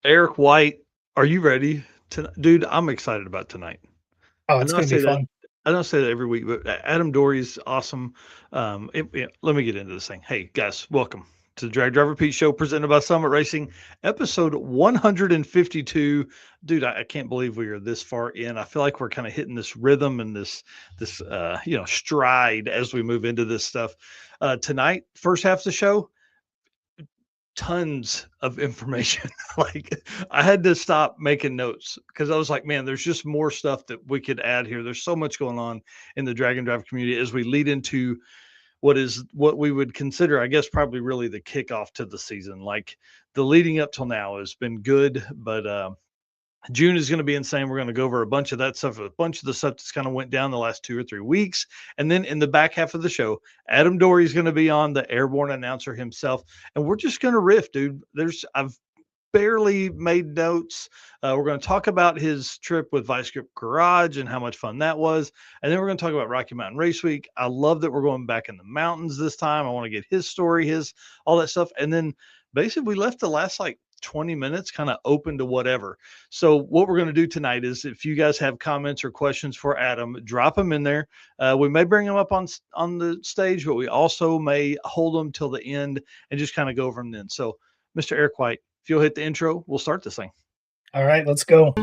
Eric White, are you ready? Dude, I'm excited about tonight. Oh, I it's know I gonna be say that. fun. I don't say that every week, but Adam Dorey's awesome. Let me get into this thing. Hey, guys, welcome to the Drag Driver Pete Show presented by Summit Racing, episode 152. Dude, I can't believe we are this far in. I feel like we're kind of hitting this rhythm and this stride as we move into this stuff. Tonight, first half of the show, tons of information. Like I had to stop making notes because I was like, man, there's just more stuff that we could add here. There's so much going on in the drag and drive community as we lead into what we would consider, I guess, probably really the kickoff to the season. Like the leading up till now has been good, but June is going to be insane. We're going to go over a bunch of that stuff, a bunch of the stuff that's kind of went down the last 2 or 3 weeks. And then in the back half of the show, Adam Dorey is going to be on, the airborne announcer himself. And we're just going to riff, dude. I've barely made notes. We're going to talk about his trip with Vice Grip Garage and how much fun that was. And then we're going to talk about Rocky Mountain Race Week. I love that we're going back in the mountains this time. I want to get his story, his all that stuff. And then basically we left the last like 20 minutes kind of open to whatever. So what we're going to do tonight is if you guys have comments or questions for Adam, drop them in there. We may bring them up on the stage, but we also may hold them till the end and just kind of go over them then. So Mr. Eric White, if you'll hit the intro, we'll start this thing. All right, let's go.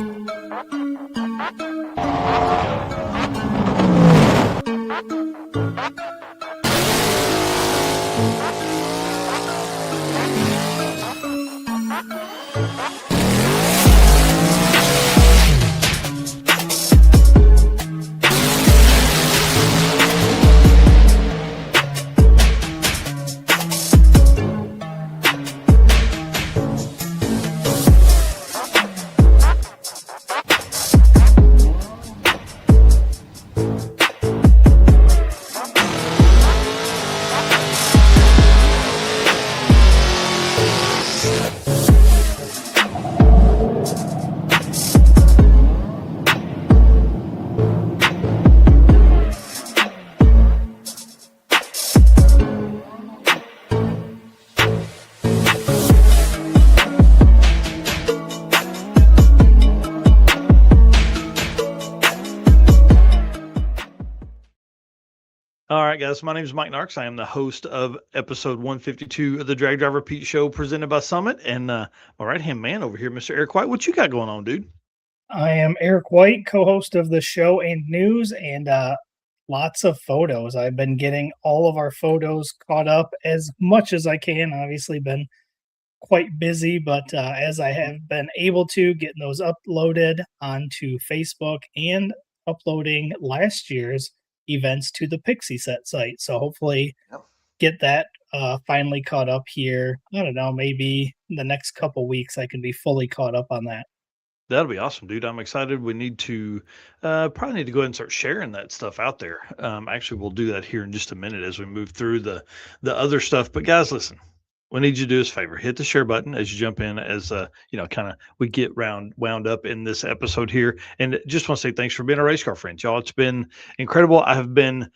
All right, guys. My name is Mike Narks. I am the host of episode 152 of the Drag Driver Pete Show presented by Summit. And my right hand man over here, Mr. Eric White. What you got going on, dude? I am Eric White, co-host of the show and news, and lots of photos. I've been getting all of our photos caught up as much as I can. Obviously, been quite busy, but as I have been able to, getting those uploaded onto Facebook and uploading last year's events to the Pixie Set site. So hopefully Yep. get that finally caught up here. I don't know, maybe in the next couple weeks I can be fully caught up on that. That'll be awesome, dude. I'm excited. We need to probably need to go ahead and start sharing that stuff out there. Actually, we'll do that here in just a minute as we move through the other stuff. But guys, listen, we need you to do us a favor. Hit the share button as you jump in as kind of we get wound up in this episode here. And just want to say thanks for being a race car friend, y'all. It's been incredible. I have been,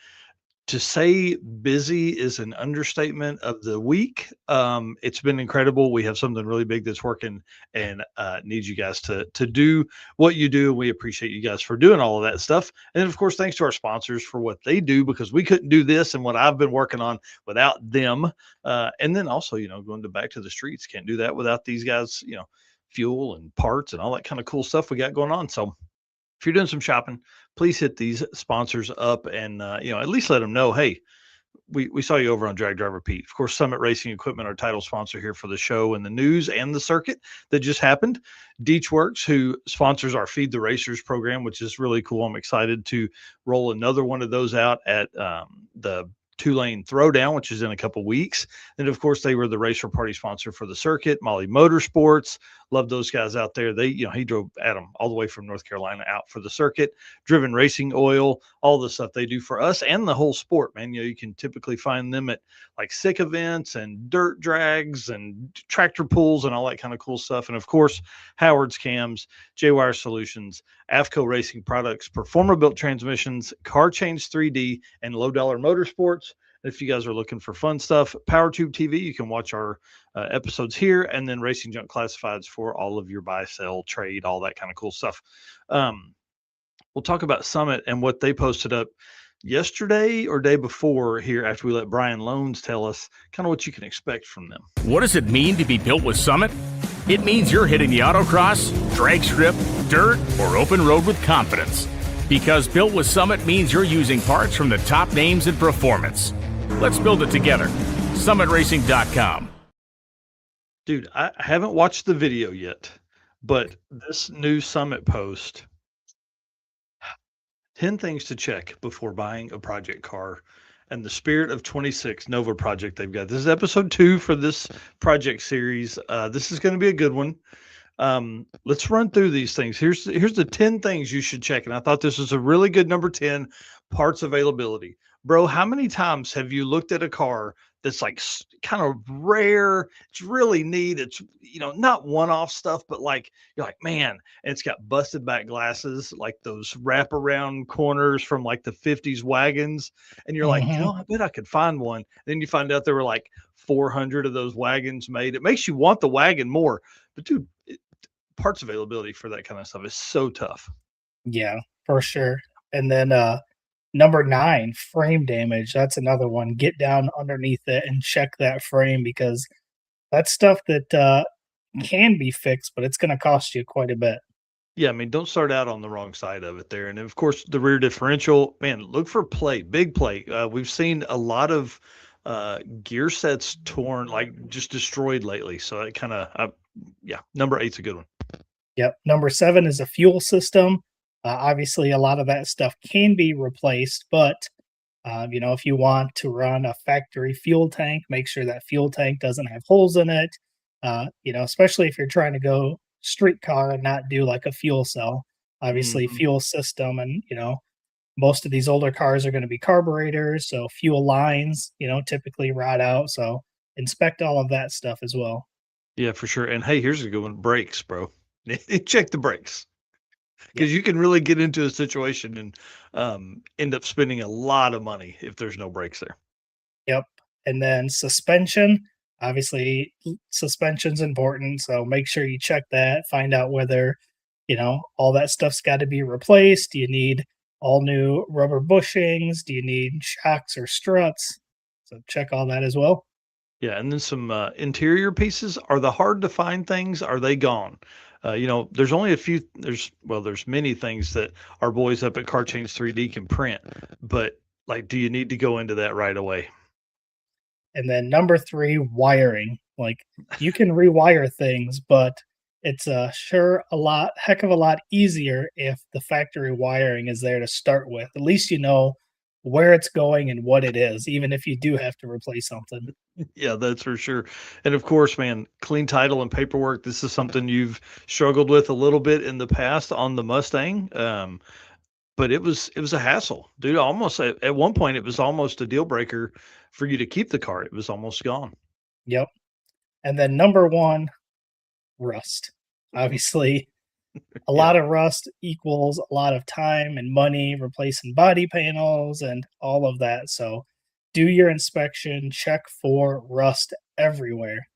to say busy is an understatement of the week. It's been incredible. We have something really big that's working and need you guys to do what you do. We appreciate you guys for doing all of that stuff. And then, of course, thanks to our sponsors for what they do, because we couldn't do this and what I've been working on without them. And then also, going to back to the streets, can't do that without these guys, fuel and parts and all that kind of cool stuff we got going on. So if you're doing some shopping, please hit these sponsors up and at least let them know, hey, we saw you over on Drag Driver Pete. Of course, Summit Racing Equipment, our title sponsor here for the show and the news and the circuit that just happened. Deech Works, who sponsors our Feed the Racers program, which is really cool. I'm excited to roll another one of those out at the 2-lane throwdown, which is in a couple weeks. And of course, they were the racer party sponsor for the circuit. Molly Motorsports, love those guys out there. They, he drove Adam all the way from North Carolina out for the circuit. Driven Racing Oil, all the stuff they do for us and the whole sport, man. You can typically find them at like sick events and dirt drags and tractor pulls and all that kind of cool stuff. And of course, Howard's Cams, J-Wire Solutions, AFCO Racing Products, Performer Built Transmissions, Car Change 3D, and Low Dollar Motorsports. If you guys are looking for fun stuff, PowerTube TV, you can watch our episodes here, and then Racing Junk Classifieds for all of your buy, sell, trade, all that kind of cool stuff. We'll talk about Summit and what they posted up yesterday or day before here after we let Brian Loans tell us kind of what you can expect from them. What does it mean to be built with Summit? It means you're hitting the autocross, drag strip, dirt, or open road with confidence. Because built with Summit means you're using parts from the top names in performance. Let's build it together. SummitRacing.com. Dude, I haven't watched the video yet, but this new Summit post, 10 things to check before buying a project car, and the Spirit of 26 Nova project they've got. This is episode 2 for this project series. This is going to be a good one. Let's run through these things. Here's the 10 things you should check. And I thought this was a really good number 10, parts availability. Bro, how many times have you looked at a car that's like kind of rare? It's really neat. It's, not one-off stuff, but like, you're like, man, and it's got busted back glasses, like those wraparound corners from like the 50s wagons. And you're like, I bet I could find one. Then you find out there were like 400 of those wagons made. It makes you want the wagon more. But dude, parts availability for that kind of stuff is so tough. Yeah, for sure. And then number 9, frame damage. That's another one. Get down underneath it and check that frame, because that's stuff that can be fixed, but it's going to cost you quite a bit. Yeah, I mean, don't start out on the wrong side of it there. And of course, the rear differential, man, look for plate, big plate. We've seen a lot of gear sets torn, like just destroyed lately. So it kind of, number 8's a good one. Yep. Number 7 is a fuel system. Obviously, a lot of that stuff can be replaced, but if you want to run a factory fuel tank, make sure that fuel tank doesn't have holes in it. Especially if you're trying to go street car and not do like a fuel cell. Obviously, fuel system, and most of these older cars are going to be carburetors, so fuel lines, typically rot out. So inspect all of that stuff as well. Yeah, for sure. And hey, here's a good one: brakes, bro. Check the brakes, because you can really get into a situation and end up spending a lot of money if there's no brakes there. Yep. And then suspension. Obviously, suspension's important, so make sure you check that. Find out whether, all that stuff's got to be replaced. Do you need all new rubber bushings? Do you need shocks or struts? So check all that as well. Yeah, and then some interior pieces. Are the hard to find things? Are they gone? There's only a few. There's many things that our boys up at Car Change 3D can print, but like, do you need to go into that right away? And then number 3, wiring. Like, you can rewire things, but it's heck of a lot easier if the factory wiring is there to start with. At least you know where it's going and what it is, even if you do have to replace something. Yeah, that's for sure. And of course, man, clean title and paperwork. This is something you've struggled with a little bit in the past on the Mustang. But it was a hassle, dude. Almost at one point, it was almost a deal breaker for you to keep the car. It was almost gone. Yep. And then number 1, rust. Obviously, a lot of rust equals a lot of time and money replacing body panels and all of that. So do your inspection, check for rust everywhere.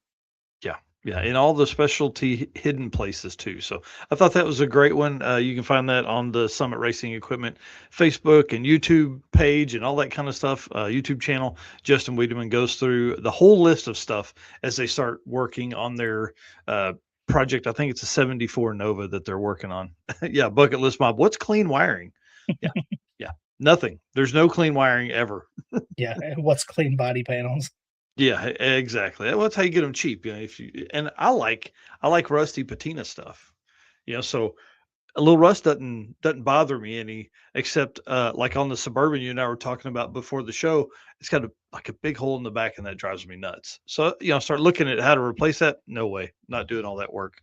Yeah, in all the specialty hidden places too. So I thought that was a great one. You can find that on the Summit Racing Equipment Facebook and YouTube page and all that kind of stuff. YouTube channel. Justin Wiedemann goes through the whole list of stuff as they start working on their project. I think it's a 74 Nova that they're working on. Yeah, bucket list mob. What's clean wiring? Yeah, nothing. There's no clean wiring ever. Yeah, what's clean body panels? Yeah, exactly. Well, that's how you get them cheap. And I like rusty patina stuff. So a little rust doesn't bother me any, except like on the Suburban you and I were talking about before the show. It's got like a big hole in the back, and that drives me nuts. So start looking at how to replace that. No way, not doing all that work.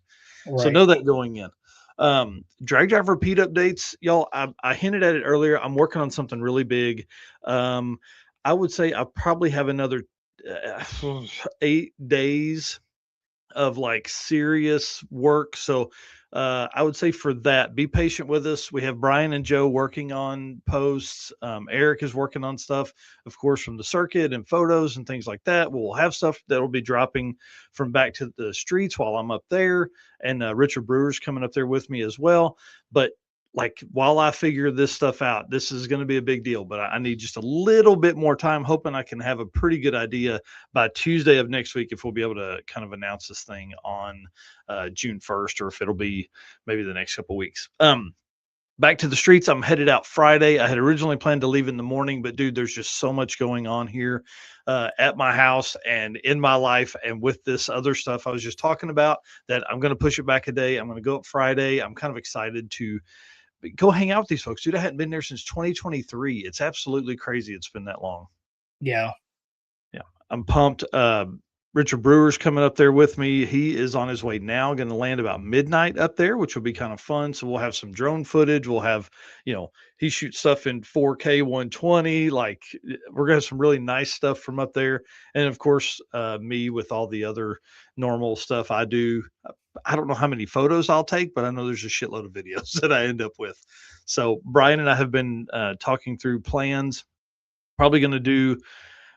Right. So know that going in. Drag drive repeat updates, y'all. I hinted at it earlier. I'm working on something really big. I would say I probably have another 8 days of like serious work. So I would say for that, be patient with us. We have Brian and Joe working on posts. Eric is working on stuff, of course, from the circuit and photos and things like that. We'll have stuff that'll be dropping from back to the streets while I'm up there, and Richard Brewer's coming up there with me as well. But like while I figure this stuff out, this is going to be a big deal, but I need just a little bit more time, hoping I can have a pretty good idea by Tuesday of next week if we'll be able to kind of announce this thing on June 1st, or if it'll be maybe the next couple weeks. Back to the streets. I'm headed out Friday. I had originally planned to leave in the morning, but dude, there's just so much going on here at my house and in my life, and with this other stuff I was just talking about, that I'm going to push it back a day. I'm going to go up Friday. I'm kind of excited to go hang out with these folks, dude. I hadn't been there since 2023. It's absolutely crazy. It's been that long. Yeah. I'm pumped. Richard Brewer's coming up there with me. He is on his way now, going to land about midnight up there, which will be kind of fun. So we'll have some drone footage. We'll have, he shoots stuff in 4K 120. Like, we're going to have some really nice stuff from up there. And of course, me with all the other normal stuff I do. I don't know how many photos I'll take, but I know there's a shitload of videos that I end up with. So Brian and I have been talking through plans. Probably going to do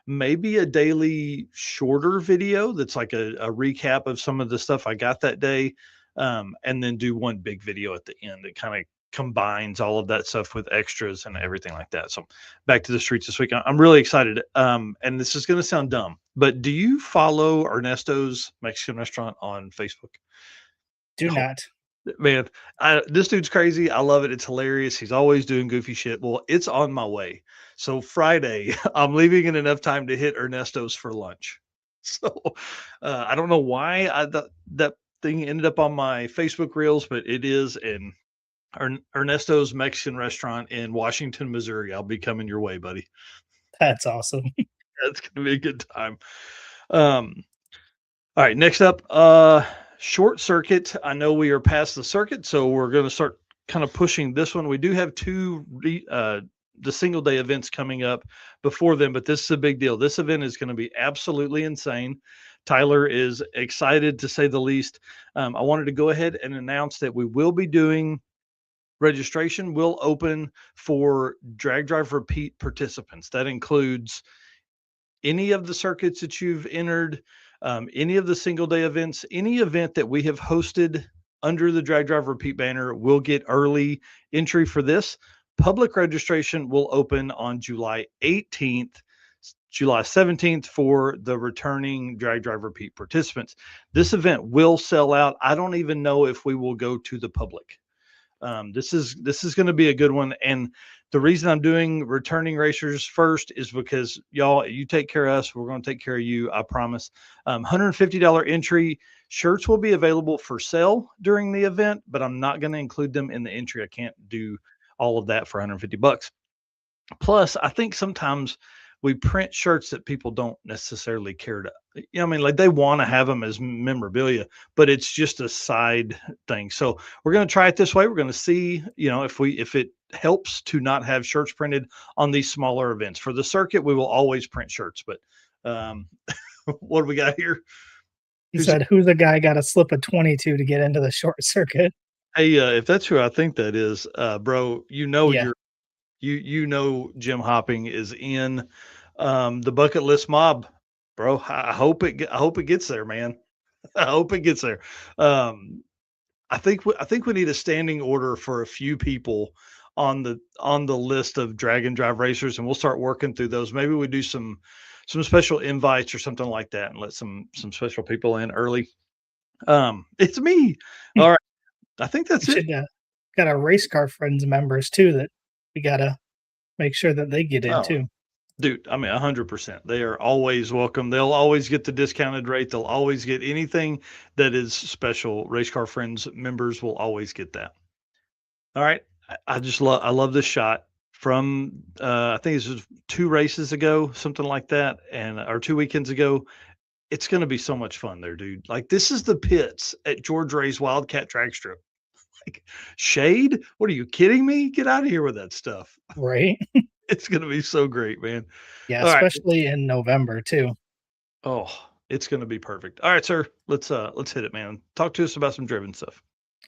maybe a daily shorter video that's like a recap of some of the stuff I got that day, and then do one big video at the end that kind of combines all of that stuff with extras and everything like that. So back to the streets this week. I'm really excited. And this is going to sound dumb, but do you follow Ernesto's Mexican Restaurant on Facebook? Do not. Man, this dude's crazy. I love it. It's hilarious. He's always doing goofy shit. Well, it's on my way. So Friday, I'm leaving in enough time to hit Ernesto's for lunch. So I don't know why that thing ended up on my Facebook reels, but it is in Ernesto's Mexican Restaurant in Washington, Missouri. I'll be coming your way, buddy. That's awesome. That's going to be a good time. All right, next up, short circuit. I know we are past the circuit, so we're going to start kind of pushing this one. We do have the single day events coming up before them, but this is a big deal. This event is going to be absolutely insane. Tyler is excited, to say the least. I wanted to go ahead and announce that we will be doing registration will open for Drag Drive Repeat participants. That includes any of the circuits that you've entered, any of the single day events, any event that we have hosted under the Drag Drive Repeat banner will get early entry for this. Public registration will open on July 18th, July 17th for the returning Drag Drive Repeat participants. This event will sell out. I don't even know if we will go to the public. This is going to be a good one. And the reason I'm doing returning racers first is because y'all, you take care of us, we're going to take care of you. I promise. $150 entry. Shirts will be available for sale during the event, but I'm not going to include them in the entry. I can't do all of that for $150. Plus, I think sometimes we print shirts that people don't necessarily care to, like they want to have them as memorabilia, but it's just a side thing. So we're going to try it this way. We're going to see, if it helps to not have shirts printed on these smaller events. For the circuit, we will always print shirts, but what do we got here? He said, who's the guy got a slip of 22 to get into the short circuit? Hey, if that's who I think that is, bro, yeah. Jim Hopping is in the bucket list mob, bro. I hope it gets there, man. I hope it gets there. I think we need a standing order for a few people on the list of drag and drive racers, and we'll start working through those. Maybe we do some special invites or something like that, and let some special people in early. It's me. All right. I think that's it. Got our race car friends members too that we gotta make sure that they get in too. Dude, I mean 100%. They are always welcome. They'll always get the discounted rate. They'll always get anything that is special. Race car friends members will always get that. All right. I love this shot from I think this was 2 races ago, something like that, or 2 weekends ago. It's going to be so much fun there, dude. Like, this is the pits at George Ray's Wildcat Drag Strip. Like, shade? What, are you kidding me? Get out of here with that stuff. Right. It's going to be so great, man. Yeah, all especially in November too. Oh, it's going to be perfect. All right, sir. Let's hit it, man. Talk to us about some driven stuff.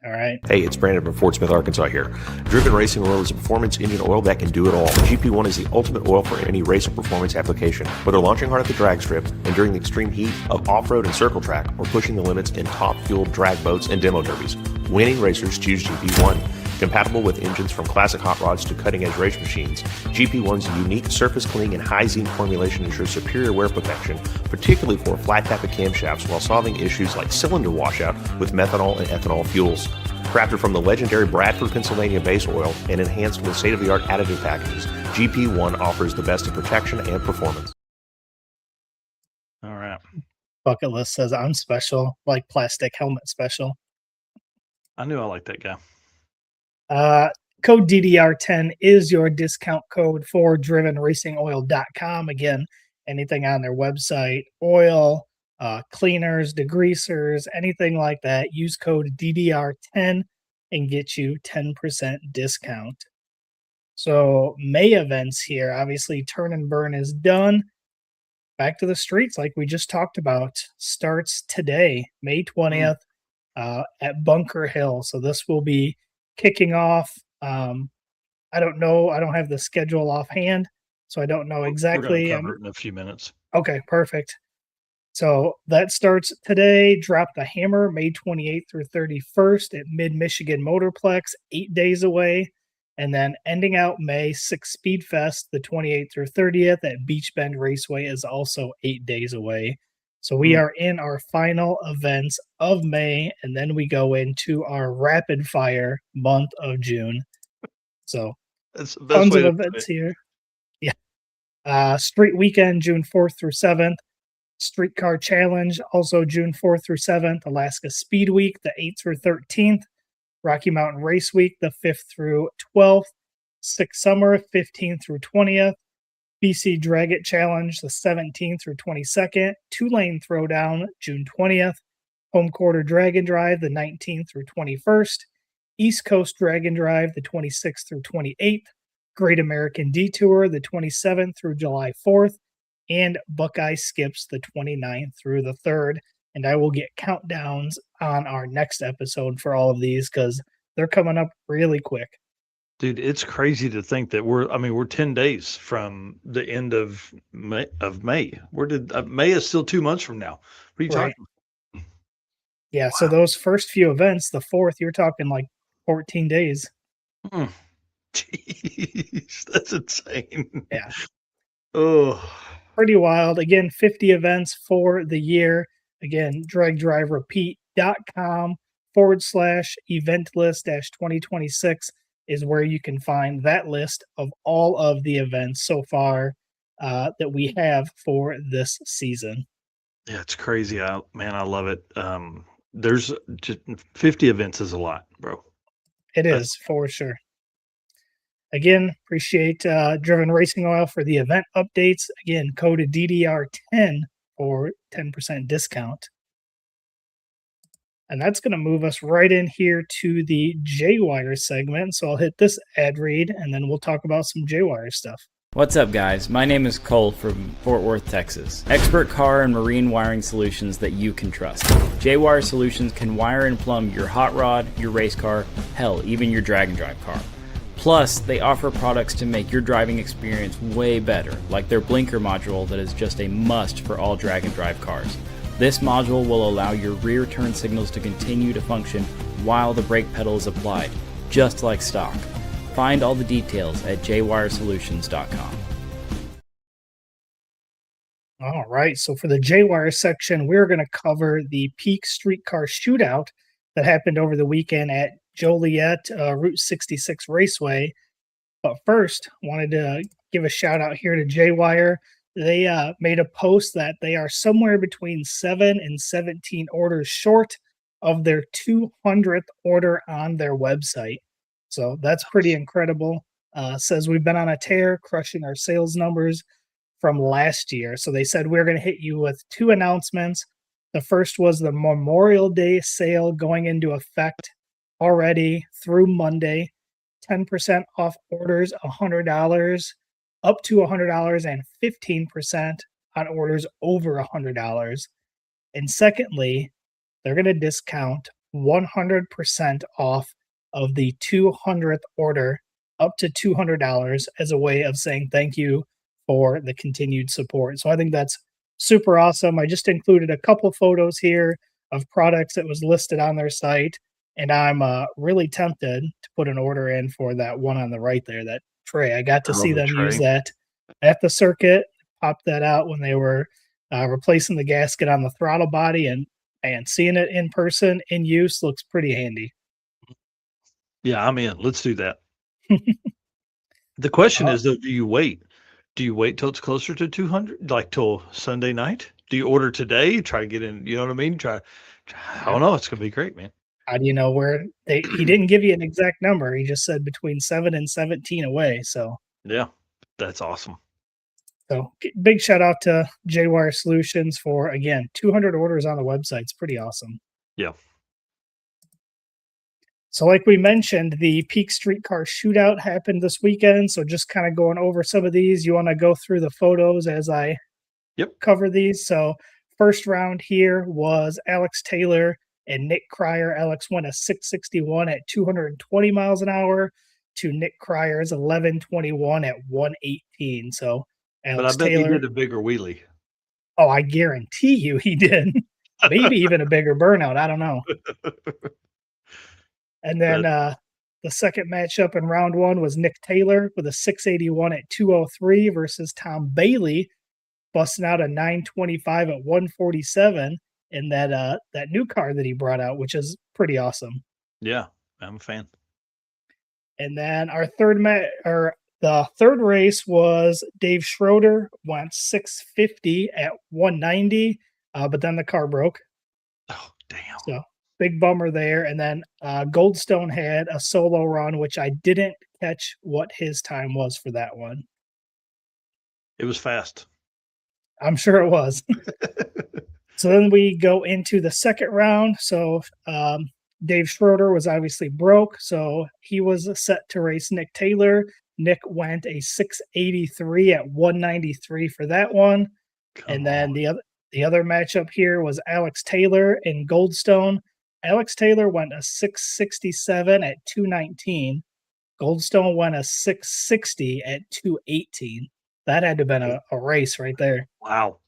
All right. Hey, it's Brandon from Fort Smith, Arkansas here. Driven Racing Oil is a performance engine oil that can do it all. GP1 is the ultimate oil for any race or performance application. Whether launching hard at the drag strip and during the extreme heat of off-road and circle track, or pushing the limits in top-fueled drag boats and demo derbies, winning racers choose GP1. Compatible with engines from classic hot rods to cutting-edge race machines, GP1's unique surface cleaning and high zinc formulation ensures superior wear protection, particularly for flat tappet camshafts, while solving issues like cylinder washout with methanol and ethanol fuels. Crafted from the legendary Bradford, Pennsylvania base oil and enhanced with state-of-the-art additive packages, GP1 offers the best in protection and performance. All right. Bucket list says I'm special, like plastic helmet special. I knew I liked that guy. Code DDR10 is your discount code for drivenracingoil.com. Again, anything on their website, oil, cleaners, degreasers, anything like that, use code DDR10 and get you 10% discount. So May events here, obviously Turn and Burn is done. Back to the streets, like we just talked about, starts today, May 20th, at Bunker Hill. So this will be kicking off. I don't know. I don't have the schedule offhand, so I don't know exactly. We're going to cover it in a few minutes. Okay, perfect. So that starts today. Drop the Hammer, May 28th through 31st at Mid-Michigan Motorplex, 8 days away. And then ending out May, 6 Speed Fest, the 28th through 30th at Beach Bend Raceway is also 8 days away. So we are in our final events of May, and then we go into our rapid fire month of June. So that's the best tons way of events here. Yeah. Street Weekend, June 4th through 7th. Streetcar Challenge, also June 4th through 7th. Alaska Speed Week, the 8th through 13th. Rocky Mountain Race Week, the 5th through 12th. Six Summer, 15th through 20th. BC Drag It Challenge, the 17th through 22nd. Two-Lane Throwdown, June 20th. Home Quarter Dragon Drive, the 19th through 21st. East Coast Dragon Drive, the 26th through 28th. Great American Detour, the 27th through July 4th. And Buckeye Skips, the 29th through the 3rd. And I will get countdowns on our next episode for all of these because they're coming up really quick. Dude, it's crazy to think that we're 10 days from the end of May. May is still 2 months from now. What are you talking about? Yeah, wow. So those first few events, the 4th, you're talking like 14 days. Jeez, that's insane. Yeah. Oh. Pretty wild. Again, 50 events for the year. Again, dragdriverepeat.com/event list-2026 is where you can find that list of all of the events so far that we have for this season. Yeah, it's crazy. I love it. There's just 50 events is a lot, bro. It is for sure. Again, appreciate Driven Racing Oil for the event updates. Again, code DDR10 for 10% discount. And that's going to move us right in here to the J-Wire segment. So I'll hit this ad read, and then we'll talk about some J-Wire stuff. What's up, guys? My name is Cole from Fort Worth, Texas. Expert car and marine wiring solutions that you can trust. J-Wire Solutions can wire and plumb your hot rod, your race car, hell, even your drag and drive car. Plus, they offer products to make your driving experience way better, like their blinker module that is just a must for all drag and drive cars. This module will allow your rear turn signals to continue to function while the brake pedal is applied, just like stock. Find all the details at jwiresolutions.com. All right, so for the J-Wire section, we're going to cover the Peak Streetcar Shootout that happened over the weekend at Joliet Route 66 Raceway. But first, wanted to give a shout out here to J-Wire. They made a post that they are somewhere between 7 and 17 orders short of their 200th order on their website. So that's pretty incredible. Says we've been on a tear, crushing our sales numbers from last year. So they said we're going to hit you with 2 announcements. The first was the Memorial Day sale going into effect already through Monday. 10% off orders, $100, up to $100, and 15% on orders over $100. And secondly, they're going to discount 100% off of the 200th order, up to $200, as a way of saying thank you for the continued support. So I think that's super awesome. I just included a couple photos here of products that was listed on their site, and I'm really tempted to put an order in for that one on the right there, that tray. I got to see them use that at the circuit, pop that out when they were replacing the gasket on the throttle body, and seeing it in person in use looks pretty handy. Yeah, I'm in. Let's do that. The question Uh, is, though, do you wait? Do you wait till it's closer to 200, like till Sunday night? Do you order today? Try to get in, you know what I mean? I don't know. It's gonna be great, man. How do you know where he didn't give you an exact number. He just said between 7 and 17 away. Yeah, that's awesome. So big shout out to J-Wire Solutions for, again, 200 orders on the website. It's pretty awesome. Yeah. So like we mentioned, the Peak Streetcar Shootout happened this weekend. So just kind of going over some of these. You want to go through the photos as I cover these. So first round here was Alex Taylor and Nick Cryer. Alex went a 661 at 220 miles an hour to Nick Cryer's 1121 at 118. So Alex But I bet Taylor he did a bigger wheelie. Oh, I guarantee you he did. Maybe even a bigger burnout. I don't know. And then the second matchup in round one was Nick Taylor with a 681 at 203 versus Tom Bailey, busting out a 925 at 147 in that new car that he brought out, which is pretty awesome. Yeah, I'm a fan. And then the third race was Dave Schroeder, went 650 at 190, but then the car broke. Oh, damn. So big bummer there. And then Goldstone had a solo run, which I didn't catch what his time was for that one. It was fast. I'm sure it was. So then we go into the second round. So Dave Schroeder was obviously broke, so he was set to race Nick Taylor. Nick went a 683 at 193 for that one. And then the other matchup here was Alex Taylor and Goldstone. Alex Taylor went a 667 at 219. Goldstone went a 660 at 218. That had to have been a race right there. Wow.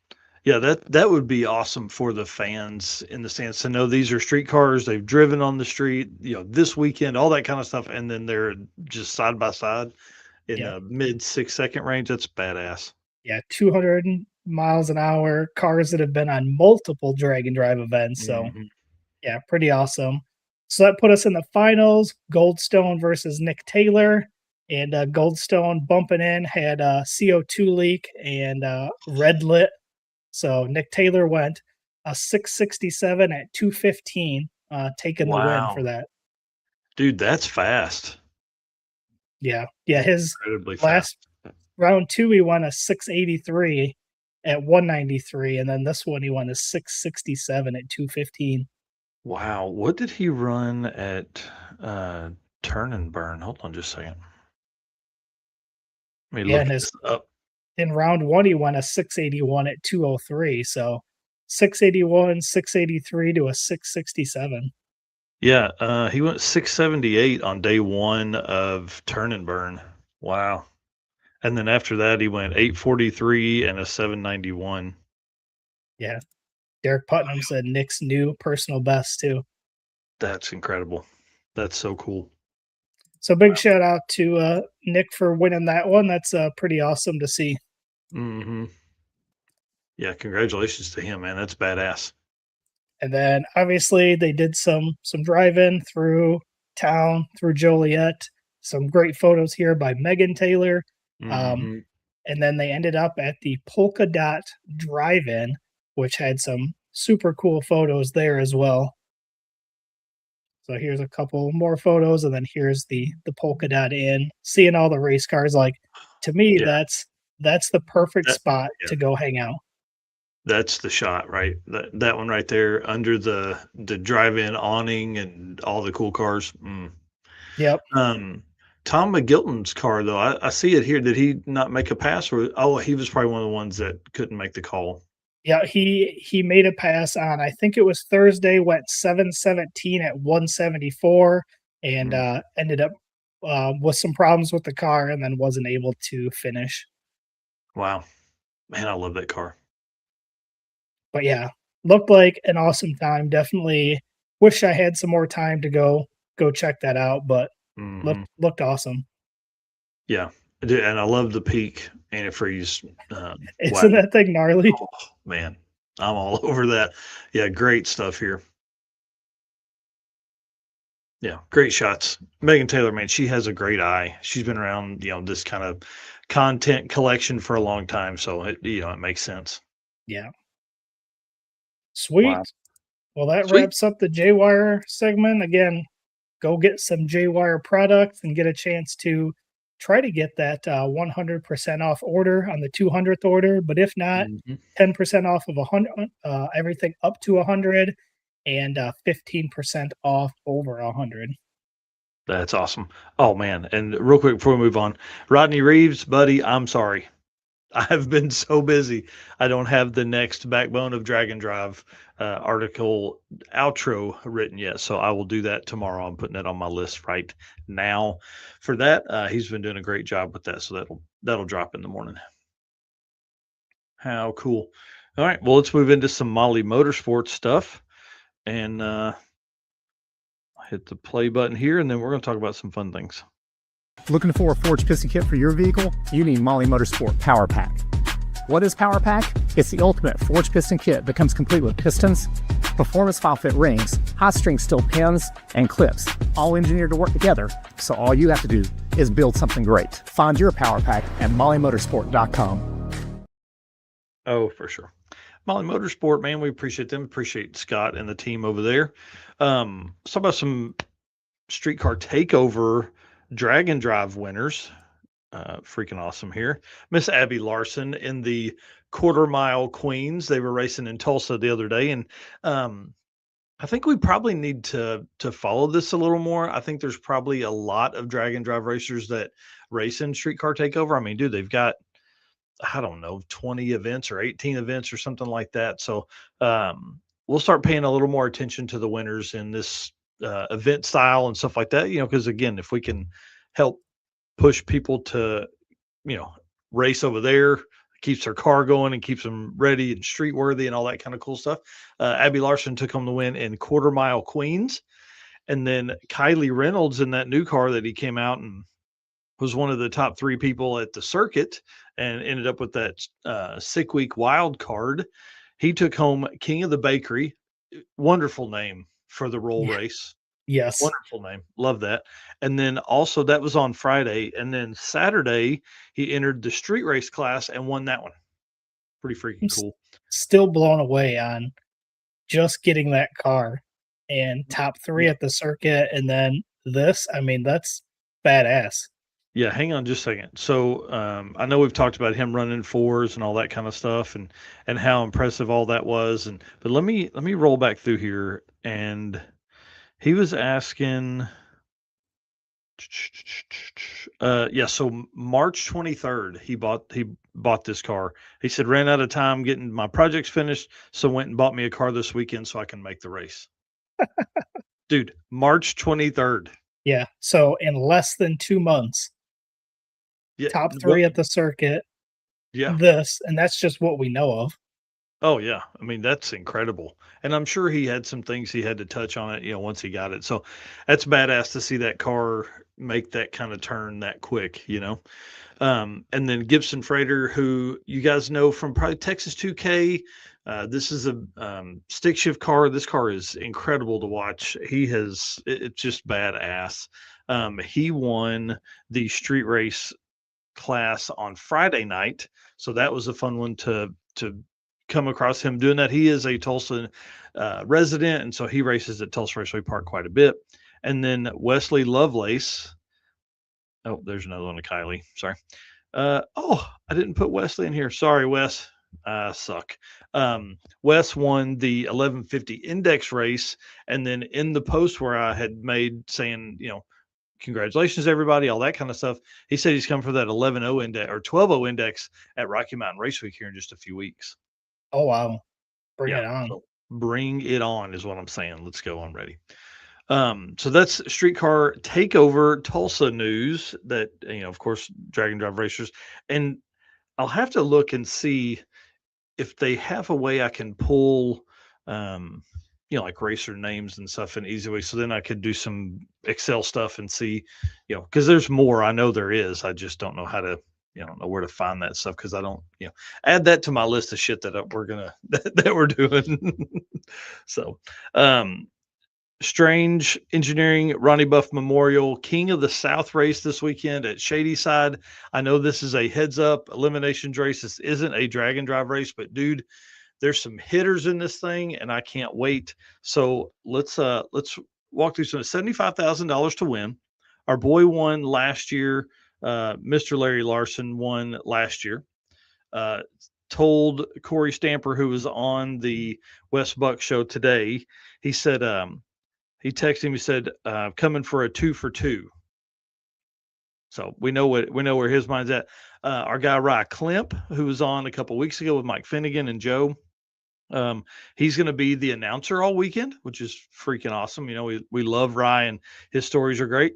Yeah, that would be awesome for the fans in the stands to know these are street cars. They've driven on the street, this weekend, all that kind of stuff, and then they're just side by side in the mid 6-second range. That's badass. Yeah, 200 miles an hour, cars that have been on multiple drag and drive events. So, yeah, pretty awesome. So that put us in the finals, Goldstone versus Nick Taylor. And Goldstone bumping in had a CO2 leak and red lit. So Nick Taylor went a 667 at 215, taking the win for that. Dude, that's fast. Yeah. His incredibly last fast. Round two, he won a 683 at 193, and then this one he won a 667 at 215. Wow. What did he run at Turn and Burn? Hold on just a second. Let me look this up. In round one, he won a 681 at 203. So 681, 683 to a 667. Yeah, he went 678 on day one of Turn and Burn. Wow. And then after that, he went 843 and a 791. Yeah. Derek Putnam said Nick's new personal best, too. That's incredible. That's so cool. So big shout out to Nick for winning that one. That's pretty awesome to see. Mm-hmm. Yeah, congratulations to him, man. That's badass. And then obviously they did some drive-in through town, through Joliet. Some great photos here by Megan Taylor. Mm-hmm. And then they ended up at the Polka Dot Drive-In, which had some super cool photos there as well. So here's a couple more photos, and then here's the Polka Dot Inn. Seeing all the race cars, like, to me, that's the perfect spot to go hang out. That's the shot, right? That one right there under the drive-in awning and all the cool cars. Yep. Tom McGilton's car, though, I see it here. Did he not make a pass? Or he was probably one of the ones that couldn't make the call. Yeah, he made a pass on, I think it was Thursday, went 717 at 174 and ended up with some problems with the car and then wasn't able to finish. Wow. Man, I love that car. But yeah, looked like an awesome time. Definitely wish I had some more time to go check that out, but Mhm. looked awesome. Yeah. And I love the peak antifreeze Isn't wagon. that thing gnarly? Oh, man, I'm all over that. Yeah, great stuff here. Yeah, great shots. Megan Taylor, man, she has a great eye. She's been around, this kind of content collection for a long time, so it makes sense. Yeah. Wow. Sweet. Well, that Sweet. wraps up the J-Wire segment. Again, go get some J-Wire products and get a chance to try to get that 100% off order on the 200th order. But if not, Mhm. 10% off of 100, everything up to 100 and 15% off over 100. That's awesome. Oh man, and real quick before we move on, Rodney Reeves, buddy, I'm sorry. I've been so busy. I don't have the next Backbone of Dragon Drive article outro written yet, so I will do that tomorrow. I'm putting that on my list right now. For that, he's been doing a great job with that, so that'll drop in the morning. How cool! All right, well, let's move into some Molly Motorsports stuff, and hit the play button here, and then we're going to talk about some fun things. Looking for a forged piston kit for your vehicle? You need Molly Motorsport Power Pack. What is Power Pack? It's the ultimate forged piston kit that comes complete with pistons, performance file fit rings, hot string steel pins, and clips, all engineered to work together, so all you have to do is build something great. Find your Power Pack at mollymotorsport.com. Oh, for sure. Molly Motorsport, man, we appreciate them. Appreciate Scott and the team over there. Let's talk about some streetcar takeover Dragon Drive winners. Freaking awesome here. Miss Abby Larson in the quarter mile Queens. They were racing in Tulsa the other day, and I think we probably need to follow this a little more. I think there's probably a lot of Dragon Drive racers that race in streetcar takeover. I mean, dude, they've got, I don't know, 20 events or 18 events or something like that. So we'll start paying a little more attention to the winners in this event style and stuff like that, because again, if we can help push people to, you know, race over there, keeps their car going and keeps them ready and street worthy and all that kind of cool stuff. Abby Larson took home the win in quarter mile Queens. And then Kylie Reynolds in that new car that he came out and was one of the top 3 people at the circuit and ended up with that sick week wild card. He took home King of the Bakery. Wonderful name for the roll race. Yes. Wonderful name. Love that. And then also that was on Friday. And then Saturday, he entered the street race class and won that one. Pretty freaking cool. Still blown away on just getting that car and top 3 at the circuit. And then this, I mean, that's badass. Yeah, hang on just a second. So I know we've talked about him running 4s and all that kind of stuff and how impressive all that was. But let me roll back through here. And he was asking, so March 23rd, he bought this car. He said, ran out of time getting my projects finished, so went and bought me a car this weekend so I can make the race. Dude, March 23rd. Yeah. So in less than 2 months, top 3 at the circuit. Yeah. And that's just what we know of. Oh yeah. I mean, that's incredible. And I'm sure he had some things he had to touch on it, once he got it. So that's badass to see that car make that kind of turn that quick, And then Gibson Freighter, who you guys know from probably Texas 2K. This is a stick shift car. This car is incredible to watch. It's just badass. He won the street race class on Friday night. So that was a fun one to come across him doing that. He is a Tulsa resident, and so he races at Tulsa Raceway Park quite a bit. And then Wesley Lovelace. Oh, there's another one to Kylie. Sorry. I didn't put Wesley in here. Sorry, Wes. Suck. Wes won the 1150 index race, and then in the post where I had made saying, congratulations everybody, all that kind of stuff, he said he's coming for that 11.0 index or 12.0 index at Rocky Mountain Race Week here in just a few weeks. Oh wow. Bring Yeah. it on. So bring it on is what I'm saying. Let's go. I'm ready. So that's Streetcar Takeover Tulsa news that, of course, Dragon Drive Racers. And I'll have to look and see if they have a way I can pull, um, like racer names and stuff in easy way. So then I could do some Excel stuff and see, because there's more. I know there is. I just don't know how to, I don't know where to find that stuff because I don't, add that to my list of shit that we're gonna that we're doing. So, um, Strange Engineering, Ronnie Buff Memorial, King of the South race this weekend at Shadyside. I know this is a heads up eliminations race. This isn't a drag and drive race, but dude, there's some hitters in this thing, and I can't wait. So let's walk through some $75,000 to win. Our boy won last year. Mr. Larry Larson won last year. Told Corey Stamper, who was on the West Buck show today, he said, he texted him. He said, "Coming for a 2 for 2." So we know where his mind's at. Our guy Rye Klemp, who was on a couple weeks ago with Mike Finnegan and Joe, he's going to be the announcer all weekend, which is freaking awesome. We love Rye and his stories are great.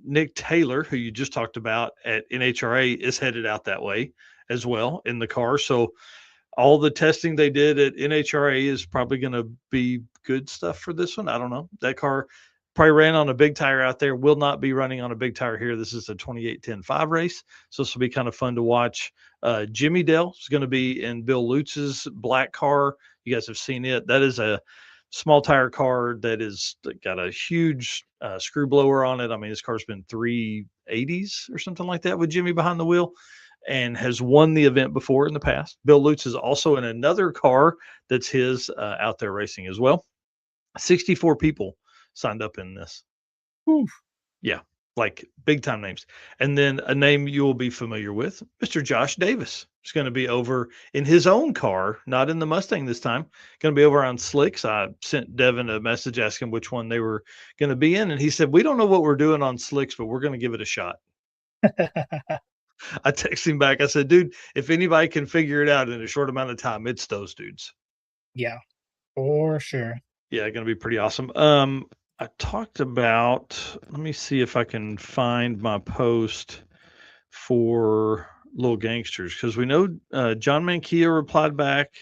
Nick Taylor, who you just talked about at NHRA, is headed out that way as well in the car. So all the testing they did at NHRA is probably going to be good stuff for this one. I don't know. That car probably ran on a big tire out there, will not be running on a big tire here. This is a 28-10-5 race. So this will be kind of fun to watch. Jimmy Dale is going to be in Bill Lutz's black car. You guys have seen it. That is a small tire car that is got a huge screw blower on it. I mean, this car's been 380s or something like that with Jimmy behind the wheel, and has won the event before in the past. Bill Lutz is also in another car that's his out there racing as well. 64 people signed up in this. Oof. Yeah, like big time names. And then a name you will be familiar with, Mr. Josh Davis, is going to be over in his own car, not in the Mustang this time. Going to be over on Slicks. I sent Devin a message asking which one they were going to be in, and he said, "We don't know what we're doing on Slicks, but we're going to give it a shot." I texted him back. I said, "Dude, if anybody can figure it out in a short amount of time, it's those dudes." Yeah, for sure. Yeah, going to be pretty awesome. I talked about, let me see if I can find my post for Little Gangsters, because we know John Mankia replied back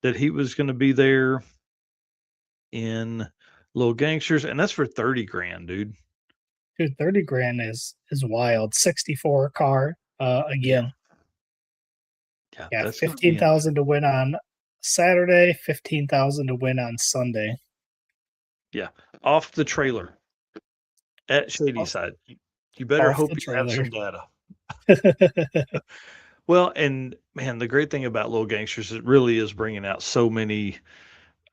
that he was going to be there in Little Gangsters, and that's for 30 grand, dude. Dude, 30 grand is wild. 64 car again. Yeah, that's 15,000 to win on Saturday, 15,000 to win on Sunday. Yeah, off the trailer at Shadyside. You better hope you have some data. Well, and man, the great thing about Little Gangsters, it really is bringing out so many.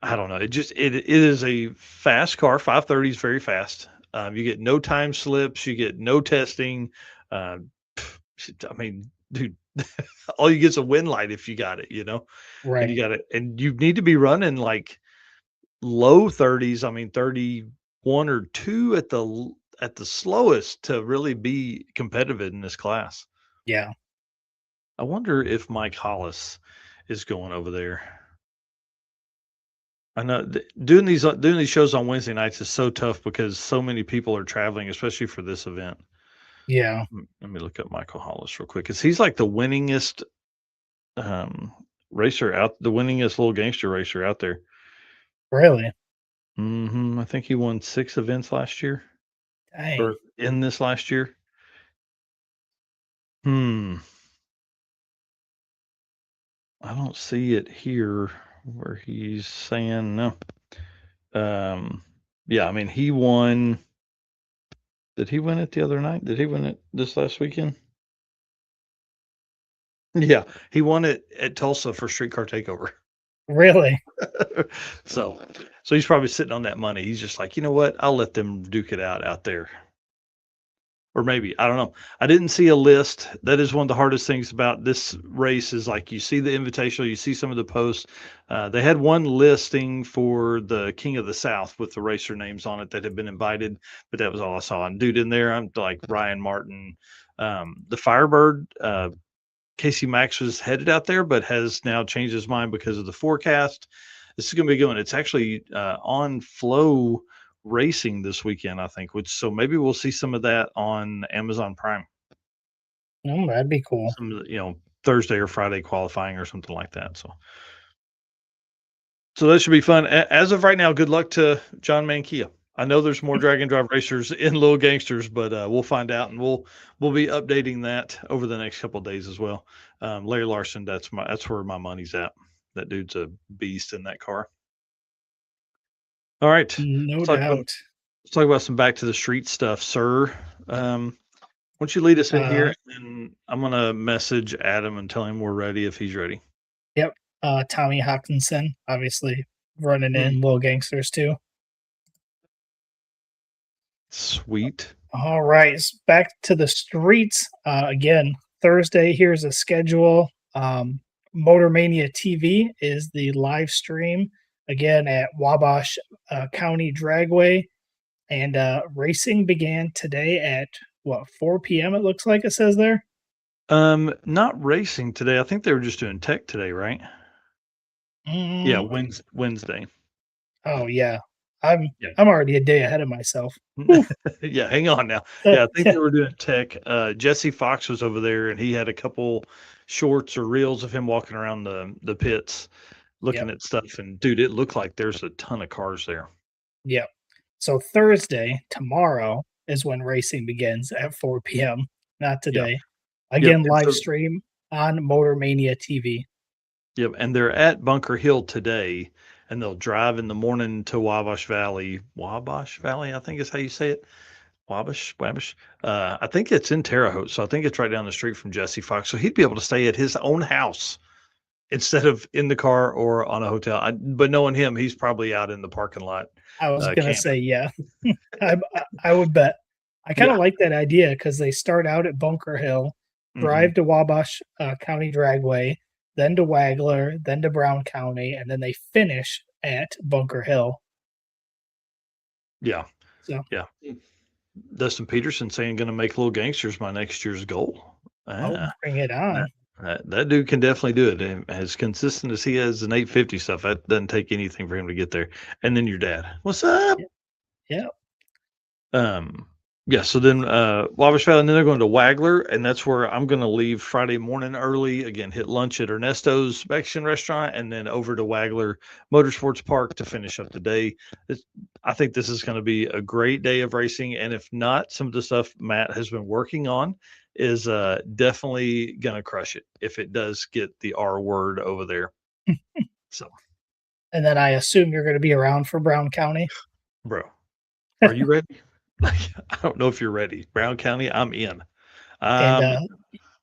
I don't know. It is a fast car. 530 is very fast. You get no time slips. You get no testing. I mean, dude, all you get is a wind light if you got it, Right. And you got it, and you need to be running like low 30s. I mean, 31 or 2 at the slowest to really be competitive in this class. Yeah. I wonder if Mike Hollis is going over there. I know doing these shows on Wednesday nights is so tough because so many people are traveling, especially for this event. Yeah. Let me look up Michael Hollis real quick, because he's like the winningest racer out, the winningest Little Gangster racer out there. Really? I think he won 6 events last year. Dang. Or in this last year. I don't see it here where he's saying no. Yeah, I mean, he won. Did he win it the other night? Did he win it this last weekend? Yeah, he won it at Tulsa for Streetcar Takeover. Really? So he's probably sitting on that money. He's just like, you know what? I'll let them duke it out there. Or maybe, I don't know. I didn't see a list. That is one of the hardest things about this race is like you see the invitational, you see some of the posts. They had one listing for the King of the South with the racer names on it that had been invited, but that was all I saw. And dude, in there, I'm like Ryan Martin, the Firebird, Casey Max was headed out there, but has now changed his mind because of the forecast. This is going to be going. It's actually on Flow Racing this weekend, I think. So maybe we'll see some of that on Amazon Prime. Oh, that'd be cool. Some of the, Thursday or Friday qualifying or something like that. So that should be fun. As of right now, good luck to John Mankia. I know there's more Drag and Drive racers in Little Gangsters, but we'll find out, and we'll be updating that over the next couple of days as well. Larry Larson, that's where my money's at. That dude's a beast in that car. All right, No doubt. Let's talk about some back to the street stuff, sir. Why don't you lead us in here, and I'm gonna message Adam and tell him we're ready if he's ready. Yep. Tommy Hawkinson, obviously running in Little Gangsters too. Sweet. All right, back to the streets again. Thursday, here's a schedule. Motor Mania TV is the live stream again at Wabash County Dragway, and racing began today at 4 p.m. It looks like it says there. Not racing today. I think they were just doing tech today, right? Yeah, Wednesday. Oh yeah. I'm already a day ahead of myself. Yeah, hang on now. Yeah, I think they were doing tech. Jesse Fox was over there, and he had a couple shorts or reels of him walking around the pits looking at stuff. And dude, it looked like there's a ton of cars there. Yep. So Thursday, tomorrow, is when racing begins at 4 p.m. Not today. Again, live stream on Motor Mania TV. Yep, and they're at Bunker Hill today, and they'll drive in the morning to Wabash Valley. Wabash Valley, I think is how you say it. Wabash. I think it's in Terre Haute, so I think it's right down the street from Jesse Fox. So he'd be able to stay at his own house instead of in the car or on a hotel. But knowing him, he's probably out in the parking lot. I was going to say, yeah. I would bet. I kind of like that idea because they start out at Bunker Hill, drive to Wabash County Dragway, then to Wagler, then to Brown County, and then they finish at Bunker Hill. Yeah. So yeah. Dustin Peterson saying going to make Little Gangsters my next year's goal. Bring it on. That dude can definitely do it. And as consistent as he is in 850 stuff, that doesn't take anything for him to get there. And then your dad, what's up? Yeah. Yeah. So then Wabash Valley, and then they're going to Wagler, and that's where I'm going to leave Friday morning early. Again, hit lunch at Ernesto's Mexican restaurant, and then over to Wagler Motorsports Park to finish up the day. I think this is going to be a great day of racing, and if not, some of the stuff Matt has been working on is definitely going to crush it if it does get the R word over there. So, and then I assume you're going to be around for Brown County. Bro, are you ready? I don't know if you're ready. Brown County, I'm in. And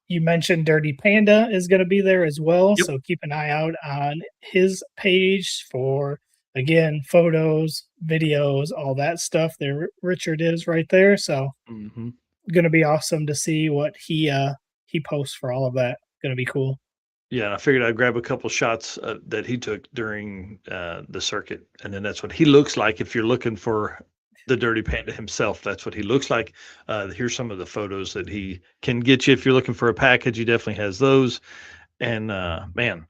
you mentioned Dirty Panda is going to be there as well. Yep. So keep an eye out on his page for, again, photos, videos, all that stuff. There, Richard is right there. So going to be awesome to see what he posts for all of that. Going to be cool. Yeah, and I figured I'd grab a couple shots that he took during the circuit, and then that's what he looks like if you're looking for the Dirty Panda himself. That's what he looks like. Here's some of the photos that he can get you if you're looking for a package. He definitely has those. And man,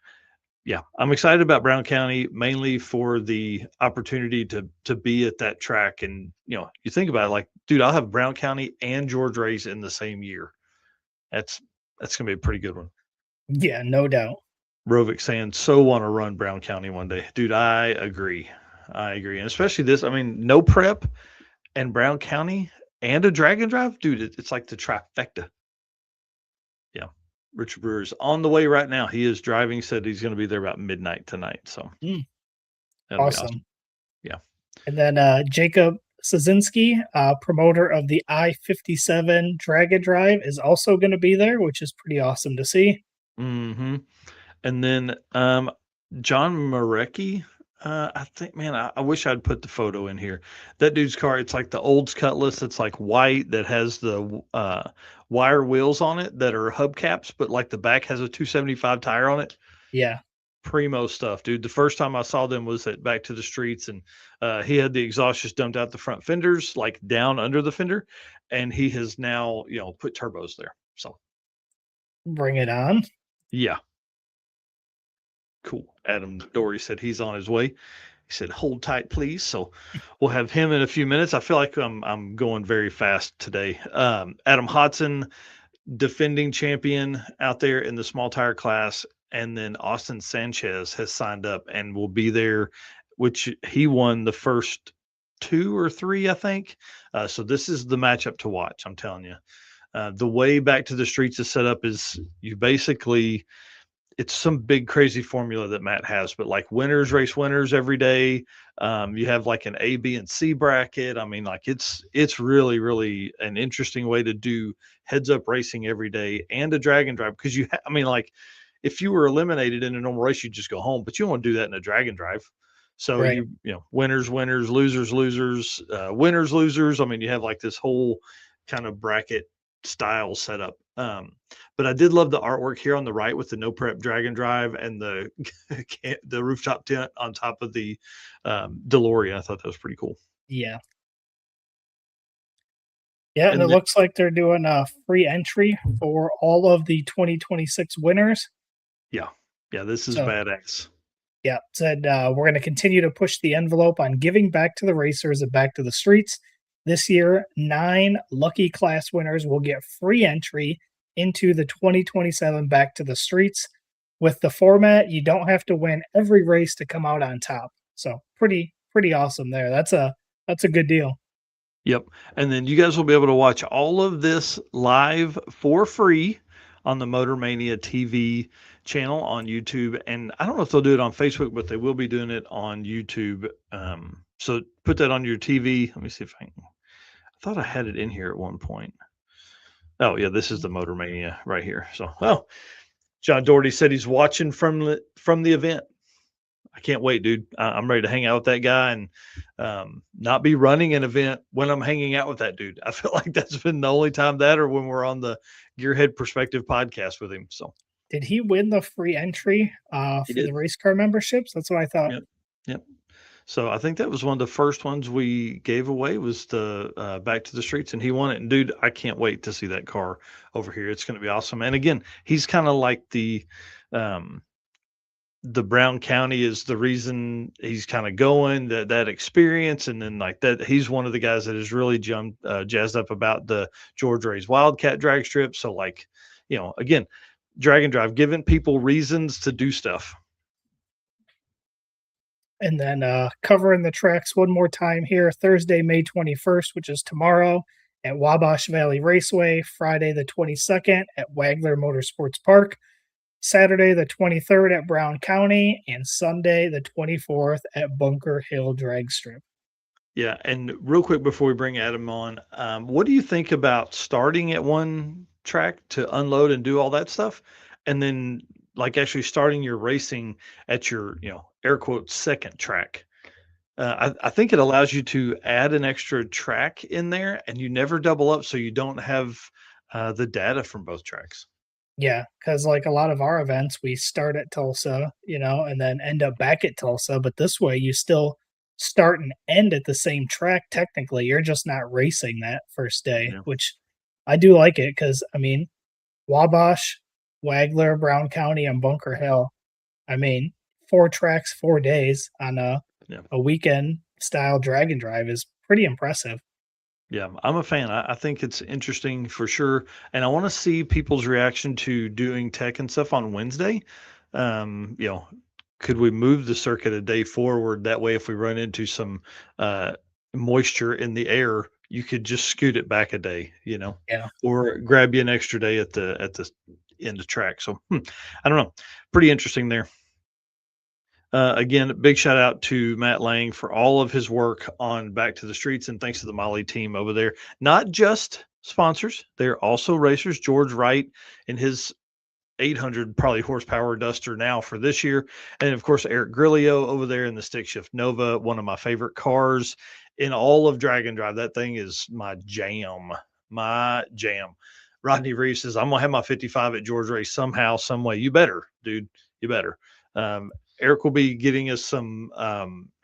yeah, I'm excited about Brown County mainly for the opportunity to be at that track. And you think about it, like, dude, I'll have Brown County and George Race in the same year. That's gonna be a pretty good one. Yeah, no doubt. Rovic saying, so want to run Brown County one day. Dude, I agree. And especially this, I mean, no prep and Brown County and a drag and drive. Dude, it's like the trifecta. Yeah. Richard Brewer's on the way right now. He is driving, said he's going to be there about midnight tonight. So awesome. Yeah. And then Jacob Szynski, promoter of the I-57 drag and drive, is also going to be there, which is pretty awesome to see. And then John Marecki, I think, man, I wish I'd put the photo in here. That dude's car, it's like the Olds Cutlass. It's like white that has the wire wheels on it that are hubcaps, but like the back has a 275 tire on it. Yeah. Primo stuff, dude. The first time I saw them was at Back to the Streets, and he had the exhaust just dumped out the front fenders, like down under the fender, and he has now, put turbos there. So Bring it on. Yeah. Cool. Adam Dorey said he's on his way. He said, "Hold tight, please." So we'll have him in a few minutes. I feel like I'm going very fast today. Adam Hodson, defending champion out there in the small tire class, and then Austin Sanchez has signed up and will be there, which he won the first 2 or 3, I think. So this is the matchup to watch. I'm telling you. The way Back to the Streets is set up is you basically it's some big crazy formula that Matt has, but like winners race winners every day. You have like an A, B, and C bracket. I mean, like it's really really an interesting way to do heads up racing every day and a drag and drive because I mean, like if you were eliminated in a normal race, you just go home, but you don't want to do that in a drag and drive. So Right. you know winners winners losers losers winners losers. I mean, you have like this whole kind of bracket style setup. But I did love the artwork here on the right with the no prep drag and drive and the the rooftop tent on top of the DeLorean. I thought that was pretty cool. Yeah. Yeah, and And it then, looks like they're doing a free entry for all of the 2026 winners. yeah, this is So, badass. yeah, said we're going to continue to push the envelope on giving back to the racers and back to the streets. This year, 9 lucky class winners will get free entry into the 2027 Back to the Streets. With the format, you don't have to win every race to come out on top. So pretty awesome there. That's a good deal. Yep. And then you guys will be able to watch all of this live for free on the Motor Mania TV channel on YouTube. And I don't know if they'll do it on Facebook, but they will be doing it on YouTube. So put that on your TV. Let me see if I thought I had it in here at one point. Oh yeah, this is the Motor Mania right here. So, well, John Doherty said he's watching from the event. I can't wait, dude. I'm ready to hang out with that guy and not be running an event when I'm hanging out with that dude. I feel like that's been the only time that, or when we're on the Gearhead Perspective podcast with him. So Did he win the free entry he for did. the race car memberships? That's what I thought. Yep. Yep. So I think that was one of the first ones we gave away was the Back to the Streets, and he won it. And dude, I can't wait to see that car over here. It's going to be awesome. And again, he's kind of like the Brown County is the reason he's kind of going that experience. And then like that, he's one of the guys that is really jazzed up about the George Ray's Wildcat drag strip. So like, again, drag and drive, giving people reasons to do stuff. And then covering the tracks one more time here, Thursday, May 21st, which is tomorrow at Wabash Valley Raceway, Friday the 22nd at Wagler Motorsports Park, Saturday the 23rd at Brown County, and Sunday the 24th at Bunker Hill Drag Strip. Yeah, and real quick before we bring Adam on, what do you think about starting at one track to unload and do all that stuff, and then like actually starting your racing at your, air quotes, second track? I think it allows you to add an extra track in there, and you never double up, so you don't have the data from both tracks. Yeah, because like a lot of our events, we start at Tulsa, and then end up back at Tulsa. But this way, you still start and end at the same track. Technically, you're just not racing that first day, which I do like it because, I mean, Wabash, Wagler, Brown County, and Bunker Hill. I mean, 4 tracks, 4 days on a weekend style drag and drive is pretty impressive. Yeah, I'm a fan. I think it's interesting for sure. And I want to see people's reaction to doing tech and stuff on Wednesday. Could we move the circuit a day forward? That way, if we run into some moisture in the air, you could just scoot it back a day, or grab you an extra day at the end of track. So I don't know. Pretty interesting there. Again, big shout out to Matt Lang for all of his work on Back to the Streets, and thanks to the Molly team over there. Not just sponsors, they're also racers. George Wright in his 800 probably horsepower Duster now for this year, and of course Eric Grillio over there in the Stick Shift Nova, one of my favorite cars in all of Drag and Drive. That thing is my jam. Rodney Reeves says, I'm gonna have my 55 at George Ray somehow, some way. You better, dude. You better. Eric will be getting us some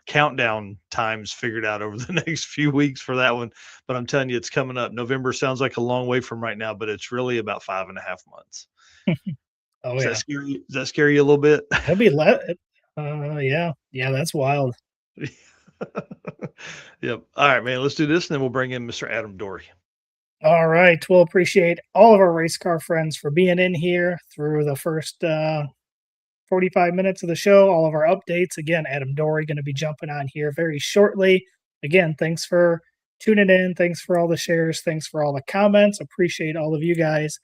countdown times figured out over the next few weeks for that one. But I'm telling you, it's coming up. November sounds like a long way from right now, but it's really about 5.5 months. Oh Does yeah, that scare you? Does that scare you a little bit? it'll be yeah, that's wild. Yep. All right, man. Let's do this, and then we'll bring in Mr. Adam Dorey. All right, we'll appreciate all of our race car friends for being in here through the first 45 minutes of the show, all of our updates. Again, Adam Dorey going to be jumping on here very shortly. Again, thanks for tuning in. Thanks for all the shares. Thanks for all the comments. Appreciate all of you guys.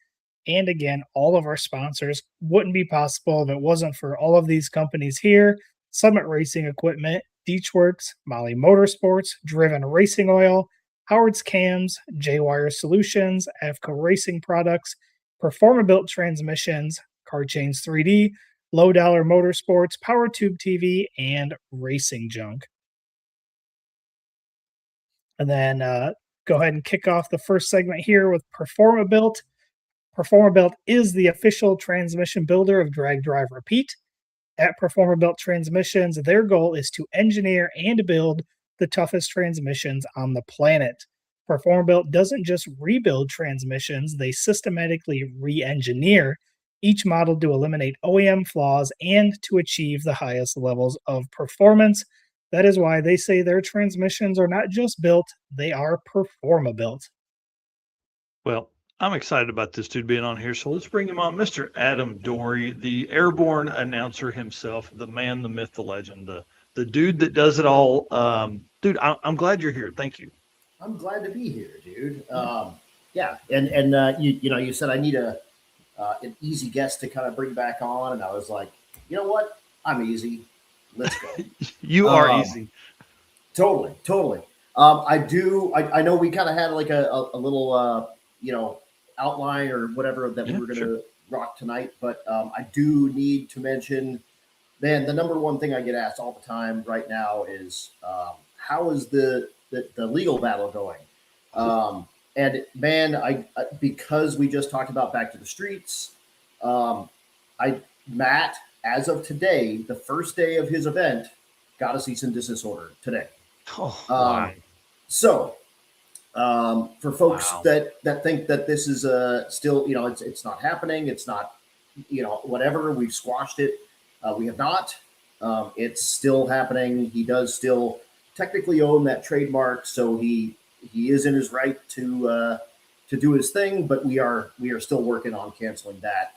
And again, all of our sponsors wouldn't be possible if it wasn't for all of these companies here: Summit Racing Equipment, Deechworks, Molly Motorsports, Driven Racing Oil, Howard's Cams, J-Wire Solutions, Avco Racing Products, Performabuilt Transmissions, Car Chains 3D, Low Dollar Motorsports, Power Tube TV, and Racing Junk. And then go ahead and kick off the first segment here with Performabuilt. Performabuilt is the official transmission builder of Drag Drive Repeat. At Performabuilt Transmissions, their goal is to engineer and build the toughest transmissions on the planet. Performabuilt doesn't just rebuild transmissions, they systematically re-engineer each model to eliminate OEM flaws and to achieve the highest levels of performance. That is why they say their transmissions are not just built, they are Performabuilt. Well, I'm excited about this dude being on here, so let's bring him on. Mr. Adam Dorey, the airborne announcer himself, the man, the myth, the legend, the dude that does it all. Dude, I'm glad you're here. Thank you. I'm glad to be here, dude. Yeah, and you said I need an easy guest to kind of bring back on, and I was like, you know what? I'm easy. Let's go. You are easy. Totally. I know we kind of had like a little outline or whatever that we were going to rock tonight, but I do need to mention, man, the number one thing I get asked all the time right now is how is the legal battle going? And man, I because we just talked about Back to the Streets, Matt, as of today, the first day of his event, got a cease and desist order today. Oh, wow. So for folks that think that this is still, it's not happening, it's not, whatever, we've squashed it. We have not. It's still happening. He does still technically own that trademark, so he is in his right to do his thing, but we are still working on canceling that.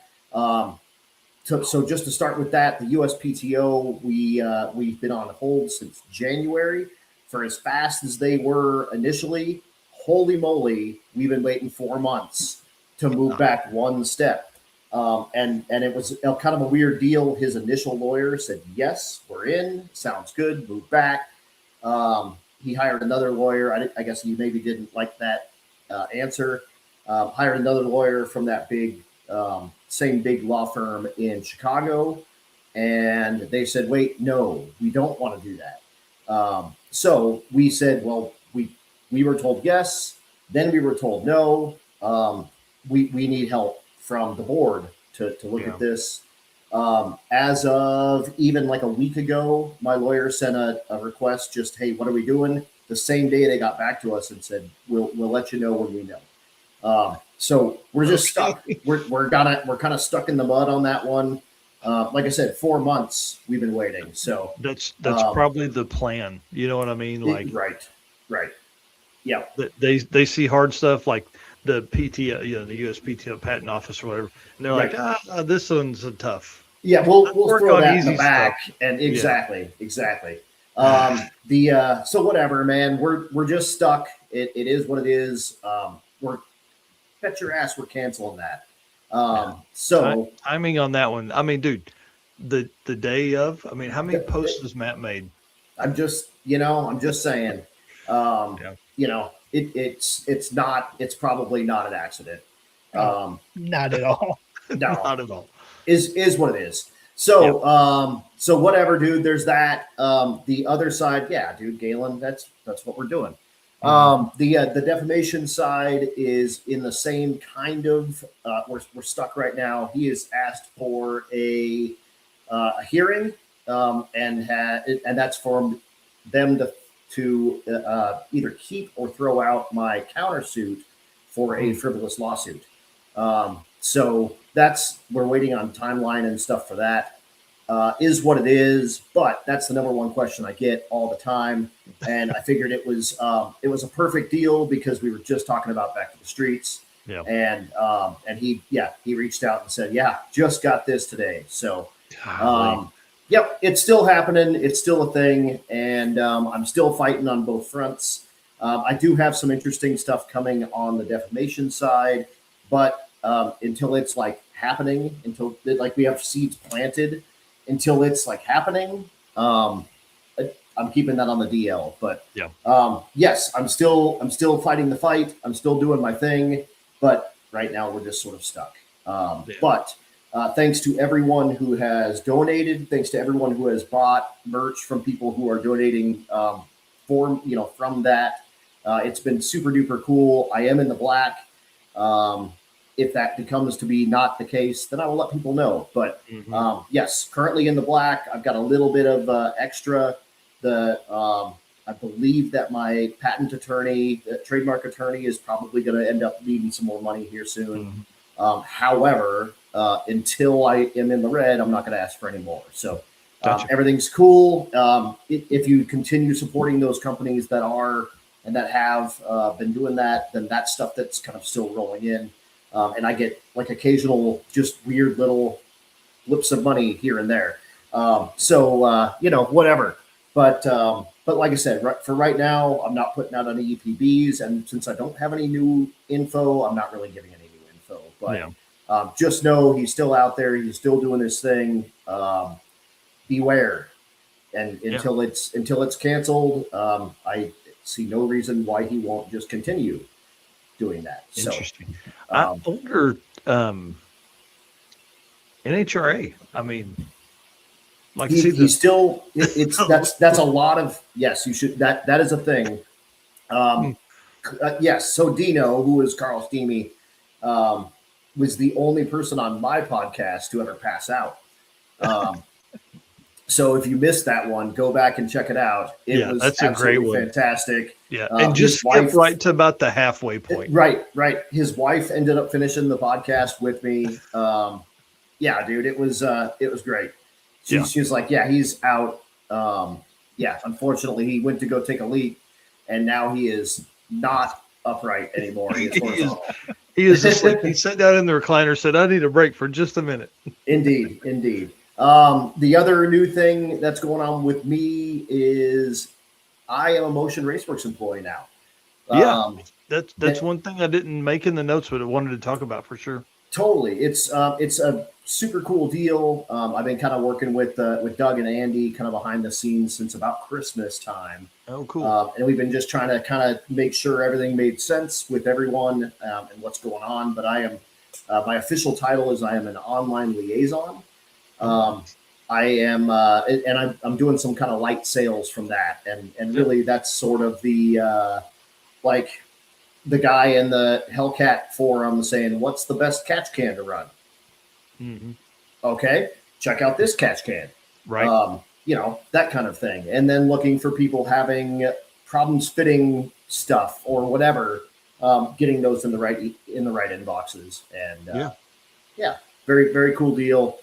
So just to start with that, the USPTO, we've been on hold since January. For as fast as they were initially, holy moly, we've been waiting 4 months to move back one step. And it was kind of a weird deal. His initial lawyer said, yes, we're in, sounds good, move back. He hired another lawyer. I guess he maybe didn't like that answer. Hired another lawyer from that same big law firm in Chicago. And they said, wait, no, we don't want to do that. So we said, well, we were told yes, then we were told no. We need help from the board to look at this. As of even like a week ago, my lawyer sent a request, just, hey, what are we doing? The same day they got back to us and said, we'll let you know when we know. So we're just stuck. We're kind of stuck in the mud on that one. Like I said, 4 months we've been waiting. So that's probably the plan. You know what I mean? Like right. Yeah. They see hard stuff like the PTO, the USPTO patent office or whatever, and they're like, this one's tough. Yeah, we'll throw that in the easy back, stuff. And exactly. So whatever, man. We're just stuck. It is what it is. We're bet your ass we're canceling that. So timing on that one. I mean, dude, the day of. I mean, how many posts has Matt made? I'm just saying. It's probably not an accident. Not at all. No, not at all. Is what it is. So, so whatever, dude, there's that. The other side, yeah, dude, Galen, that's what we're doing. The defamation side is in the same kind of, we're stuck right now. He has asked for a hearing, and that's for them to either keep or throw out my countersuit for a frivolous lawsuit. So we're waiting on timeline and stuff for that. Is what it is, but that's the number one question I get all the time. And I figured it was a perfect deal because we were just talking about Back to the Streets. Yeah. And he reached out and said, yeah, just got this today. So, yep, it's still happening. It's still a thing. And I'm still fighting on both fronts. I do have some interesting stuff coming on the defamation side, but until it's like happening, until like we have seeds planted, until it's like happening, I'm keeping that on the DL. But yes, I'm still fighting the fight. I'm still doing my thing. But right now we're just sort of stuck. But thanks to everyone who has donated. Thanks to everyone who has bought merch from people who are donating from that. It's been super duper cool. I am in the black. If that becomes to be not the case, then I will let people know. But yes, currently in the black. I've got a little bit of extra. I believe that my patent attorney, trademark attorney, is probably going to end up needing some more money here soon. However, until I am in the red, I'm not going to ask for any more. So gotcha. Everything's cool. If you continue supporting those companies that are and that have been doing that, then that's stuff that's kind of still rolling in. And I get like occasional just weird little blips of money here and there. Whatever. But like I said, for right now, I'm not putting out any EPBs. And since I don't have any new info, I'm not really giving any new info. But just know he's still out there. He's still doing his thing. Beware. And until it's canceled, I see no reason why he won't just continue doing that. Interesting. So, I wonder, NHRA. I mean, like he's still. That's a lot of yes. You should that is a thing. Yes. So Dino, who is Carl Steamy, was the only person on my podcast to ever pass out. So if you missed that one, go back and check it out. It was that's a great one. Fantastic. Yeah, and just skip right to about the halfway point. Right. His wife ended up finishing the podcast with me. Dude, it was great. She was like, he's out. Unfortunately, he went to go take a leak, and now he is not upright anymore. He is asleep. He sat down in the recliner, said, I need a break for just a minute. Indeed. The other new thing that's going on with me is I am a Motion Raceworks employee now. That's one thing I didn't make in the notes, but I wanted to talk about for sure. Totally. It's a super cool deal. I've been kind of working with Doug and Andy kind of behind the scenes since about Christmas time. Oh, cool. And we've been just trying to kind of make sure everything made sense with everyone and what's going on. But I am my official title is I am an online liaison. I am, and I'm doing some kind of light sales from that, and really that's sort of the like the guy in the Hellcat forum saying, "What's the best catch can to run?" Mm-hmm. Okay, check out this catch can, right? That kind of thing, and then looking for people having problems fitting stuff or whatever, getting those in the right inboxes, and very very cool deal.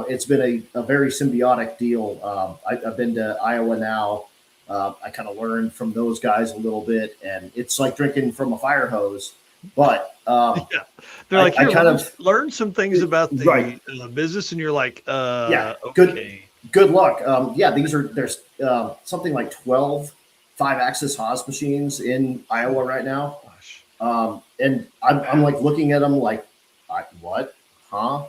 It's been a very symbiotic deal. I've been to Iowa now. I kind of learned from those guys a little bit, and it's like drinking from a fire hose. But they're like, I kind of learn some things about the business, and you're like, okay. Good luck. There's something like 12 5-axis Haas machines in Iowa right now. Gosh. And I'm like looking at them like, what? Huh?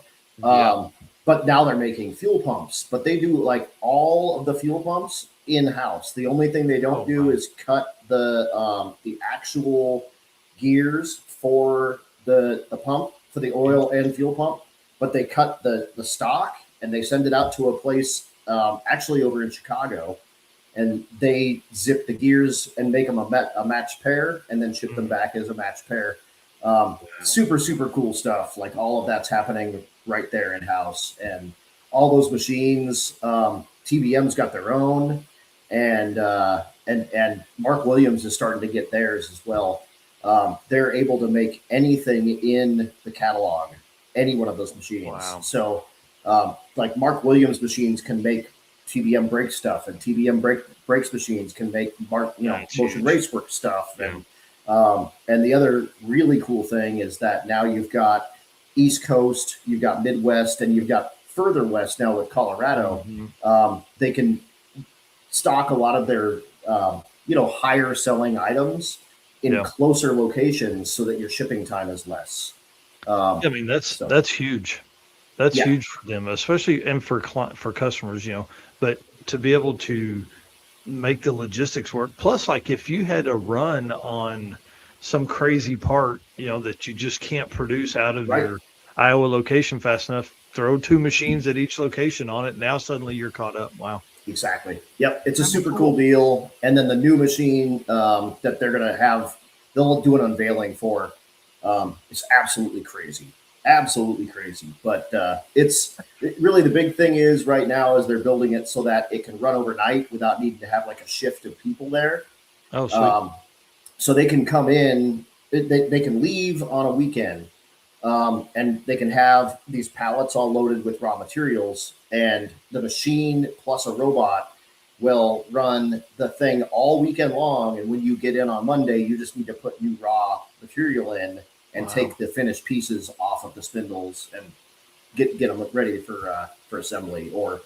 But now they're making fuel pumps, but they do like all of the fuel pumps in-house. The only thing they don't do is cut the actual gears for the pump, for the oil and fuel pump, but they cut the stock and they send it out to a place actually over in Chicago, and they zip the gears and make them a matched pair and then ship them back as a matched pair. Super, super cool stuff. Like all of that's happening right there in house, and all those machines, TBM's got their own, and Mark Williams is starting to get theirs as well. They're able to make anything in the catalog any one of those machines. Wow. So, like Mark Williams machines can make TBM brake stuff, and TBM brakes machines can make motion huge. race work stuff. And the other really cool thing is that now you've got East Coast, you've got Midwest, and you've got further west now with Colorado. They can stock a lot of their higher selling items in closer locations so that your shipping time is less. I mean, that's huge. That's huge for them, especially and for customers, but to be able to make the logistics work. Plus, like if you had a run on some crazy part, that you just can't produce out of your Iowa location fast enough, throw 2 machines at each location on it. Now suddenly you're caught up. Wow. Exactly. Yep. It's a super cool deal. And then the new machine that they're going to have, they'll do an unveiling for. It's absolutely crazy. Absolutely crazy. But really the big thing is right now is they're building it so that it can run overnight without needing to have like a shift of people there. Oh, sweet. So they can come in, they can leave on a weekend, and they can have these pallets all loaded with raw materials, and the machine plus a robot will run the thing all weekend long. And when you get in on Monday, you just need to put new raw material in and take the finished pieces off of the spindles and get them ready for assembly or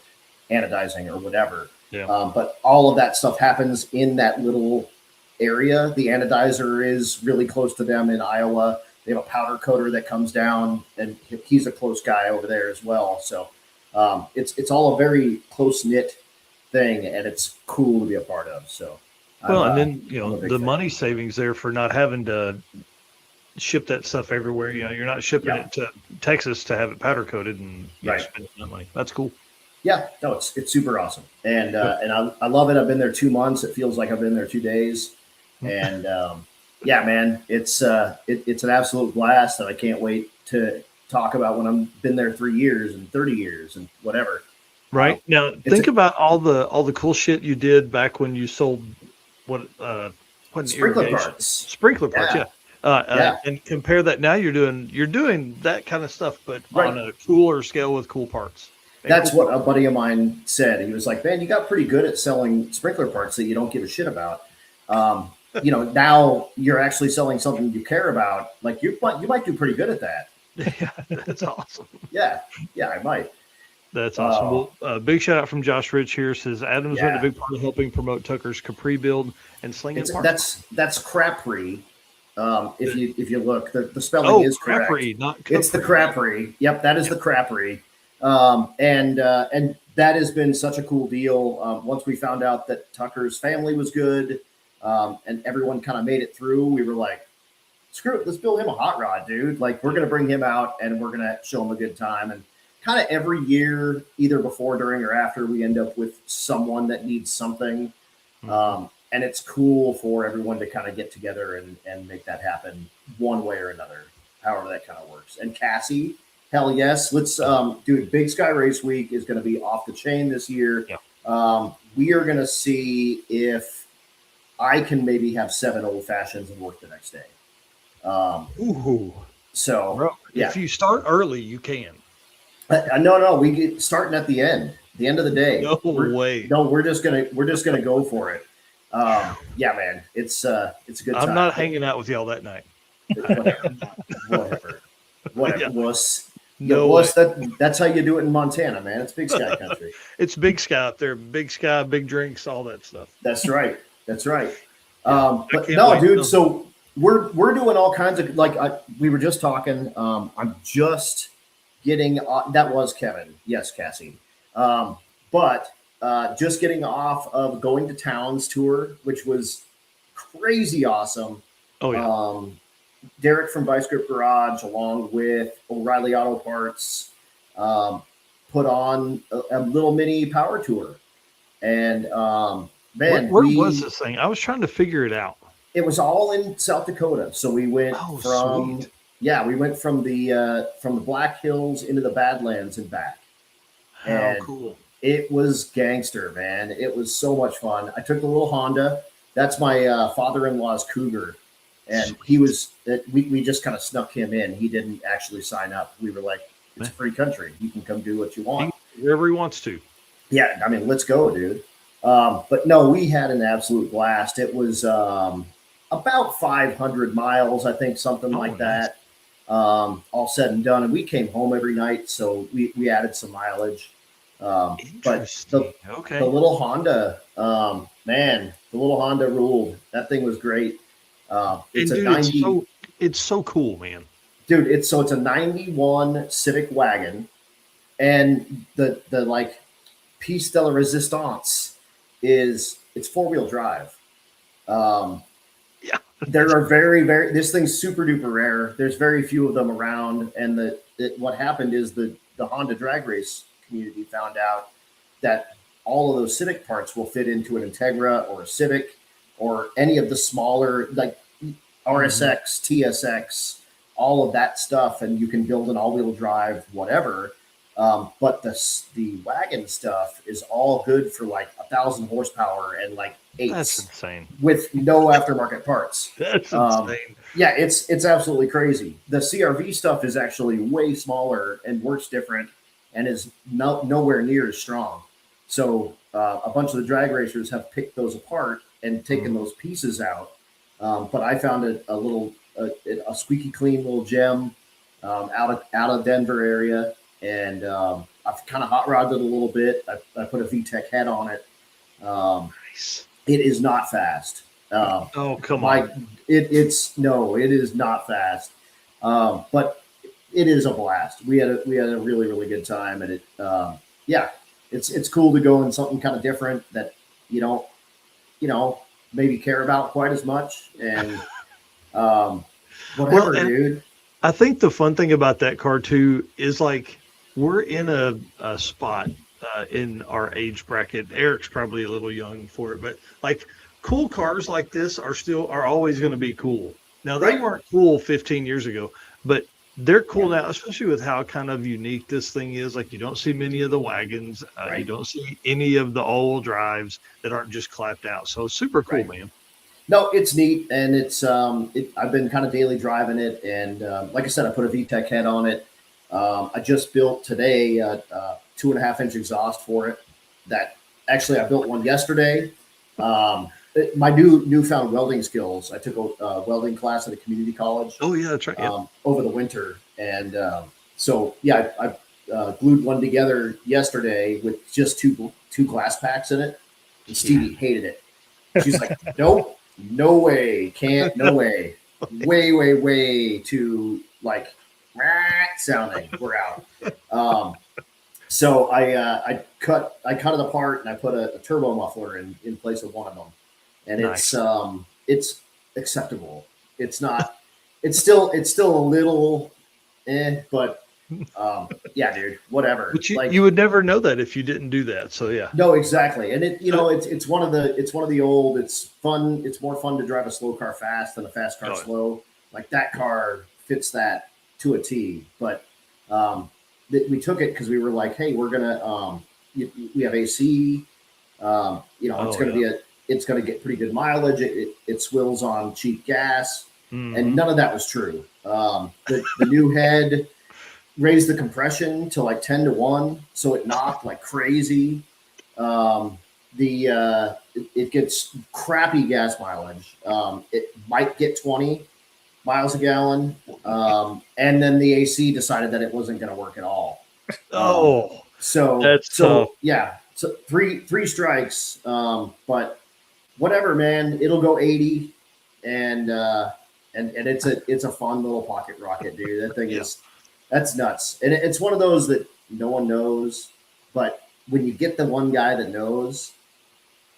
anodizing or whatever. But all of that stuff happens in that little area. The anodizer is really close to them in Iowa. They have a powder coater that comes down, and he's a close guy over there as well. So it's all a very close knit thing, and it's cool to be a part of. So and then the money savings there for not having to ship that stuff everywhere. You're not shipping it to Texas to have it powder coated and spending that money. That's cool. Yeah, no, it's super awesome, and I love it. I've been there 2 months. It feels like I've been there 2 days, and man, it's an absolute blast, and I can't wait to talk about when I've been there 3 years and 30 years and whatever. Right. Now think about all the cool shit you did back when you sold sprinkler parts. Sprinkler parts, and compare that now you're doing that kind of stuff, but on a cooler scale with cool parts. That's what a buddy of mine said. He was like, "Man, you got pretty good at selling sprinkler parts that you don't give a shit about. Now you're actually selling something you care about. Like you might do pretty good at that." Yeah, that's awesome. Yeah, I might. That's awesome. Well, big shout out from Josh Rich here. Says Adam's been a big part of helping promote Tucker's Capri build and slinging parts. That's Crapri. If you look, the spelling is correct. Crapri, not Capri. It's the Crapri. Yep, that is the Crapri. And that has been such a cool deal. Once we found out that Tucker's family was good, and everyone kind of made it through, we were like, screw it, let's build him a hot rod, dude. Like, we're going to bring him out and we're going to show him a good time. And kind of every year, either before, during, or after, we end up with someone that needs something. And it's cool for everyone to kind of get together and make that happen one way or another, however that kind of works. And Cassie, hell yes. Let's dude, Big Sky Race Week is going to be off the chain this year. We are going to see if I can maybe have 7 old fashions and work the next day. If you start early, you can. No, we get starting at the end of the day. No way. No, we're just gonna go for it. Man, it's a good time. I'm not hanging out with y'all that night. Whatever. Wuss. No, Wuss, that's how you do it in Montana, man. It's Big Sky country. It's Big Sky up there. Big Sky, big drinks, all that stuff. That's right. But no, dude. So we're doing all kinds of we were just talking. I'm just getting that was Kevin. Yes, Cassie. But just getting off of Going to Towns tour, which was crazy awesome. Oh yeah. Derek from Vice Grip Garage, along with O'Reilly Auto Parts, put on a little mini power tour. And man, where was this thing? I was trying to figure it out. It was all in South Dakota. So we went sweet. We went from the Black Hills into the Badlands and back. How cool. It was gangster, man. It was so much fun. I took the little Honda. That's my father-in-law's Cougar. And he was, we just kind of snuck him in. He didn't actually sign up. We were like, it's a free country. You can come do what you want. Wherever he wants to. Yeah, I mean, let's go, dude. But no, we had an absolute blast. It was about 500 miles, I think, something like that, all said and done. And we came home every night, so we added some mileage. But the little Honda, man, the little Honda ruled. That thing was great. It's a 90. It's so cool, man. Dude, it's a 91 Civic wagon, and the like piece de la resistance is it's 4-wheel drive. There are very this thing's super duper rare. There's very few of them around, and what happened is the Honda drag race community found out that all of those Civic parts will fit into an Integra or a Civic or any of the smaller like RSX, TSX, all of that stuff, and you can build an all-wheel drive, whatever. But the wagon stuff is all good for like 1,000 horsepower and like 8s. That's insane. With no aftermarket parts. That's insane. Yeah, it's absolutely crazy. The CRV stuff is actually way smaller and works different and is nowhere near as strong. So a bunch of the drag racers have picked those apart and taken those pieces out. But I found a squeaky clean little gem out of Denver area, and I've kind of hot rodded it a little bit. I put a VTEC head on it. Nice. It is not fast. Oh, come on! It is not fast. But it is a blast. We had a really really good time, and it's cool to go in something kind of different that you don't maybe care about quite as much, and whatever, dude. I think the fun thing about that car too is like we're in a spot in our age bracket. Eric's probably a little young for it, but like cool cars like this are always going to be cool. Now they weren't cool 15 years ago, but they're cool now, especially with how kind of unique this thing is. Like you don't see many of the wagons, you don't see any of the all-wheel drives that aren't just clapped out. So super cool, man. No, it's neat, and it's I've been kind of daily driving it, and like I said, I put a VTEC head on it. I just built today a 2.5-inch exhaust for it. That actually I built one yesterday. My newfound welding skills. I took a welding class at a community college. Oh yeah, that's right. Yeah. Over the winter, and I glued one together yesterday with just two glass packs in it. And Stevie hated it. She's like, "Nope, no way, can't, no way, way too like sounding. We're out." So I cut it apart and I put a turbo muffler in place of one of them. And nice. It's acceptable. It's not. It's still a little, but yeah, dude. Whatever. But you would never know that if you didn't do that. So yeah. No, exactly. And it's one of the old. It's fun. It's more fun to drive a slow car fast than a fast car slow. Like that car fits that to a T. But we took it because we were like, hey, we're gonna we have AC. It's going to get pretty good mileage. It swills on cheap gas, and none of that was true. The new head raised the compression to like 10-1, so it knocked like crazy. It gets crappy gas mileage. It might get 20 miles a gallon, and then the AC decided that it wasn't going to work at all. Yeah. So three strikes, but. Whatever, man, it'll go 80, and it's a fun little pocket rocket, dude. That thing that's nuts, and it's one of those that no one knows, but when you get the one guy that knows,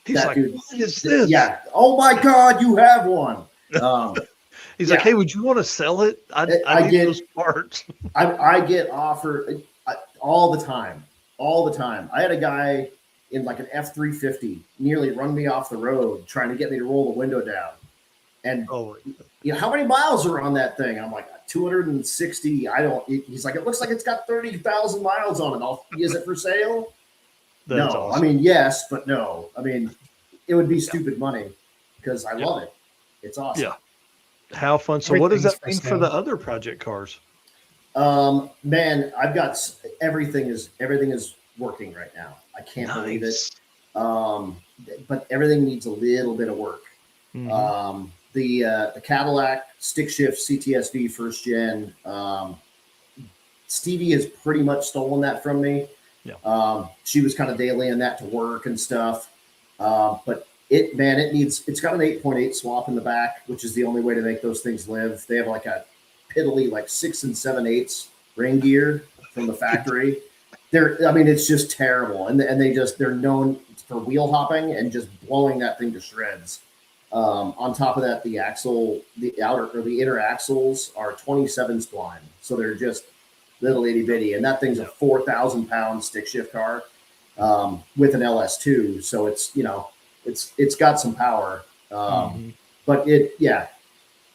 he's like, dude, what is this? Yeah. Oh my God, you have one. He's like, hey, would you want to sell it? I need those parts. I get offered all the time. I had a guy in like an F-350 nearly run me off the road trying to get me to roll the window down. And how many miles are on that thing? I'm like, 260. He's like, it looks like it's got 30,000 miles on it. Is it for sale? That's no. Awesome. I mean, yes, but no. I mean, it would be stupid money because I love it. It's awesome. How fun. So what does that Everything's mean for for the sale. other project cars? Man, I've got everything is working right now. I can't believe it. But everything needs a little bit of work. Mhm. The Cadillac stick shift CTSV first gen, Stevie has pretty much stolen that from me. Yeah. She was kind of dailying that to work and stuff. But it's got an 8.8 swap in the back, which is the only way to make those things live. They have like a piddly like 6 7/8 ring gear from the factory. It's just terrible, and they're known for wheel hopping and just blowing that thing to shreds. On top of that, the inner axles are 27 spline, so they're just little itty bitty, and that thing's a 4,000-pound stick shift car with an LS2, so it's got some power. But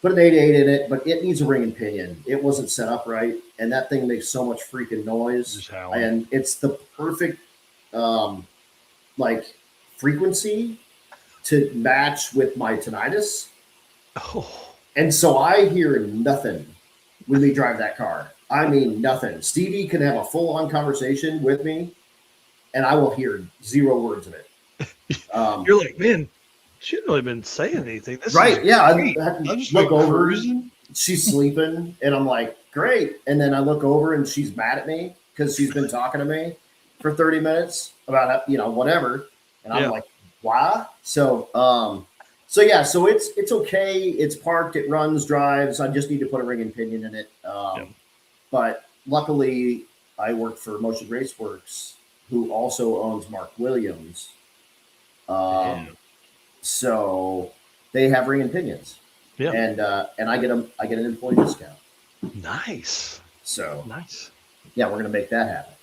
put an 8.8 in it, but it needs a ring and pinion. It wasn't set up right, and that thing makes so much freaking noise. And it's the perfect frequency to match with my tinnitus. Oh. And so I hear nothing when we drive that car. I mean, nothing. Stevie can have a full-on conversation with me, and I will hear 0 words of it. You're like, man, she hasn't really been saying anything. This right? Is yeah, I just look over. Cruising. She's sleeping, and I'm like, great. And then I look over, and she's mad at me because she's been talking to me for 30 minutes about whatever, and I'm like, why? So it's okay. It's parked. It runs, drives. I just need to put a ring and pinion in it. But luckily, I work for Motion Raceworks, who also owns Mark Williams. So they have ring and pinions. Yeah. And I get an employee discount. Nice. So nice. Yeah, we're gonna make that happen.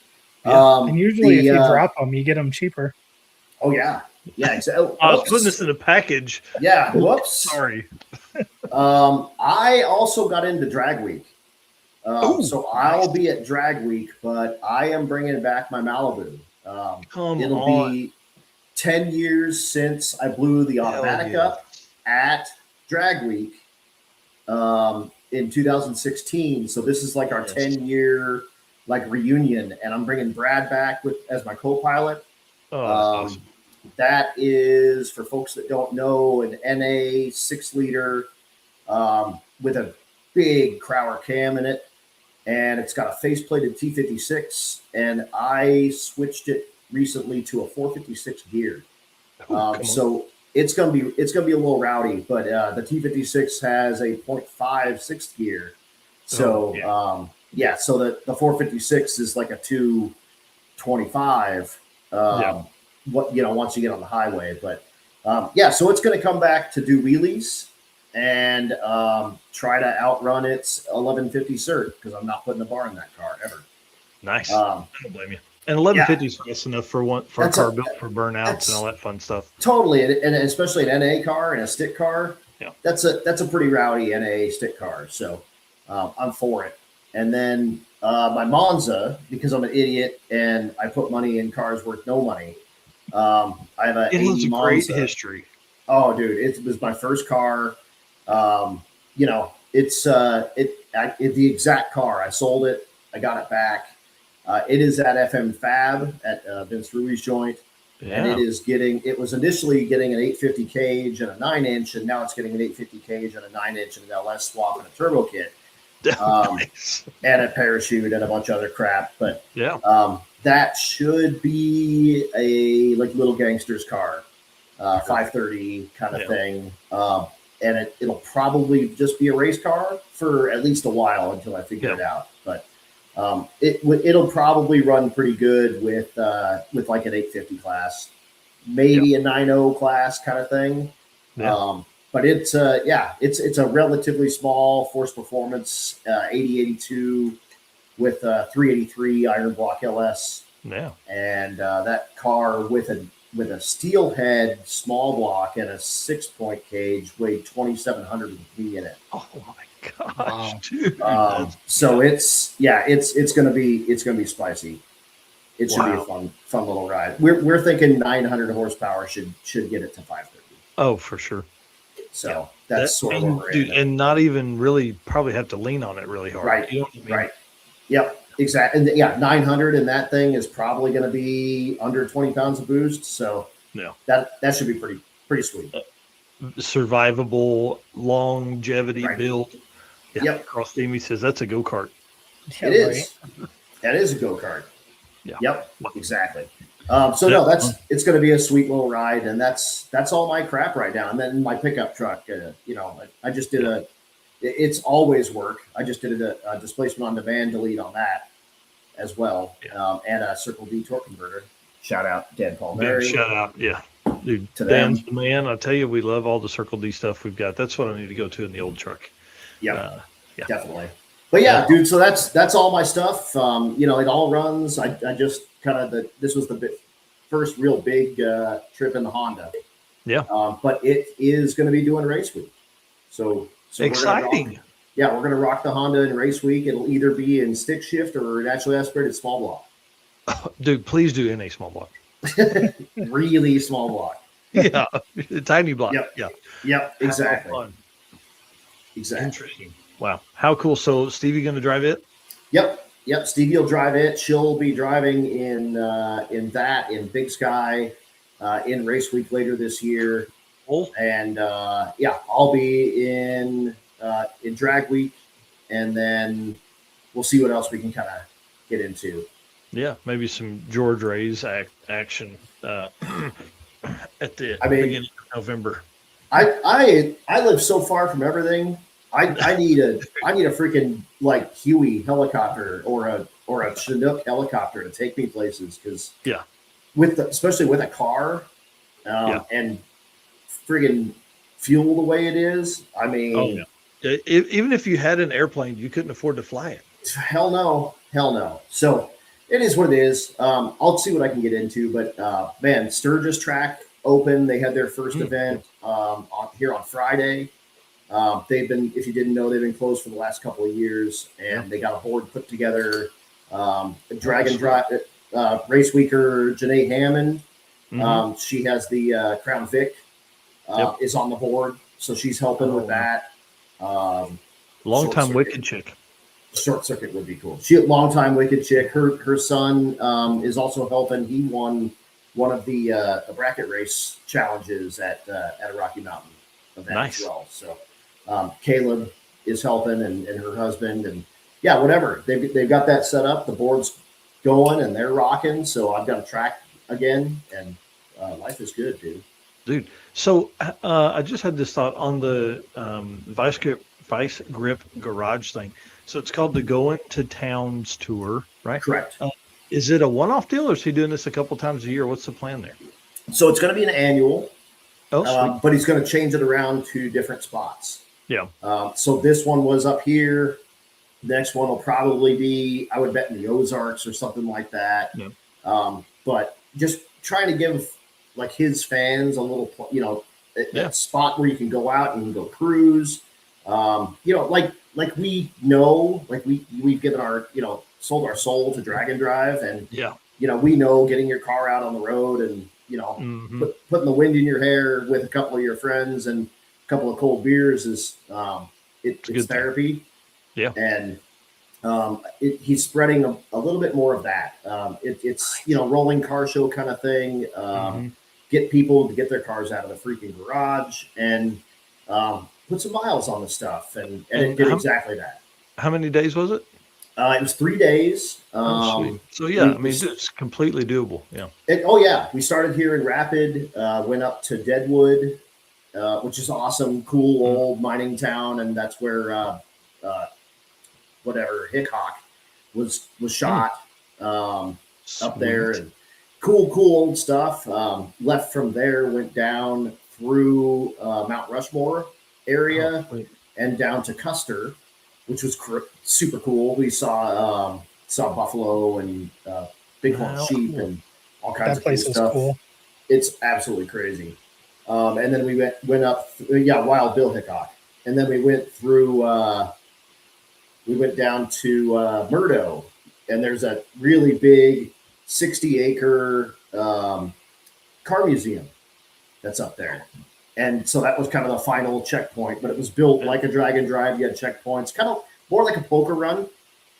Yeah. And usually, if you drop them, you get them cheaper. Oh yeah, yeah. Exactly. I was putting this in a package. Yeah. Whoops. Sorry. I also got into Drag Week. So I'll be at Drag Week, but I am bringing back my Malibu. It'll be 10 years since I blew the automatic up at Drag Week in 2016. So this is like our 10-year reunion, and I'm bringing Brad back as my co-pilot. Awesome. That is, for folks that don't know, an NA 6-liter with a big Crowler cam in it. And it's got a face-plated T56, and I switched it recently to a 456 gear. So it's gonna be a little rowdy, but the T56 has a 0.56 gear. So so the 456 is like a 225. Once you get on the highway, but so it's gonna come back to do wheelies and try to outrun its 1150 cert, because I'm not putting a bar in that car ever. Nice. I don't blame you. And 1150 is fast enough for a car built for burnouts and all that fun stuff. Totally, and especially an NA car and a stick car. Yeah, that's a pretty rowdy NA stick car. So I'm for it. And then my Monza, because I'm an idiot and I put money in cars worth no money. I have a 80 Monza. Great history. Oh, dude, it was my first car. It's the exact car. I sold it. I got it back. It is at FM Fab at Vince Rui's joint. Yeah. And it was initially getting an 850 cage and a 9-inch, and now it's getting an 850 cage and a 9-inch and an LS swap and a turbo kit. Nice. And a parachute and a bunch of other crap. But that should be a little gangster's car, 530 kind of thing. And it'll probably just be a race car for at least a while until I figure it out. But it'll probably run pretty good with like an 850 class, maybe a 90 class kind of thing. Yeah. But it's a relatively small force performance 8082 with 383 iron block LS. Yeah. And that car with a steel head small block and a 6-point cage weighed 2,700 V in it. Oh my gosh, dude! So it's gonna be spicy. It should be a fun little ride. We're thinking 900 horsepower should get it to 530. Oh, for sure. So that's sort of what we're in. And not even really probably have to lean on it really hard. Right. You know what I mean? Right. Yep. Exactly. And yeah, 900 in that thing is probably going to be under 20 pounds of boost. So yeah, that should be pretty sweet. Survivable longevity Right. build. Yeah. Yep. Cross Amy says that's a go-kart. Yeah, It is. That is a go-kart. Yeah. Yep. Exactly. So no, it's going to be a sweet little ride, and that's all my crap right now. And then my pickup truck, I just did it's always work. I just did a displacement on demand delete on that as well, and a Circle D torque converter. Shout out Dan Paul Mary. Shout out, yeah, dude. To Dan's them. the man. I tell you, we love all the Circle D stuff we've got. That's what I need to go to in the old truck. Yeah, yeah, definitely. But yeah, dude. So that's all my stuff. It all runs. I just kind of this was the first real big trip in the Honda. Yeah. But it is going to be doing race week. So exciting. We're going to rock the Honda in race week. It'll either be in stick shift or naturally aspirated small block. Dude, please do in a small block. Really small block. Yeah, tiny block. Yep. Yeah. Yep. Exactly. Exactly. Interesting. Wow. How cool. So Stevie going to drive it? Yep. Stevie will drive it. She'll be driving in Big Sky in race week later this year. Cool. And I'll be in drag week, and then we'll see what else we can kind of get into. Yeah, maybe some George Ray's action at the beginning of November. I live so far from everything. I need a freaking like Huey helicopter or a Chinook helicopter to take me places, because especially with a car and friggin' fuel the way it is. I mean, even if you had an airplane, you couldn't afford to fly it. Hell no. So it is what it is. I'll see what I can get into, but man, Sturgis track open. They had their first event here on Friday. They've been, if you didn't know, they've been closed for the last couple of years, and they got a board put together. Dragon Drive race weeker Janae Hammond. She has the Crown Vic is on the board, so she's helping with that. Long time wicked chick. Short circuit would be cool. She long time wicked chick. Her son is also helping. He won one of the bracket race challenges at a Rocky Mountain event as well. So Caleb is helping, and her husband, and whatever. They've got that set up. The board's going and they're rocking. So I've got a track again, and life is good, dude. So I just had this thought on the Vice Grip Garage thing. So it's called the Going to Towns Tour, right? Correct. Is it a one-off deal, or is he doing this a couple times a year? What's the plan there? So it's going to be an annual, but he's going to change it around to different spots. Yeah. So this one was up here. The next one will probably be, I would bet, in the Ozarks or something like that. Yeah. But just trying to give like his fans a little, a spot where you can go out and you can go cruise. Like we know, like we've given our, sold our soul to Drag and Drive, and we know getting your car out on the road and putting the wind in your hair with a couple of your friends and a couple of cold beers is it's therapy. Yeah, and he's spreading a little bit more of that. It's rolling car show kind of thing. Get people to get their cars out of the freaking garage and put some miles on the stuff, and it did exactly that. How many days was it? It was 3 days. So it's completely doable. Yeah. We started here in Rapid, went up to Deadwood, which is awesome, cool old mining town, and that's where Hickok was shot up there, and cool old stuff. Left from there, went down through Mount Rushmore area and down to Custer, which was super cool. We saw buffalo and bighorn sheep and all kinds of cool stuff. Cool. It's absolutely crazy. And then we went up, Wild Bill Hickok, and then we went through. We went down to Murdo, and there's a really big 60-acre car museum that's up there. And so that was kind of the final checkpoint, but it was built like a drag and drive. You had checkpoints, kind of more like a poker run.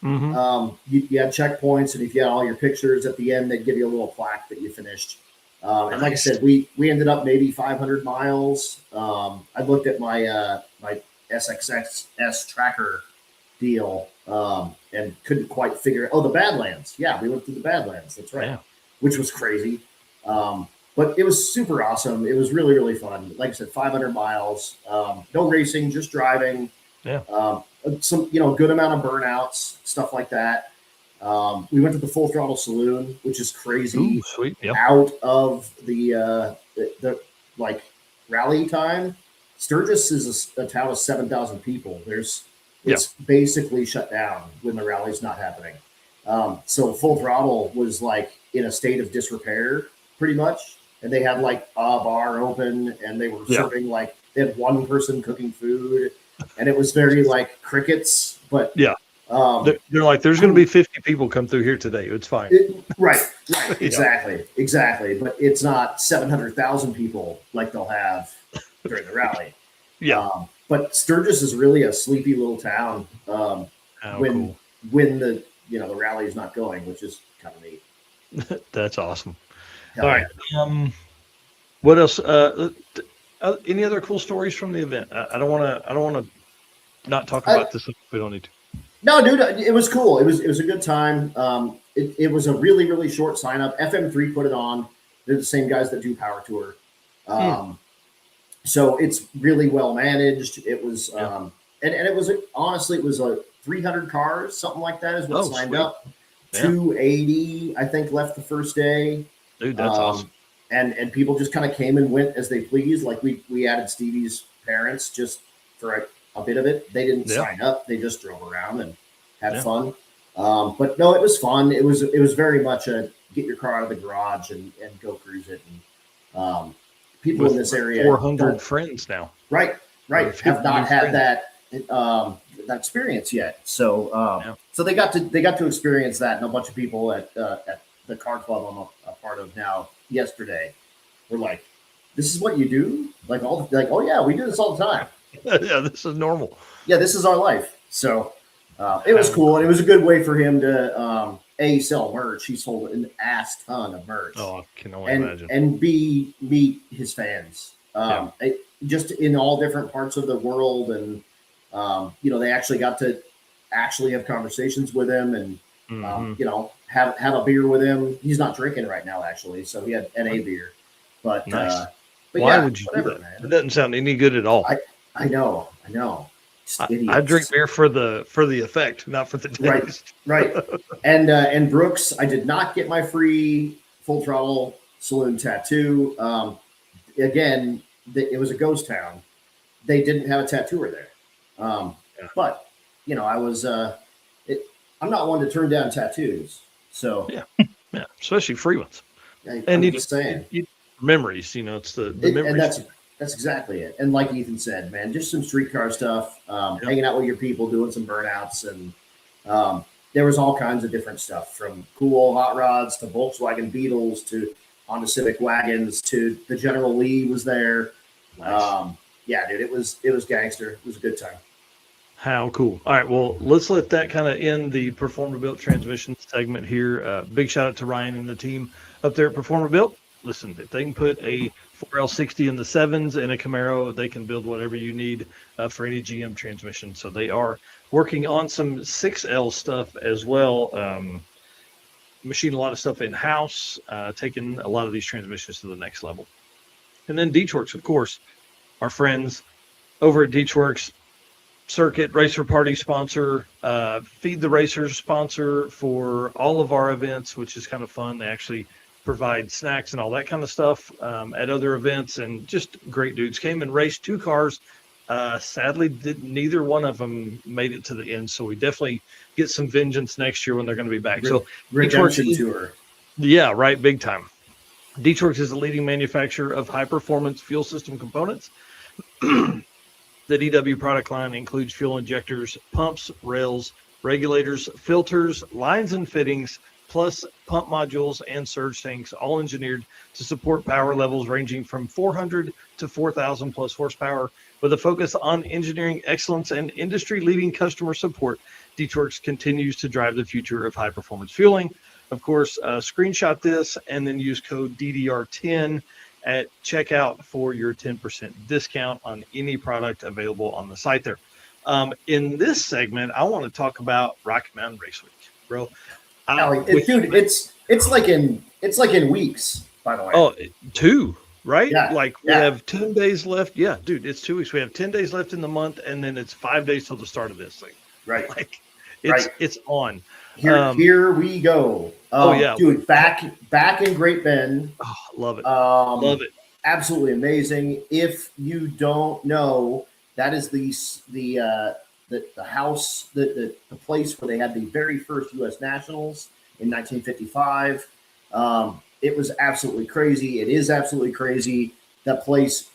You had checkpoints, and if you had all your pictures at the end, they'd give you a little plaque that you finished. And like I said, we ended up maybe 500 miles. I looked at my my SXS tracker deal and couldn't quite figure it. Oh, the Badlands. Yeah, we went through the Badlands. That's right. Yeah. Which was crazy. But it was super awesome. It was really, really fun. Like I said, 500 miles, no racing, just driving. Yeah. Some, good amount of burnouts, stuff like that. We went to the Full Throttle Saloon, which is crazy. Ooh, sweet. Yep. Out of the like rally time. Sturgis is a town of 7,000 people. It's basically shut down when the rally's not happening. So Full Throttle was like in a state of disrepair pretty much. And they had like a bar open, and they were serving they had one person cooking food, and it was very like crickets. But they're like, there's going to be 50 people come through here today. It's fine. Right, exactly. But it's not 700,000 people like they'll have during the rally. But Sturgis is really a sleepy little town when the the rally is not going, which is kind of neat. That's awesome. All right. What else? Any other cool stories from the event? I don't want to not talk about this if we don't need to. No, dude, it was cool. It was a good time. It was a really, really short sign up. FM3 put it on. They're the same guys that do Power Tour. So it's really well managed. It was, and it was honestly, it was 300 cars, something like that is what signed up. 280, I think, left the first day. Dude, that's awesome. And people just kind of came and went as they pleased. Like we added Stevie's parents just for a bit of it. They didn't sign up. They just drove around and had fun. But no, it was fun. It was very much a get your car out of the garage and go cruise it. And people in this area, 400 friends now, right, have not had that experience yet. So so they got to experience that, and a bunch of people at the car club I'm a part of now yesterday were like, this is what you do? Oh yeah, we do this all the time. Yeah, this is normal. Yeah, this is our life. So it was cool, and it was a good way for him to sell merch. He sold an ass ton of merch. Oh, I can only imagine. And B, meet his fans. Just in all different parts of the world, and they actually got to have conversations with him, and have a beer with him. He's not drinking right now, actually, so he had NA beer. But nice. But why would you do that? Man. It doesn't sound any good at all. I know. I drink beer for the effect, not for the taste. Right. And Brooks, I did not get my free Full Throttle Saloon tattoo. Again, it was a ghost town. They didn't have a tattooer there. But I was. I'm not one to turn down tattoos. So yeah, especially free ones. I'm just saying, memories. It's the memories. And that's exactly it. And like Ethan said, man, just some streetcar stuff, hanging out with your people, doing some burnouts, and there was all kinds of different stuff, from cool old hot rods to Volkswagen Beetles to Honda Civic wagons to the General Lee was there. Nice. Yeah, dude, it was gangster. It was a good time. How cool. All right, well, let's let that kind of end the Performer Built transmission segment here. Big shout out to Ryan and the team up there at Performer Built. Listen, if they can put a 4L60 in the 7s and a Camaro, they can build whatever you need for any GM transmission. So they are working on some 6L stuff as well. Machine a lot of stuff in-house, taking a lot of these transmissions to the next level. And then Deechworks, of course, our friends over at Deechworks, Circuit Racer Party sponsor, Feed the Racers sponsor for all of our events, which is kind of fun. They actually provide snacks and all that kind of stuff at other events, and just great dudes. Came and raced 2 cars. Sadly, neither one of them made it to the end, so we definitely get some vengeance next year when they're going to be back. So Redemption Tour. Yeah, right, big time. Deechworks is a leading manufacturer of high-performance fuel system components. The DW product line includes fuel injectors, pumps, rails, regulators, filters, lines and fittings, plus pump modules and surge tanks, all engineered to support power levels ranging from 400 to 4,000 plus horsepower. With a focus on engineering excellence and industry-leading customer support, D-Torx continues to drive the future of high-performance fueling. Of course, screenshot this and then use code DDR10 at checkout for your 10% discount on any product available on the site there. In this segment, I want to talk about Rocky Mountain Race Week, bro. Dude, it's like in weeks, by the way. Oh, 2, right? Yeah, Like we have 10 days left. Yeah, dude, it's 2 weeks. We have 10 days left in the month, and then it's 5 days till the start of this thing. Right. Like it's on. Here we go. Yeah, dude, back in Great Bend. Oh, love it. Love it. Absolutely amazing. If you don't know, that is the house, the place where they had the very first U.S. Nationals in 1955. It was absolutely crazy. It is absolutely crazy. That place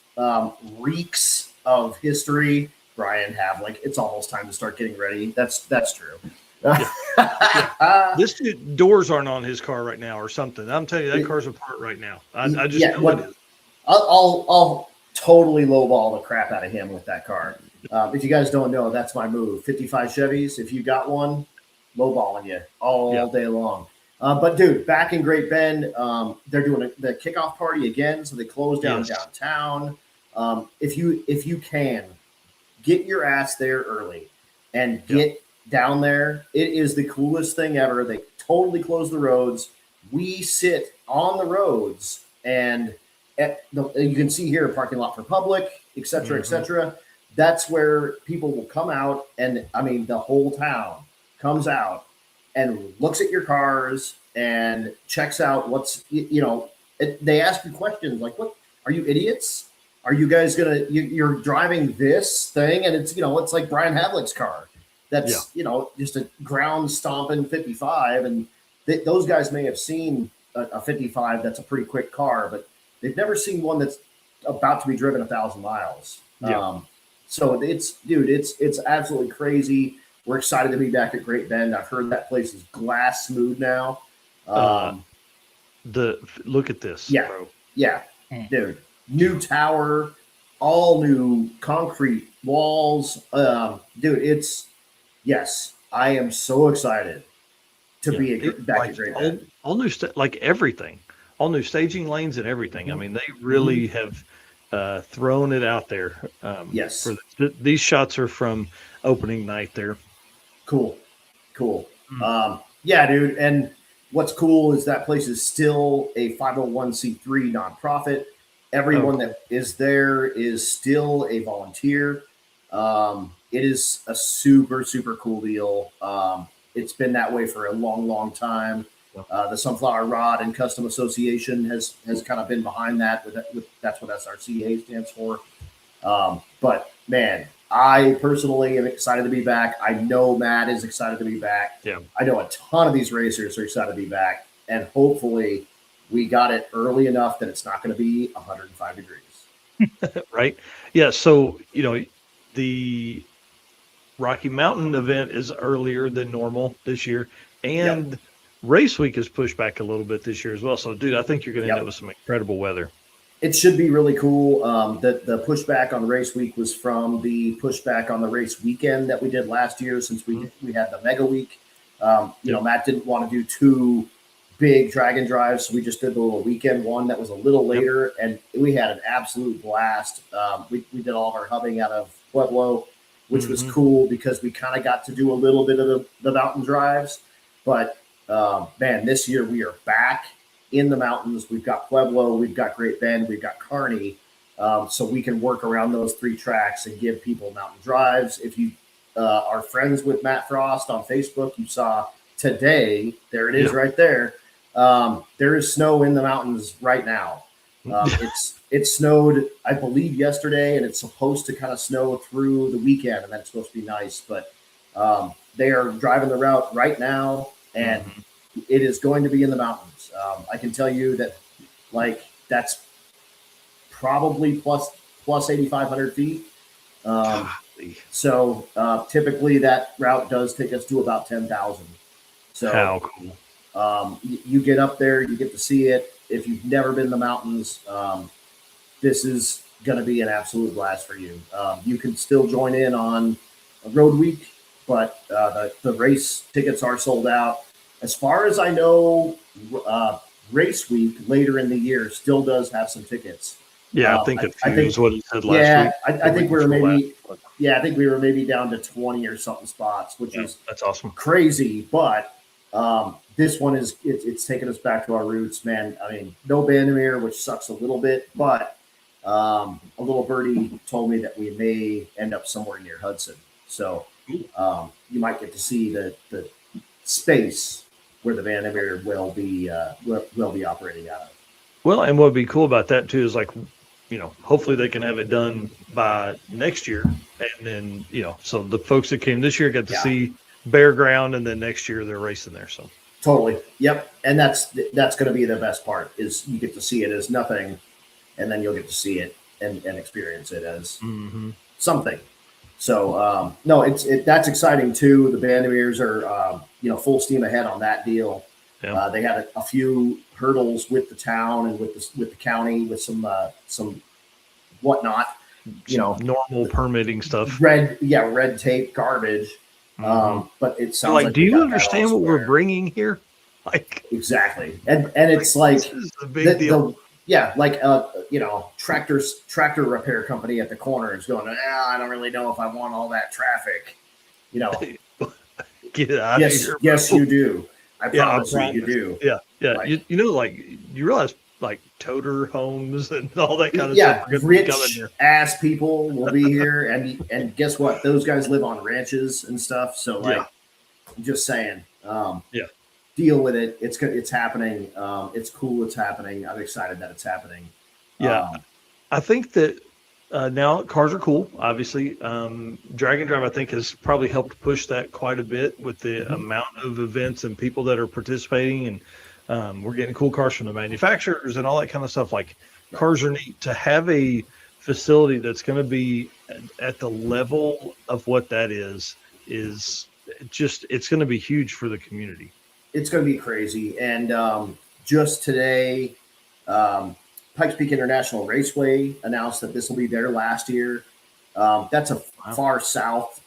reeks of history. Brian Havlick, it's almost time to start getting ready. That's true. This dude, doors aren't on his car right now or something. I'm telling you, that car's apart right now. I just know it is. I'll totally lowball the crap out of him with that car. If you guys don't know, that's my move. 55 Chevys. If you got one, lowballing you all day long. But dude, back in Great Bend, they're doing the kickoff party again. So they closed down downtown. If you can get your ass there early and get down there, it is the coolest thing ever. They totally close the roads. We sit on the roads, and you can see here a parking lot for public, et cetera, et cetera. That's where people will come out, and I mean the whole town comes out and looks at your cars and checks out what's they ask you questions like, "What are you idiots? Are you guys you're driving this thing?" And it's it's like Brian Havlick's car. That's just a ground stomping 55, and those guys may have seen a 55 that's a pretty quick car, but they've never seen one that's about to be driven 1,000 miles. So it's absolutely crazy. We're excited to be back at Great Bend. I've heard that place is glass smooth now. Look at this, bro. Yeah, dude. New tower, all new concrete walls. Dude, I am so excited to be back at Great Bend. All new everything. All new staging lanes and everything. I mean, they really have thrown it out there. These shots are from opening night there. Cool. Yeah, dude. And what's cool is that place is still a 501c3 nonprofit. Everyone that is there is still a volunteer. It is a super, super cool deal. It's been that way for a long, long time. The Sunflower Rod and Custom Association has kind of been behind that. That's what SRCA stands for. But man, I personally am excited to be back. I know Matt is excited to be back. Yeah. I know a ton of these racers are excited to be back, and hopefully we got it early enough that it's not going to be 105 degrees. Right. Yeah. So, the Rocky Mountain event is earlier than normal this year, and Race Week is pushed back a little bit this year as well. So, dude, I think you're going to end up with some incredible weather. It should be really cool. The pushback on Race Week was from the pushback on the race weekend that we did last year, since we had the Mega Week. Matt didn't want to do 2 big drag and drives, so we just did the little weekend one that was a little later, and we had an absolute blast. We did all of our hubbing out of Pueblo, which was cool because we kind of got to do a little bit of the mountain drives. But man, this year we are back in the mountains. We've got Pueblo, we've got Great Bend, we've got Kearney, so we can work around those 3 tracks and give people mountain drives. If you are friends with Matt Frost on Facebook, you saw today, there it is right there. There is snow in the mountains right now. It snowed, I believe, yesterday, and it's supposed to kind of snow through the weekend, and that's supposed to be nice. But they are driving the route right now, and it is going to be in the mountains. I can tell you that, that's probably plus 8,500 feet. So typically that route does take us to about 10,000. So how cool. You get up there, you get to see it. If you've never been in the mountains, this is going to be an absolute blast for you. You can still join in on a road week, but the race tickets are sold out. As far as I know, race week later in the year still does have some tickets. Yeah, I think is what he said last week. I think we were maybe down to 20 or something spots, which is that's awesome, crazy. But this one it's taking us back to our roots, man. I mean, no Bandamere, which sucks a little bit, but a little birdie told me that we may end up somewhere near Hudson, so you might get to see the space where the Bandamere will be operating out of. Well, and what would be cool about that too is like, hopefully they can have it done by next year, and then so the folks that came this year got to see bare ground, and then next year they're racing there. So totally, yep, and that's going to be the best part is you get to see it as nothing, and then you'll get to see it and experience it as something. So no, that's exciting too. The Bandameres are full steam ahead on that deal. Yeah. They had a few hurdles with the town and with the county with some whatnot, normal permitting stuff. Red tape garbage. But it sounds like do you understand what we're bringing here? Like exactly, and it's like this is a big deal. Tractor repair company at the corner is going, I don't really know if I want all that traffic. Get out of here. Yes, you do. I promise you do. Yeah. Like, you realize like toter homes and all that kind of stuff. Rich ass people will be here, and guess what? Those guys live on ranches and stuff. So I'm just saying. Deal with it. It's happening. It's cool. It's happening. I'm excited that it's happening. Yeah, I think that now cars are cool. Obviously, Drag and Drive I think has probably helped push that quite a bit with the amount of events and people that are participating, and we're getting cool cars from the manufacturers and all that kind of stuff. Like cars are neat. To have a facility that's going to be at the level of what that is just it's going to be huge for the community. It's going to be crazy. And just today, Pikes Peak International Raceway announced that this will be their last year. That's a far south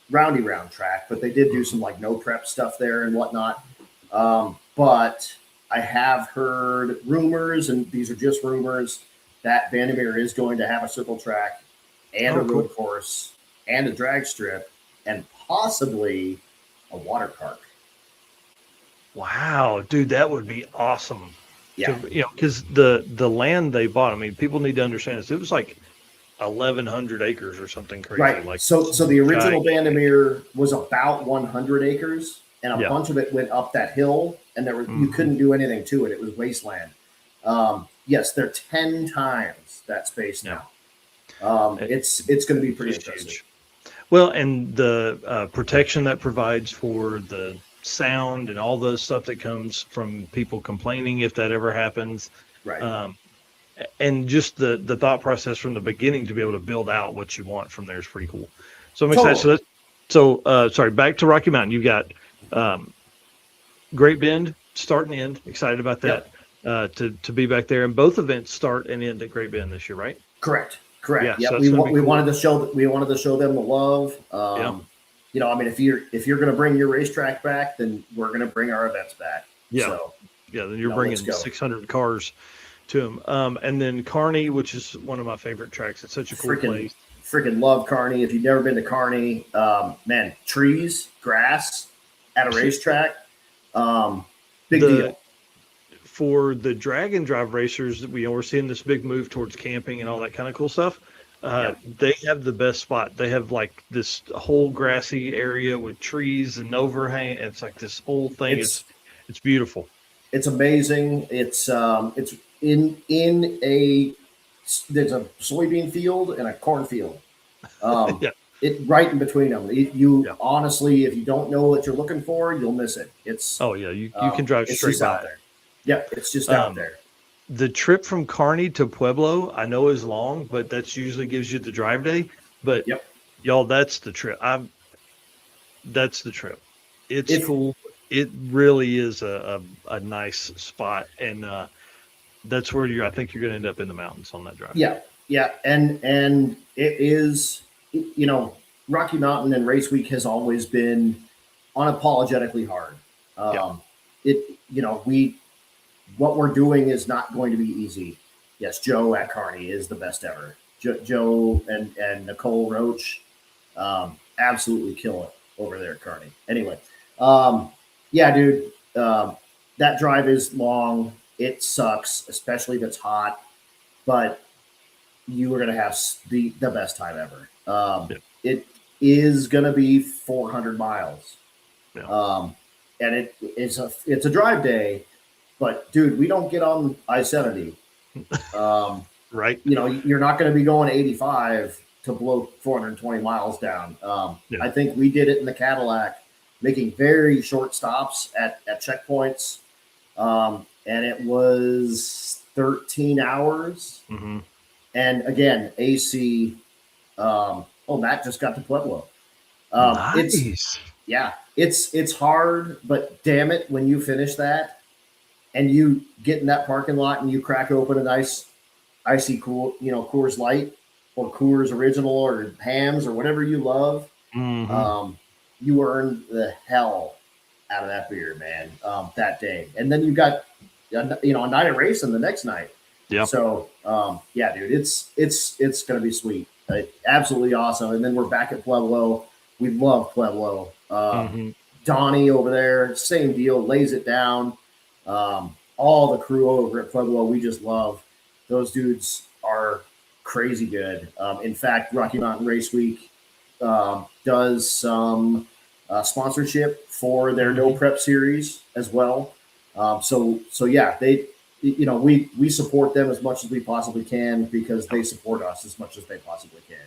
roundy round track, but they did do some like no prep stuff there and whatnot. But I have heard rumors, and these are just rumors, that Bandamere is going to have a circle track and a road course and a drag strip and possibly a water park. Wow, dude, that would be awesome. Yeah, because the land they bought. I mean, people need to understand this. It was like 1,100 acres or something crazy. Right. Like so the original Bandamere was about 100 acres, and a bunch of it went up that hill, and there was you couldn't do anything to it. It was wasteland. Yes, they're 10 times that space now. It's going to be pretty interesting. Huge. Well, and the protection that provides for the sound and all the stuff that comes from people complaining if that ever happens, right? And just the thought process from the beginning to be able to build out what you want from there is pretty cool. So I'm excited. So back to Rocky Mountain. You got Great Bend start and end. Excited about that. To be back there, and both events start and end at Great Bend this year, right? Correct. Yeah, so we wanted to show them the love. I mean, if you're going to bring your racetrack back, then we're going to bring our events back. Then you're bringing 600 cars to them. And then Kearney, which is one of my favorite tracks. It's such a cool place. Freaking love Kearney. If you've never been to Kearney, man, trees, grass at a racetrack, big deal. For the drag and drive racers, we're seeing this big move towards camping and all that kind of cool stuff. They have the best spot. They have like this whole grassy area with trees and overhang. It's like this whole thing. It's beautiful. It's amazing. It's there's a soybean field and a cornfield. It right in between them. Honestly, if you don't know what you're looking for, you'll miss it. You can drive straight by there. Yep, it's just out there. The trip from Kearney to Pueblo, I know is long, but that's usually gives you the drive day. But y'all, that's the trip. That's the trip. It's cool. It really is a nice spot, and that's where I think you're going to end up in the mountains on that drive. Yeah, Yeah, and it is, Rocky Mountain and Race Week has always been unapologetically hard. What we're doing is not going to be easy. Yes, Joe at Kearney is the best ever. Joe and Nicole Roach absolutely kill it over there at Kearney. Anyway, dude, that drive is long. It sucks, especially if it's hot, but you are going to have the best time ever. It is going to be 400 miles. Yeah. And it's a drive day, but dude, we don't get on I-70. Right. You're not going to be going 85 to blow 420 miles down. I think we did it in the Cadillac, making very short stops at checkpoints. And it was 13 hours. Mm-hmm. And again, AC. Matt just got to Pueblo. Nice. It's hard, but damn it, when you finish that and you get in that parking lot and you crack open a nice icy Coors Light or Coors Original or Hams or whatever you love, you earn the hell out of that beer, man, that day. And then you got a night of racing the next night. Yeah. So dude, it's gonna be sweet. Absolutely awesome. And then we're back at Pueblo. We love Pueblo. Donnie over there, same deal, lays it down. All the crew over at Pueblo, we just love. Those dudes are crazy good. In fact, Rocky Mountain Race Week does some sponsorship for their No Prep series as well. They, we support them as much as we possibly can because they support us as much as they possibly can.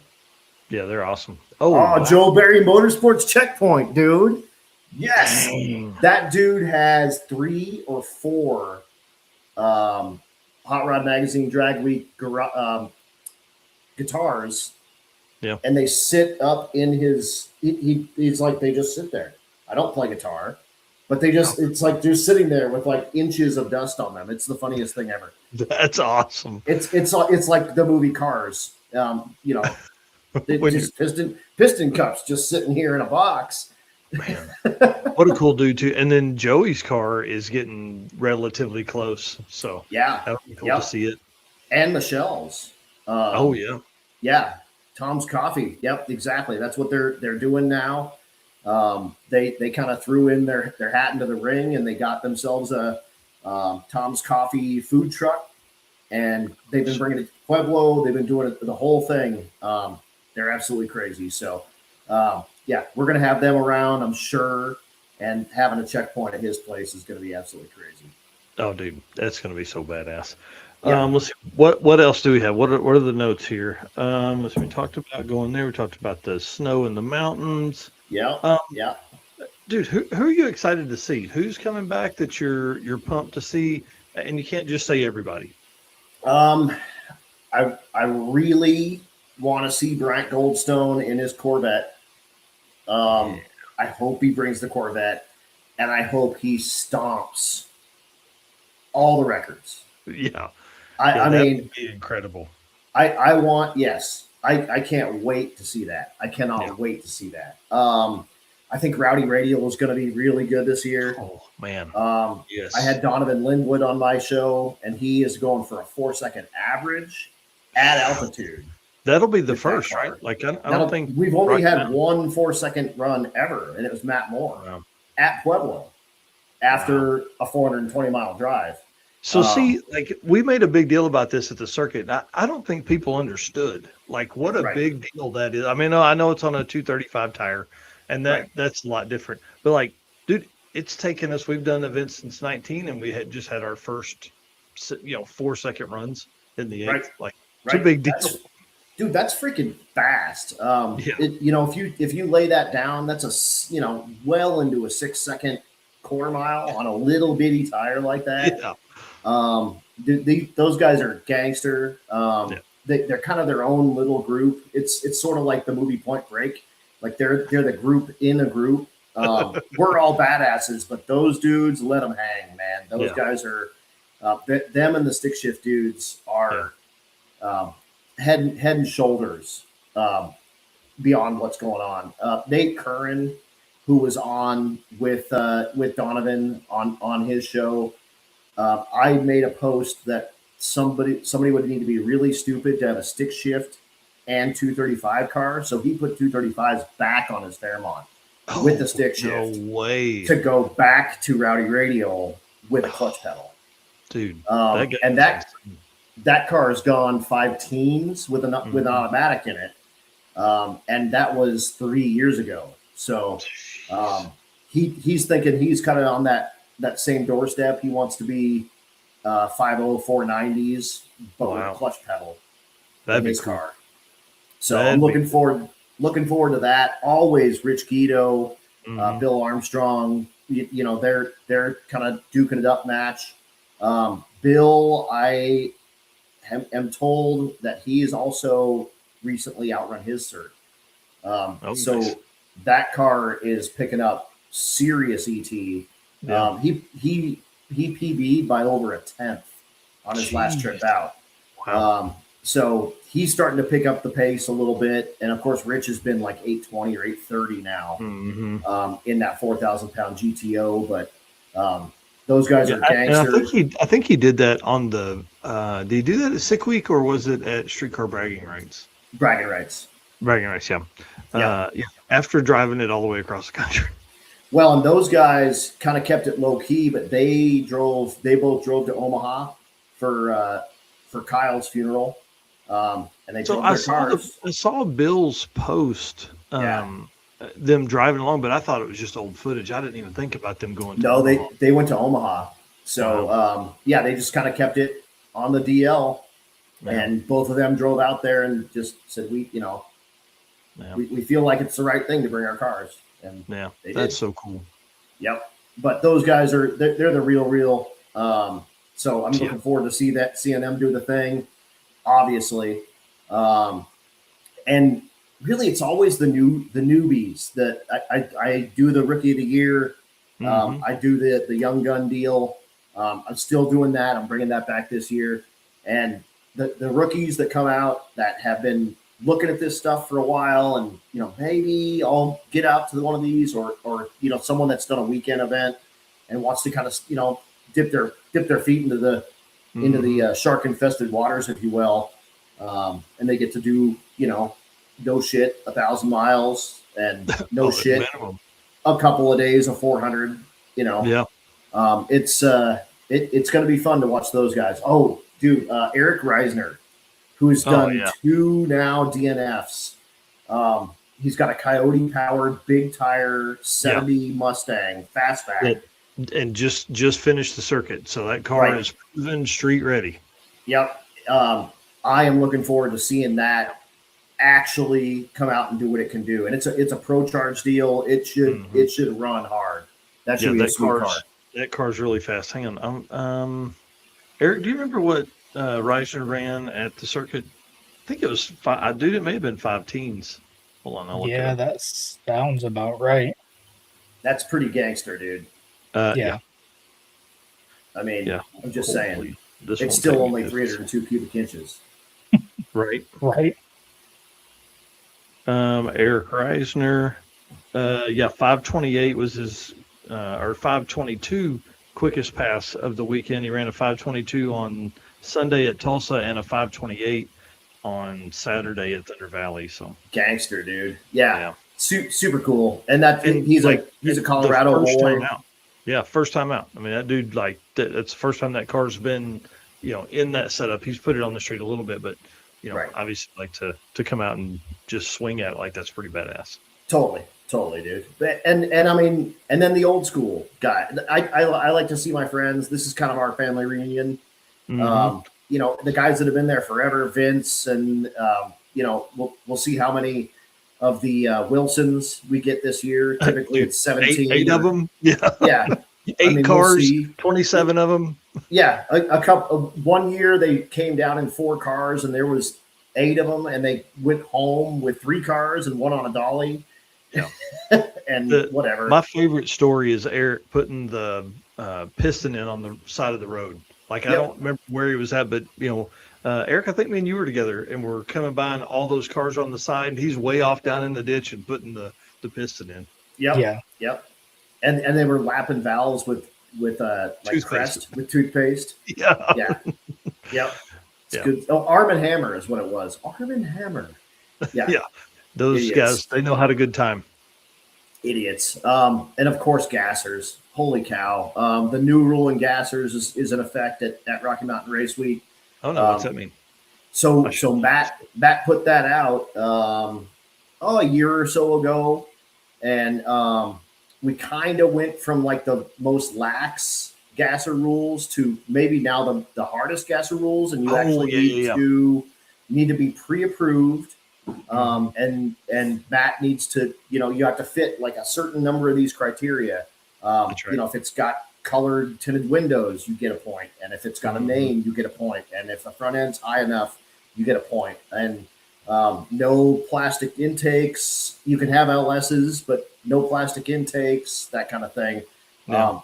Yeah, they're awesome. Wow. Joel Berry Motorsports Checkpoint, dude. Yes. Dang. That dude has 3 or 4 Hot Rod Magazine Drag Week guitars. Yeah. And they sit up in his he's like, they just sit there. I don't play guitar, but it's like they're sitting there with like inches of dust on them. It's the funniest thing ever. That's awesome. It's like the movie Cars. Just piston cups just sitting here in a box. Man, what a cool dude too. And then Joey's car is getting relatively close. So that'll be cool to see it. And Michelle's. Yeah. Tom's Coffee. Yep, exactly. That's what they're doing now. They kind of threw in their hat into the ring and they got themselves a Tom's Coffee food truck, and they've been bringing it to Pueblo. They've been doing it the whole thing. They're absolutely crazy. So we're going to have them around, I'm sure, and having a checkpoint at his place is going to be absolutely crazy. Oh, dude, that's going to be so badass. Yeah. Let's see. What else do we have? What are the notes here? We talked about going there. We talked about the snow in the mountains. Yeah. Dude, who are you excited to see? Who's coming back that you're pumped to see? And you can't just say everybody. I really want to see Bryant Goldstone in his Corvette. I hope he brings the Corvette, and I hope he stomps all the records. Yeah. I mean, would be incredible. I can't wait to see that. I cannot wait to see that. I think Rowdy Radial is going to be really good this year. Oh man. Yes. I had Donovan Linwood on my show, and he is going for a 4-second average at altitude. That'll be the first, right? Like I don't think we've only had one 4-second run ever, and it was Matt Moore at Pueblo after a 420-mile drive. So see, like we made a big deal about this at the circuit. I don't think people understood like what a big deal that is. I mean, I know it's on a 235 tire, and that's a lot different. But like, dude, it's taken us. We've done events since 19, and we had just had our first, 4-second runs in the 8th. Like, it's a big deal. That's freaking fast. If you lay that down, that's well into a 6-second quarter mile on a little bitty tire like that. Yeah. Those guys are gangster. They're kind of their own little group. It's sort of like the movie Point Break. Like they're the group in a group. We're all badasses, but those dudes let them hang, man. Those guys are them and the stick shift dudes are head and shoulders beyond what's going on. Nate Curran, who was on with Donovan on his show, I made a post that somebody would need to be really stupid to have a stick shift and 235 car. So he put 235s back on his Fairmont with the stick shift. No way. To go back to Rowdy Radial with a clutch pedal. Dude. And that car has gone 5 teens with an automatic in it. And that was 3 years ago. So he's thinking he's kind of on that same doorstep. He wants to be 5.0 490s, but with a clutch pedal. That'd in be his cool. car. So I'm looking forward to that. Always Rich Guido, Bill Armstrong. You know, they're kind of duking it up match. Bill, I am told that he is also recently outrun his cert. So nice. that car is picking up serious ET. Yeah. He PB'd by over a 10th on his last trip out. Wow. So he's starting to pick up the pace a little bit. And of course, Rich has been like 820 or 830 now in that 4,000-pound GTO. But those guys are gangsters. I think he did that on the did he do that at Sick Week or was it at Streetcar Bragging Rights? Bragging rights, yeah. After driving it all the way across the country. Well, and those guys kind of kept it low key, but they both drove to Omaha for Kyle's funeral. And they drove their cars. I saw Bill's post, them driving along, but I thought it was just old footage. I didn't even think about them going to Omaha. They went to Omaha. So, they just kind of kept it on the DL. And both of them drove out there and just said, we feel like it's the right thing to bring our cars. And that's so cool. Yep. But those guys they're the real. So I'm looking forward to seeing them do the thing, obviously. And really it's always the newbies that I do the rookie of the year. I do the young gun deal. I'm still doing that. I'm bringing that back this year. And the rookies that come out that have been looking at this stuff for a while and, maybe I'll get out to one of these or someone that's done a weekend event and wants to kind of, dip their feet into the shark infested waters, if you will. And they get to do, no shit, 1,000 miles and no shit, minimum. A couple of days of 400, it's going to be fun to watch those guys. Oh, dude, Eric Reisner, who's done 2 now DNFs. He's got a Coyote-powered, big-tire, 70 Mustang, fastback. And just finished the circuit. So that car is proven street ready. Yep. I am looking forward to seeing that actually come out and do what it can do. And it's a Pro Charge deal. It should run hard. That should be a sweet car. That car's really fast. Hang on. Eric, do you remember what Reisner ran at the circuit? I think it was 5. Dude, it may have been 5 teens. Hold on, I'll look yeah, that sounds about right. That's pretty gangster, dude. Yeah. I mean, I'm just saying, it's still only 302 cubic inches. Right. Right. Eric Reisner, 528 was his, or 522 quickest pass of the weekend. He ran a 522 on Sunday at Tulsa and a 528 on Saturday at Thunder Valley. So gangster, dude. Yeah. Super cool. And he's a Colorado first boy. time out. Yeah, first time out. I mean, that dude, that's the first time that car's been, in that setup. He's put it on the street a little bit, but obviously to come out and just swing at it like that's pretty badass. Totally, dude. And I mean, and then the old school guy. I like to see my friends. This is kind of our family reunion. The guys that have been there forever, Vince, and we'll see how many of the Wilsons we get this year. Typically, it's 17. 8 of them. Yeah. 8 cars, 27 of them. Yeah, a couple. One year they came down in 4 cars, and there was 8 of them, and they went home with 3 cars and one on a dolly. Yeah, and whatever. My favorite story is Eric putting the piston in on the side of the road. Like I don't remember where he was at, but Eric, I think me and you were together, and we're coming by, and all those cars are on the side, and he's way off down in the ditch and putting the piston in. Yep. And they were lapping valves with like Crest with toothpaste. Yeah. Yep. It's good. Oh, Arm and Hammer is what it was. Arm and Hammer. Yeah. Yeah. Those idiots. Guys, they know how to good time. Idiots. And of course, gassers. Holy cow. The new rule in gassers is in effect at Rocky Mountain Race Week. Oh no, what's that mean? So Matt put that out a year or so ago, and we kind of went from like the most lax gasser rules to maybe now the hardest gasser rules, and you need to be pre-approved. And Matt needs to, you have to fit like a certain number of these criteria. Right. If it's got colored tinted windows, you get a point. And if it's got a name, you get a point. And if the front end's high enough, you get a point. And no plastic intakes. You can have LSs, but no plastic intakes, that kind of thing. Yeah.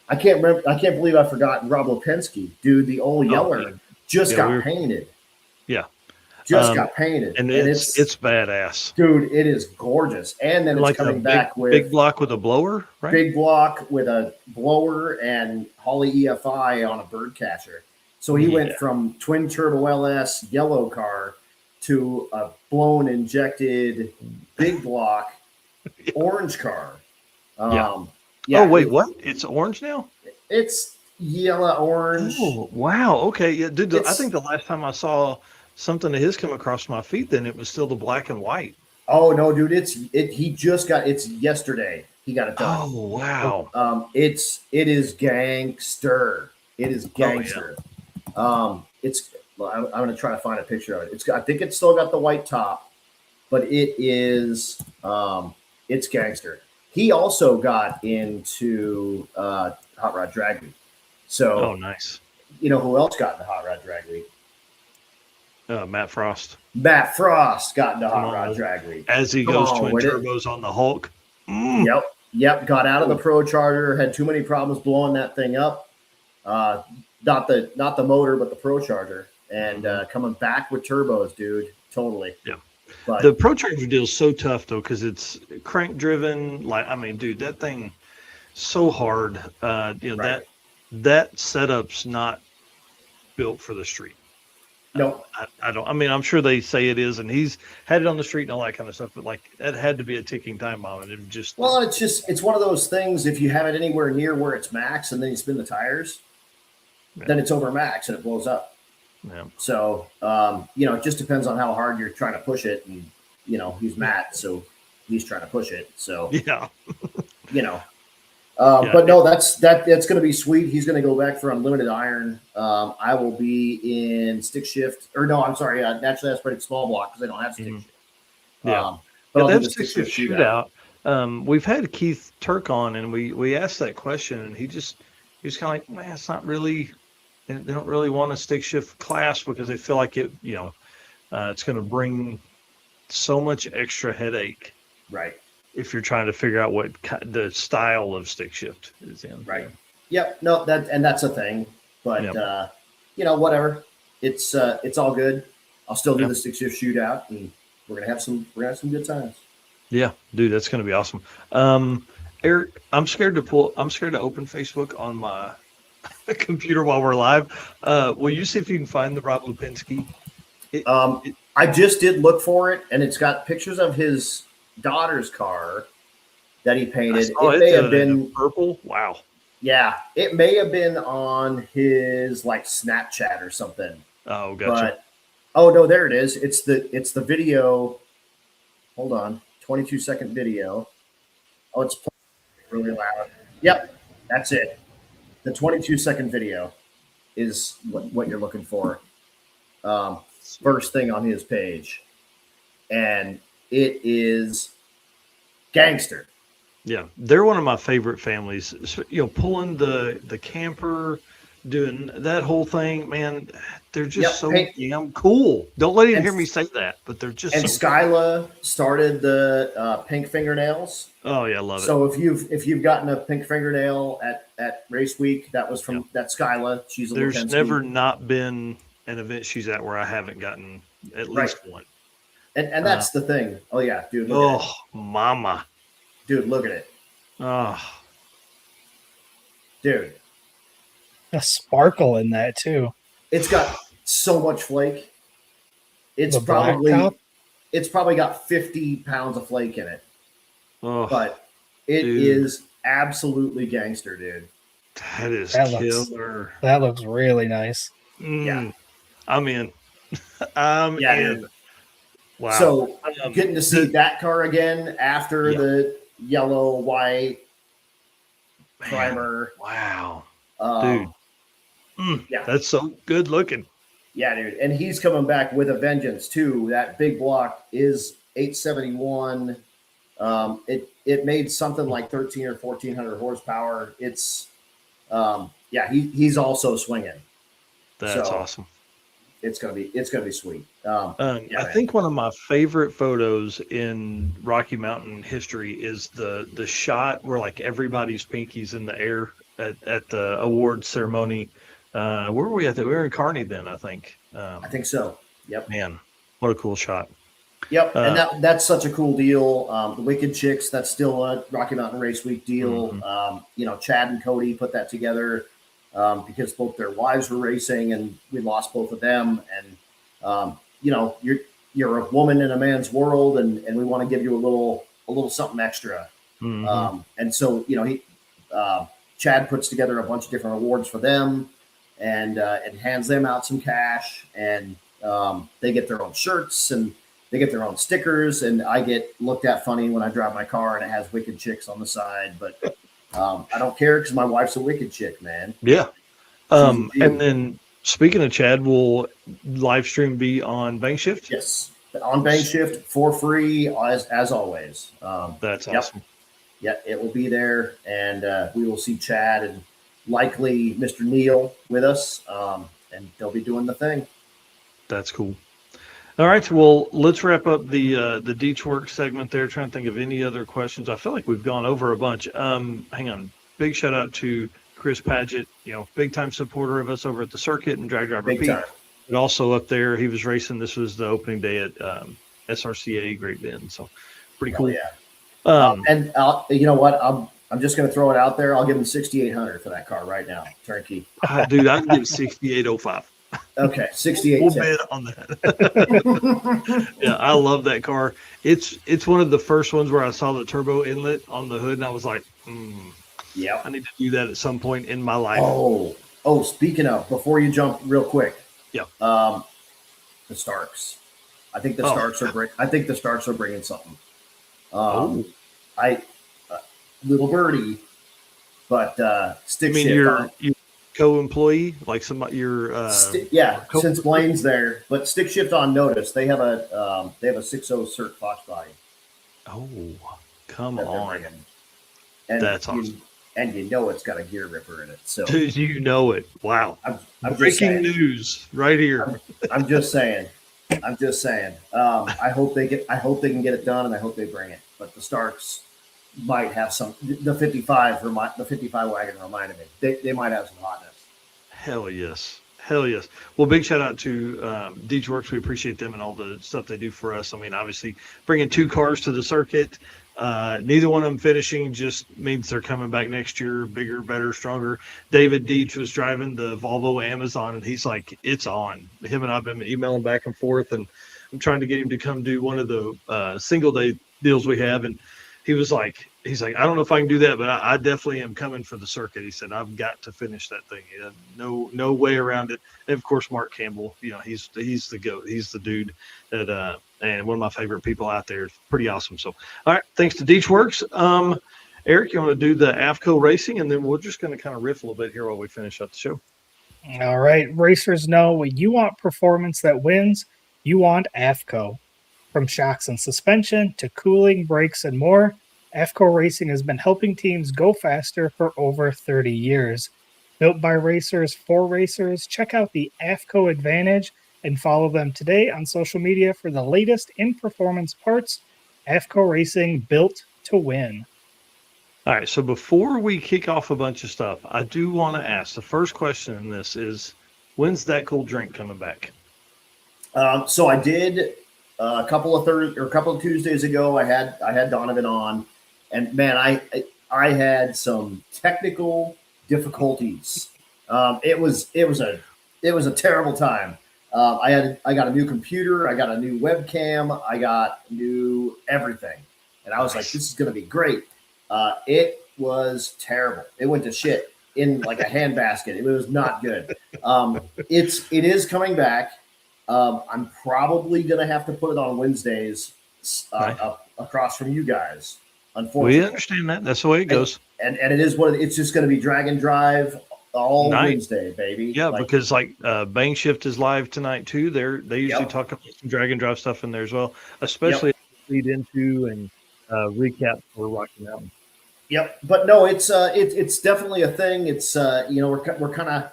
I can't believe I forgot Rob Lipinski, dude. The old Yeller got painted. Yeah. Got painted. And it's badass. Dude, it is gorgeous. And then it's coming back with big block with a blower, right? Big block with a blower and Holley EFI on a bird catcher. So he went from twin turbo LS yellow car to a blown injected big block orange car. Oh wait, what? It's orange now? It's yellow orange. Oh wow. Okay. Yeah, dude. I think the last time I saw something of his come across my feet, then it was still the black and white. Oh no, dude! It's yesterday. He got it done. Oh wow! It is gangster. It is gangster. I'm gonna try to find a picture of it. I think it's still got the white top, but it is it's gangster. He also got into Hot Rod Drag Week. So nice. You know who else got into Hot Rod Drag Week? Matt Frost. Matt Frost got into Hot Rod Drag Week. As he goes twin turbos on the Hulk. Yep. Got out of the Pro Charger, had too many problems blowing that thing up. Not the motor, but the Pro Charger. And coming back with turbos, dude. Totally. Yeah. But the Pro Charger deal is so tough though, because it's crank driven. Dude, that thing so hard. Right. That setup's not built for the street. No, I don't. I mean, I'm sure they say it is, and he's had it on the street and all that kind of stuff. But like, it had to be a ticking time bomb, and it just. Well, it's one of those things. If you have it anywhere near where it's max, and then you spin the tires, then it's over max and it blows up. Yeah. So, it just depends on how hard you're trying to push it, and he's Matt, so he's trying to push it. So yeah. But no, that's going to be sweet. He's going to go back for unlimited iron. I will be in stick shift, or no, I'm sorry, naturally aspirated small block because I don't have stick shift. Yeah, but I'll do the stick shift shootout. We've had Keith Turk on, and we asked that question, and he was kind of like, man, it's not really. They don't really want a stick shift class because they feel like it, it's going to bring so much extra headache. Right. If you're trying to figure out what the style of stick shift is in. Right. Yep. No, that's a thing, but whatever. It's all good. I'll still do the stick shift shootout, and we're gonna have some good times. Yeah, dude, that's gonna be awesome. Eric, I'm scared to open Facebook on my computer while we're live. Will you see if you can find the Rob Lipinski? I just did look for it, and it's got pictures of his daughter's car that he painted. It may have been purple. Wow. Yeah, it may have been on his like Snapchat or something. Oh, gotcha. But no, there it is. It's the video. Hold on, 22-second video. Oh, it's really loud. Yep, that's it. The 22-second video is what you're looking for. First thing on his page, and it is gangster. Yeah, they're one of my favorite families. Pulling the camper, doing that whole thing, man. They're just so Hey, damn cool. Don't let him and hear me say that, but they're just and so. Skyla started the pink fingernails. Oh yeah, love it. So if you've gotten a pink fingernail at race week, that was from that Skyla. She's a There's Lipinski. never not been an event she's at where I haven't gotten at least one. And that's the thing. Oh yeah, dude. Look at it. Mama. Dude, look at it. Oh, dude. A sparkle in that too. It's got so much flake. It's The probably got 50 pounds of flake in it. Oh, but it is absolutely gangster, dude. That is killer. That looks really nice. Yeah. I'm in. I'm in. Dude. Wow. So getting to see that car again after the yellow, white primer. Wow. Dude. Yeah. That's so good looking. Yeah, dude. And he's coming back with a vengeance too. That big block is 871. It made something like 13 or 1400 horsepower. It's he's also swinging. That's awesome. It's gonna be sweet. I think one of my favorite photos in Rocky Mountain history is the shot where like everybody's pinkies in the air at the awards ceremony. Where were we at? We were in Kearney then, I think. I think so. Yep. Man, what a cool shot. Yep, and that's such a cool deal. The Wicked Chicks, that's still a Rocky Mountain Race Week deal. Mm-hmm. Chad and Cody put that together because both their wives were racing, and we lost both of them. And you're a woman in a man's world, and we want to give you a little something extra. Mm-hmm. And so Chad puts together a bunch of different awards for them, and hands them out some cash, and they get their own shirts and they get their own stickers, and I get looked at funny when I drive my car and it has Wicked Chicks on the side, but I don't care because my wife's a Wicked Chick, man. Yeah. And then speaking of Chad, will live stream be on Bank Shift? Yes, on Bank Shift for free as always. That's awesome. Yeah, it will be there, and we will see Chad and likely Mr. Neal with us, and they'll be doing the thing. That's cool. All right, well, let's wrap up the Deech Work segment there. Trying to think of any other questions. I feel like we've gone over a bunch. Hang on. Big shout out to Chris Padgett, big time supporter of us over at the circuit and Drag Driver Pete. But also up there, he was racing. This was the opening day at SRCA Great Bend. So pretty cool. Yeah. And you know what? I'm just going to throw it out there. I'll give him 6,800 for that car right now. Turnkey. Dude, I'd give 6,805. Okay, 68. We'll bet on that. Yeah, I love that car. It's one of the first ones where I saw the turbo inlet on the hood, and I was like, yeah, I need to do that at some point in my life. Oh, speaking of, before you jump real quick, the Starks. I think the Starks are great. I think the Starks are bringing something. Little birdie, but stick shift. Your co-employee, like somebody your since Blaine's there, but stick shift on notice. They have a 6.0 cert Fox body. Oh, come on! And that's awesome. And it's got a gear ripper in it. So you know it. Wow! I'm breaking news right here. I'm just saying. I hope they can get it done, and I hope they bring it. But the Starks might have some. The 55 wagon reminded me. They might have some hotness. Hell yes. Well, big shout out to Deech Works. We appreciate them and all the stuff they do for us. I mean, obviously, bringing 2 cars to the circuit. Neither one of them finishing just means they're coming back next year, bigger, better, stronger. David Deech was driving the Volvo Amazon, and he's like, it's on. Him and I have been emailing back and forth, and I'm trying to get him to come do one of the single day deals we have. And he's like, I don't know if I can do that, but I definitely am coming for the circuit. He said, I've got to finish that thing. No way around it. And of course, Mark Campbell, he's the GOAT. He's the dude that, and one of my favorite people out there. It's pretty awesome. So, all right. Thanks to Deech Works. Eric, you want to do the AFCO racing, and then we're just going to kind of riff a little bit here while we finish up the show. All right. Racers know when you want performance that wins, you want AFCO. From shocks and suspension to cooling, brakes, and more, AFCO Racing has been helping teams go faster for over 30 years. Built by racers for racers. Check out the AFCO Advantage and follow them today on social media for the latest in performance parts. AFCO Racing, built to win. All right. So before we kick off a bunch of stuff, I do want to ask the first question in this is, when's That Cool Drink coming back? So I did a couple of Tuesdays ago. I had Donovan on, and man, I had some technical difficulties. It was a terrible time. I got a new computer, I got a new webcam, I got new everything, and I was like, this is going to be great. It was terrible. It went to shit in like a handbasket. It was not good. It is coming back. I'm probably going to have to put it on Wednesdays up across from you guys. Unfortunately, We understand that. That's the way it goes. And it is it's just going to be drag and drive all Wednesday, baby. Yeah, because Bang Shift is live tonight too. They usually talk about some drag and drive stuff in there as well, especially lead into and recap for Rocky Mountain. Yep, but no, it's definitely a thing. It's we're kind of.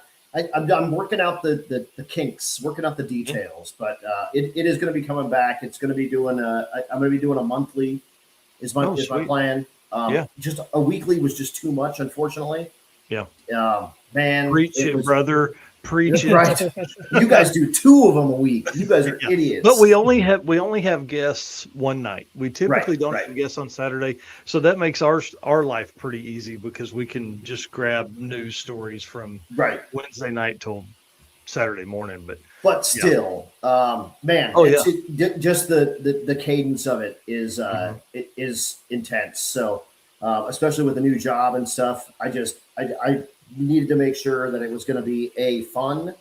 I'm working out the kinks, working out the details, but it is going to be coming back. It's going to be doing I'm going to be doing a monthly. Is my plan. Just a weekly was just too much, unfortunately. Yeah. Man, preach it, brother. Preach it. Right. You guys do 2 of them a week. You guys are idiots. But we only have guests one night. We typically don't have guests on Saturday, so that makes our life pretty easy because we can just grab news stories from Wednesday night till Saturday morning. But still, man, just the cadence of it is it is intense. So especially with the new job and stuff, I needed to make sure that it was going to be fun,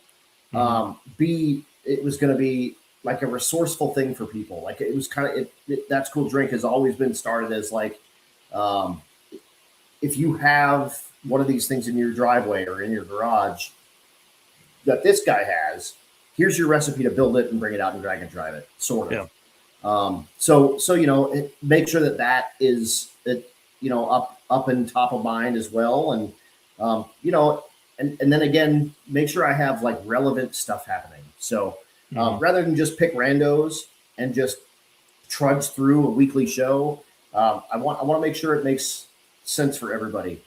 B, it was going to be like a resourceful thing for people. Like it was kind of That's Cool Drink has always been started as like if you have one of these things in your driveway or in your garage that this guy has, here's your recipe to build it and bring it out and drag and drive it, sort of. So make sure that is up and top of mind as well, and and then again, make sure I have like relevant stuff happening. So rather than just pick randos and just trudge through a weekly show, I want to make sure it makes sense for everybody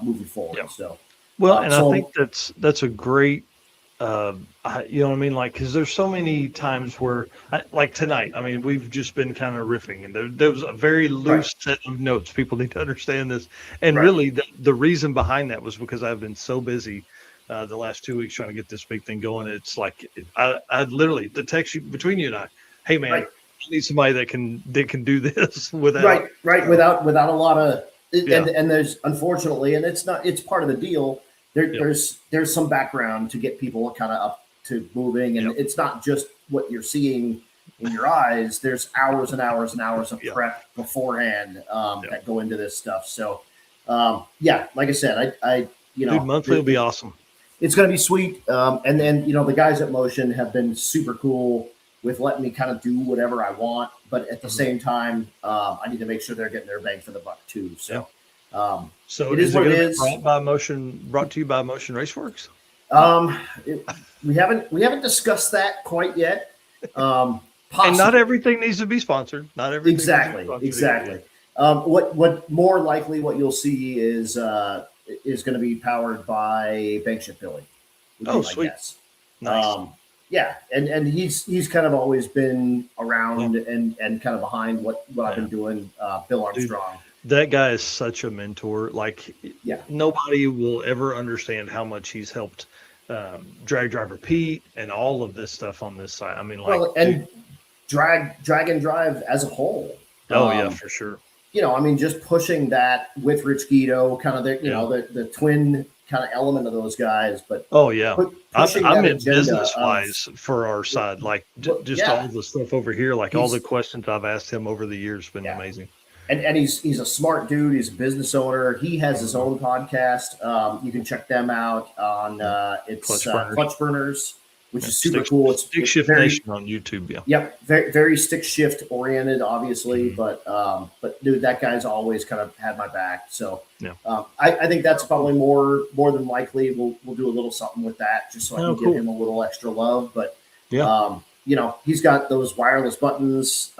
moving forward. So I think that's a great. You know what I mean? Like, because there's so many times where, like tonight, I mean, we've just been kind of riffing, and there was a very loose set of notes. People need to understand this. And really, the reason behind that was because I've been so busy the last 2 weeks trying to get this big thing going. It's like, I literally, the text between you and I, hey, man, I need somebody that can do this without. Without a lot of, and there's, unfortunately, and it's part of the deal. There's some background to get people kind of up to moving, and it's not just what you're seeing in your eyes. There's hours and hours and hours of prep beforehand that go into this stuff. So, like I said, Dude, monthly will be awesome. It's going to be sweet. And then, the guys at Motion have been super cool with letting me kind of do whatever I want, but at the same time, I need to make sure they're getting their bang for the buck too. So. So it is what it is. Brought to you by Motion Raceworks. We haven't discussed that quite yet. And not everything needs to be sponsored. Not everything. Exactly. What more likely what you'll see is going to be powered by Bankship Billy. Oh, sweet. Guess. Nice. And he's kind of always been around and kind of behind what I've been doing. Bill Armstrong. Dude, that guy is such a mentor. Like, nobody will ever understand how much he's helped drag driver Pete and all of this stuff on this side. I mean, drag and drive as a whole. Oh, for sure. Just pushing that with Rich Guido, kind of the twin kind of element of those guys. But I meant business wise for our side, like just all the stuff over here, like all the questions I've asked him over the years, been amazing. And he's a smart dude. He's a business owner. He has his own podcast. You can check them out on Clutch Burners. which is super cool. It's Stick Shift very, Nation on YouTube. Yeah. Yep. Very, very stick shift oriented, obviously, but dude, that guy's always kind of had my back. So I think that's probably more than likely we'll do a little something with that just so I can give him a little extra love. But he's got those wireless buttons.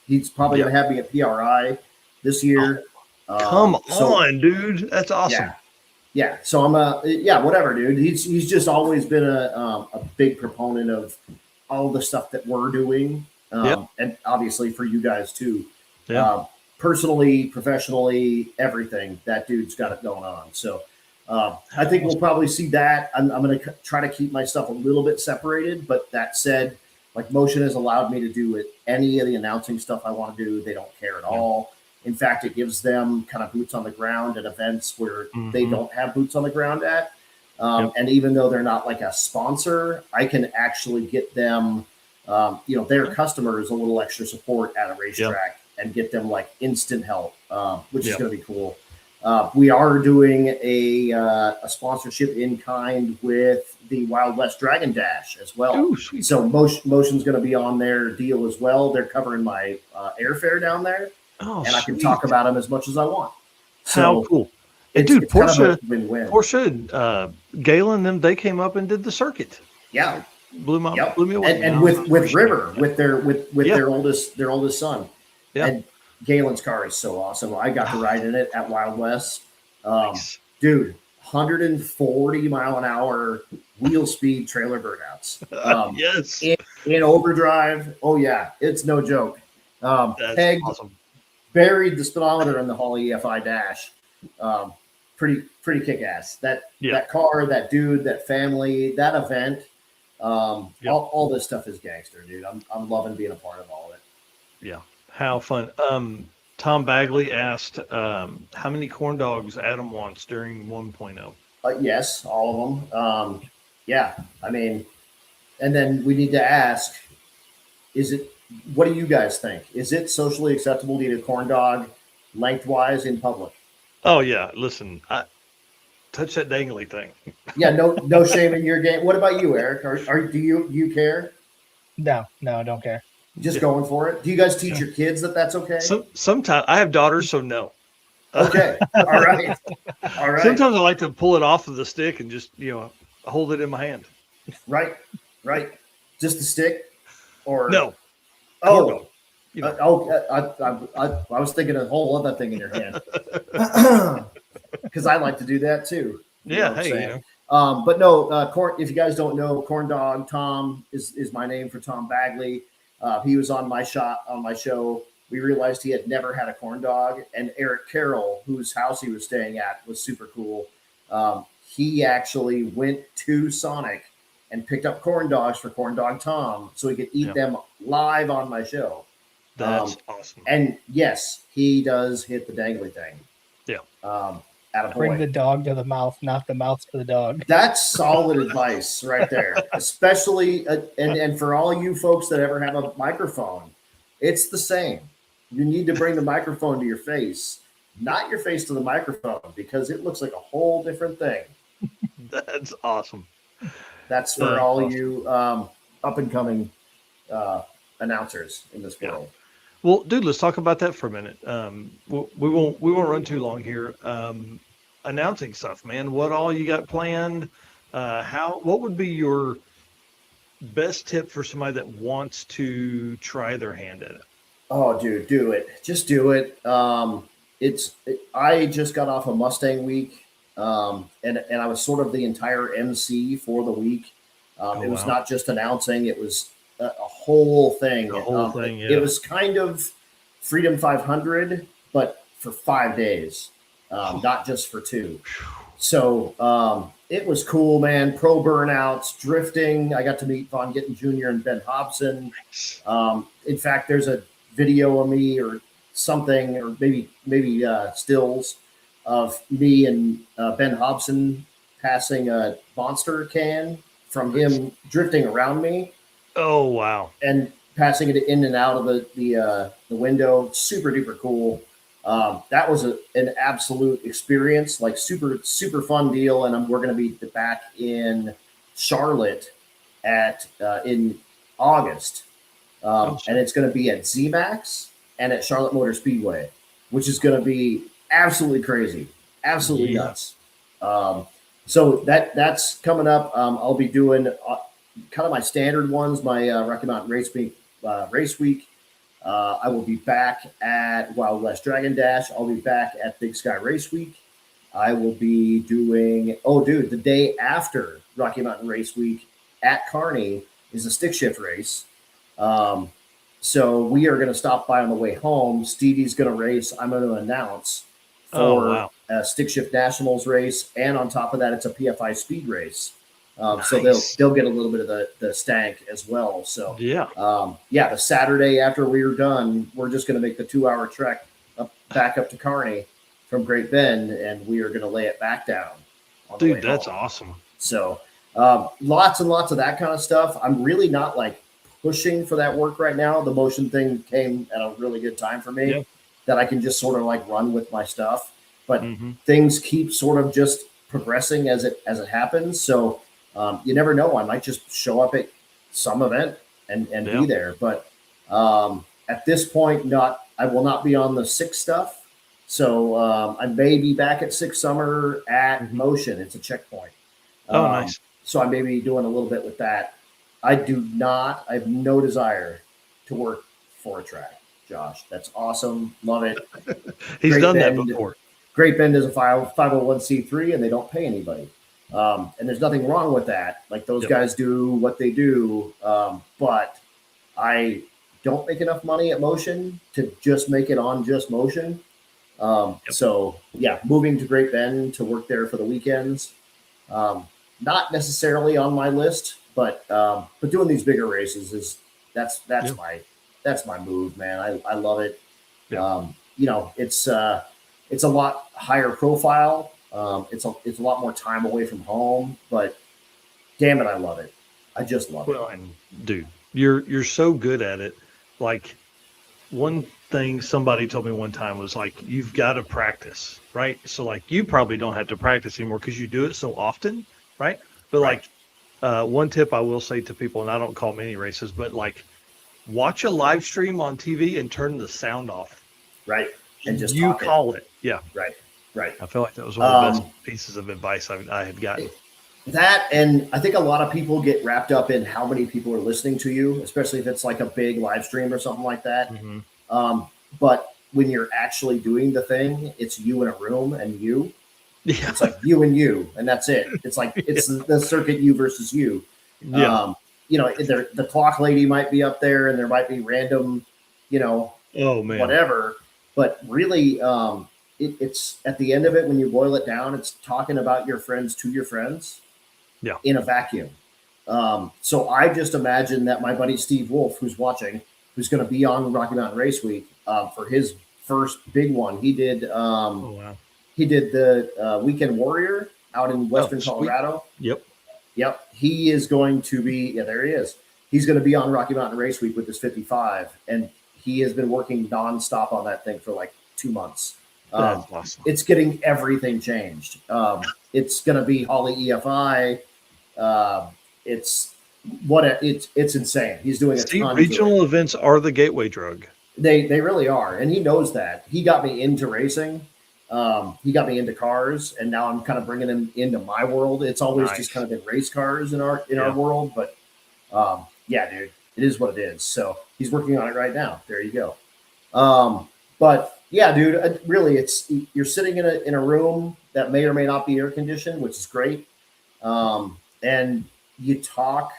He's probably going to have me at PRI this year. Come on, dude. That's awesome. Yeah. So I'm whatever, dude. He's just always been a big proponent of all the stuff that we're doing. And obviously for you guys too. Yeah. Personally, professionally, everything, that dude's got it going on. So I think we'll probably see that. I'm going to try to keep my stuff a little bit separated, but that said, like Motion has allowed me to do it. Any of the announcing stuff I want to do, they don't care at all. In fact, it gives them kind of boots on the ground at events where they don't have boots on the ground at. And even though they're not like a sponsor, I can actually get them, their customers a little extra support at a racetrack and get them like instant help, which is going to be cool. We are doing a sponsorship in kind with the Wild West Dragon Dash as well. Ooh, so Motion's going to be on their deal as well. They're covering my airfare down there. Oh, and I can talk about them as much as I want. So how cool. And dude, Porsche, Galen, them, they came up and did the circuit. Yeah. Blew me away. And with River, with their oldest son. Yeah. And Galen's car is so awesome. I got to ride in it at Wild West. Dude, 140 mile an hour wheel speed trailer burnouts. Yes. In overdrive. Oh yeah, it's no joke. That's awesome. Buried the speedometer in the Hall EFI dash. Pretty kick ass. That car, that dude, that family, that event. All this stuff is gangster, dude. I'm loving being a part of all of it. Yeah. How fun. Tom Bagley asked how many corn dogs Adam wants during 1.0. Yes, all of them. I mean, and then we need to ask, what do you guys think? Is it socially acceptable to eat a corn dog lengthwise in public? Oh yeah. Listen, touch that dangly thing. Yeah, no shame in your game. What about you, Eric? Do you care? No, I don't care. Just going for it. Do you guys teach your kids that that's okay? Sometimes I have daughters, so no. Okay. All right. Sometimes I like to pull it off of the stick and just hold it in my hand. Right. Just the stick, or no? Oh, I was thinking a whole other thing in your hand because I like to do that too. But no, corn. If you guys don't know, Corn Dog Tom is my name for Tom Bagley. He was on my show. We realized he had never had a corn dog, and Eric Carroll, whose house he was staying at, was super cool. He actually went to Sonic and picked up corn dogs for Corn Dog Tom so he could eat them live on my show. That's awesome. And yes, he does hit the dangly thing. Yeah. Bring the dog to the mouth, not the mouth to the dog. That's solid advice right there. Especially, and for all you folks that ever have a microphone, it's the same. You need to bring the microphone to your face, not your face to the microphone, because it looks like a whole different thing. That's awesome. That's for all you up and coming announcers in this world. Well, dude, let's talk about that for a minute. We won't run too long here. Announcing stuff, man. What all you got planned? What would be your best tip for somebody that wants to try their hand at it? Oh, dude, do it. Just do it. I just got off a Mustang week. And I was sort of the entire MC for the week. It was not just announcing; it was a whole thing. It was kind of Freedom 500, but for 5 days, not just for 2. So it was cool, man. Pro burnouts, drifting. I got to meet Von Gittin Jr. and Ben Hobson. In fact, there's a video of me or something, or maybe stills of me and Ben Hobson passing a Monster can from him drifting around me. Oh, wow. And passing it in and out of the window. Super duper cool. That was an absolute experience, like super, super fun deal. And we're going to be back in Charlotte at in August, and it's going to be at ZMAX and at Charlotte Motor Speedway, which is going to be absolutely crazy, absolutely nuts. So that's coming up. I'll be doing kind of my standard ones, my Rocky Mountain Race Week. I will be back at Wild West Dragon Dash. I'll be back at Big Sky Race Week. I will be doing, the day after Rocky Mountain Race Week at Kearney is a stick shift race. So we are going to stop by on the way home. Stevie's going to race. I'm going to announce for a stick shift nationals race. And on top of that, it's a PFI speed race. Nice. So they'll get a little bit of the stank as well. So the Saturday after we're done, we're just going to make the 2-hour trek back up to Kearney from Great Bend, and we are going to lay it back down. Dude, that's awesome. So lots and lots of that kind of stuff. I'm really not like pushing for that work right now. The motion thing came at a really good time for me that I can just sort of like run with my stuff. But things keep sort of just progressing as it happens. So you never know. I might just show up at some event and be there. But at this point, I will not be on the 6 stuff. So I may be back at 6 Summer at Motion. It's a checkpoint. Nice. So I may be doing a little bit with that. I have no desire to work for a track, Josh. That's awesome. Love it. He's done that before. Great Bend is a 501c3 and they don't pay anybody. And there's nothing wrong with that. Like those guys do what they do. But I don't make enough money at Motion to just make it on just Motion. So moving to Great Bend to work there for the weekends. Not necessarily on my list, but doing these bigger races that's my move, man. I love it. It's a lot higher profile. It's a lot more time away from home, but damn it, I love it. I just love it. And dude, you're so good at it. Like one thing somebody told me one time was like, you've got to practice, right? So like you probably don't have to practice anymore because you do it so often, right? But like one tip I will say to people, and I don't call many races, but like watch a live stream on TV and turn the sound off. Right. And just call it. Yeah. Right. I feel like that was one of the best pieces of advice I had gotten. That, and I think a lot of people get wrapped up in how many people are listening to you, especially if it's like a big live stream or something like that. But when you're actually doing the thing, it's you in a room and you. Yeah. It's like you and you, and that's it. It's like it's the circuit you versus you. Yeah. The clock lady might be up there, and there might be random, whatever. But really, it's at the end of it when you boil it down, it's talking about your friends to your friends. Yeah. In a vacuum. So I just imagine that my buddy Steve Wolf, who's watching, who's going to be on Rocky Mountain Race Week for his first big one, he did. He did the Weekend Warrior out in Western Colorado. Yep. He is going to be. Yeah, there he is. He's going to be on Rocky Mountain Race Week with his 55, and he has been working nonstop on that thing for like 2 months. That's awesome. It's getting everything changed. It's going to be Holly EFI. It's insane. He's doing a ton. Regional events are the gateway drug. They really are, and he knows that. He got me into racing. He got me into cars, and now I'm kind of bringing him into my world. It's always just kind of been race cars in our world, but dude, it is what it is. So he's working on it right now. There you go. But yeah, dude, really, you're sitting in a room that may or may not be air conditioned, which is great. And you talk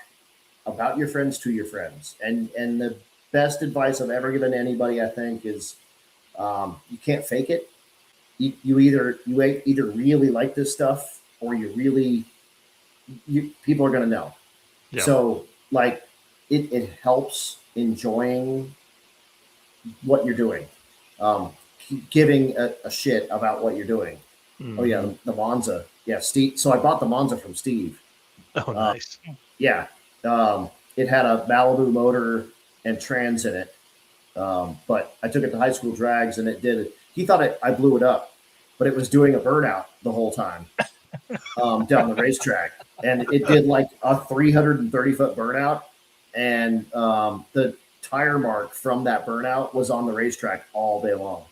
about your friends to your friends, and the best advice I've ever given anybody, I think, is you can't fake it. You either really like this stuff, or people are going to know. Yeah. So like it helps enjoying what you're doing, giving a shit about what you're doing. Mm-hmm. Oh yeah. The Monza. Yeah. Steve. So I bought the Monza from Steve. Oh, nice. Yeah. It had a Malibu motor and trans in it. But I took it to high school drags and it did it. He thought I blew it up, but it was doing a burnout the whole time. down the racetrack, and it did like a 330-foot burnout, and the tire mark from that burnout was on the racetrack all day long.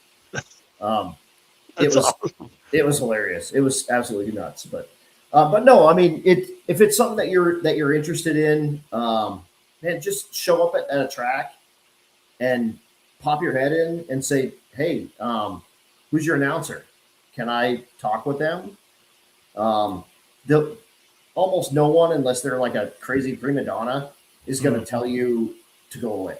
It was hilarious. It was absolutely nuts. But no, I mean, if it's something that you're interested in, man, just show up at a track and pop your head in and say, hey, who's your announcer? Can I talk with them? Almost no one, unless they're like a crazy prima donna, is going to tell you to go away.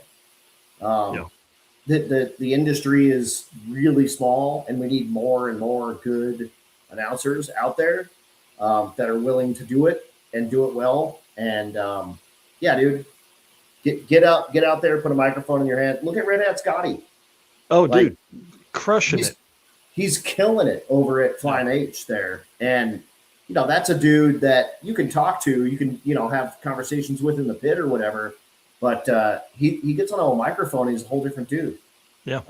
The industry is really small, and we need more and more good announcers out there that are willing to do it and do it well. And yeah, dude, get out there, put a microphone in your hand. Look at Red Hat Scotty. Oh, like, dude, crushing it. He's killing it over at Flying H there. And, you know, that's a dude that you can talk to. You can, you know, have conversations with in the pit or whatever. But he gets on a microphone. He's a whole different dude. Yeah.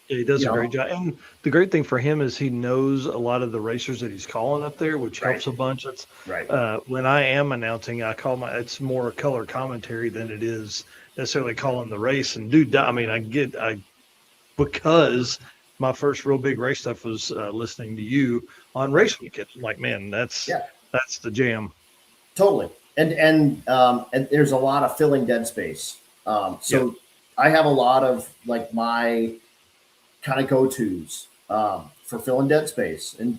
He does a great job. And the great thing for him is he knows a lot of the racers that he's calling up there, which helps a bunch. That's right. When I am announcing, it's more color commentary than it is necessarily calling the race. And dude, I mean, because my first real big race stuff was listening to you on Race Weekend. I'm like, man, that's the jam. Totally. And there's a lot of filling dead space. I have a lot of like my kind of go-tos for filling dead space. And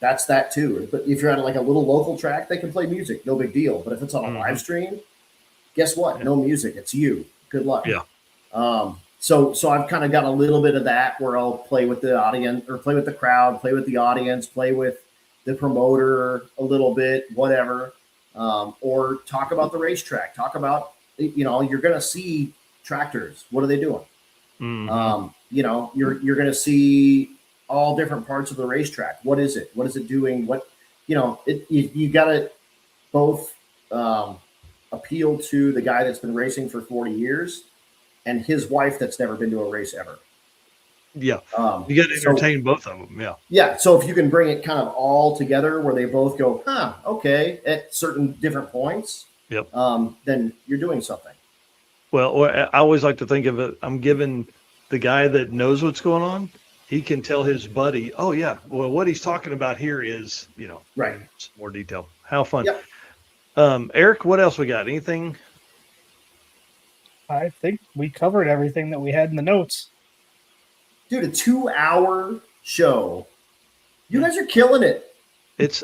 that's that too. But if you're at like a little local track, they can play music, no big deal. But if it's on a live stream, guess what? No music. It's you. Good luck. Yeah. So I've kind of got a little bit of that where I'll play with the audience or play with the crowd, play with the audience, play with the promoter a little bit, whatever. Or talk about the racetrack, talk about, you know, you're going to see tractors. What are they doing? Mm-hmm. You know, you're going to see all different parts of the racetrack. What is it? What is it doing? What, you know, you got to both appeal to the guy that's been racing for 40 years and his wife that's never been to a race ever. Yeah. You got to entertain both of them. Yeah. Yeah. So if you can bring it kind of all together where they both go, okay, at certain different points, then you're doing something. Well, I always like to think of it. I'm giving the guy that knows what's going on. He can tell his buddy, oh yeah, well, what he's talking about here is, you know, right. Some more detail. How fun. Yep. Eric, what else we got? Anything? I think we covered everything that we had in the notes. Dude, a 2-hour show. You guys are killing it.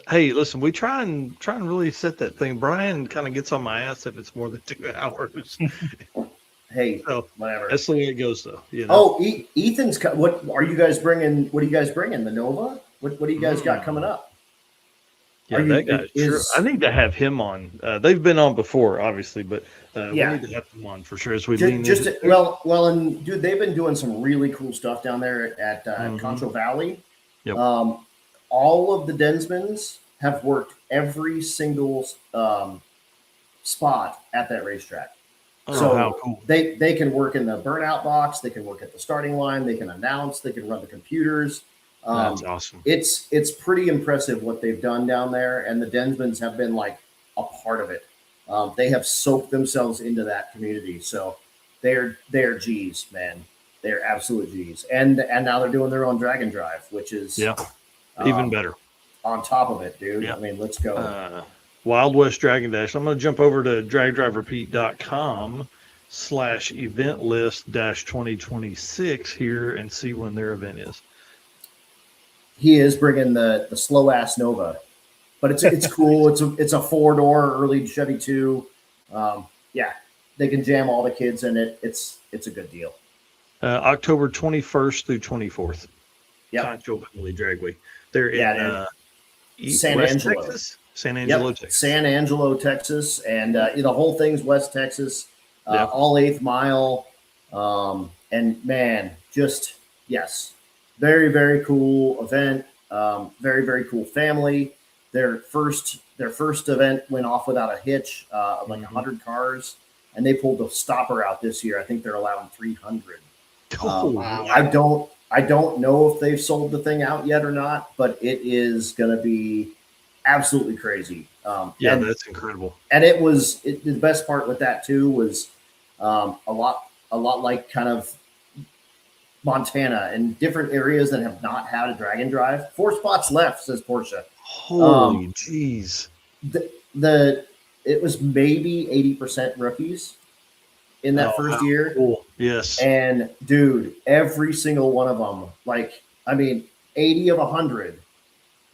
Hey, listen, we try and really set that thing. Brian kind of gets on my ass if it's more than 2 hours. Hey, so, whatever. That's the way it goes, though. You know? Oh, Ethan's. What are you guys bringing? What are you guys bringing? The Nova? What do you guys got coming up? Yeah, that guy. Sure. I need to have him on. They've been on before, obviously, but we need to have them on for sure as we lean into well, and dude, they've been doing some really cool stuff down there at Concho Valley. Yep. All of the Densmans have worked every single spot at that racetrack. Oh, so how cool. They can work in the burnout box. They can work at the starting line. They can announce. They can run the computers. That's awesome. It's pretty impressive what they've done down there, and the Densmans have been like a part of it. They have soaked themselves into that community, so they're G's, man. They're absolute G's, and now they're doing their own drag and drive, which is even better. On top of it, dude. I mean, let's go. Wild West Dragon Dash. I'm going to jump over to dragdriverepeat.com/event list-2026 here and see when their event is. He is bringing the slow ass Nova, but it's cool. It's a 4-door early Chevy 2. They can jam all the kids in it. It's a good deal. October 21st through 24th. Yeah. Concho Valley Drag Week. They're in San Angelo. Texas? San Angelo, Texas. San Angelo, Texas. And the whole thing's West Texas, all 8th mile. And man, just, yes, very, very cool event. Very, very cool family. Their first event went off without a hitch, of like 100 cars. And they pulled a stopper out this year. I think they're allowing 300. Wow. I don't know if they've sold the thing out yet or not, but it is going to be absolutely crazy. Yeah, and, that's incredible. And it was the best part with that too was a lot like kind of Montana and different areas that have not had a drag and drive. 4 spots left, says Porsche. Holy jeez. The it was maybe 80% rookies in that first year. Cool. Yes. And dude, every single one of them, like, I mean, 80 of 100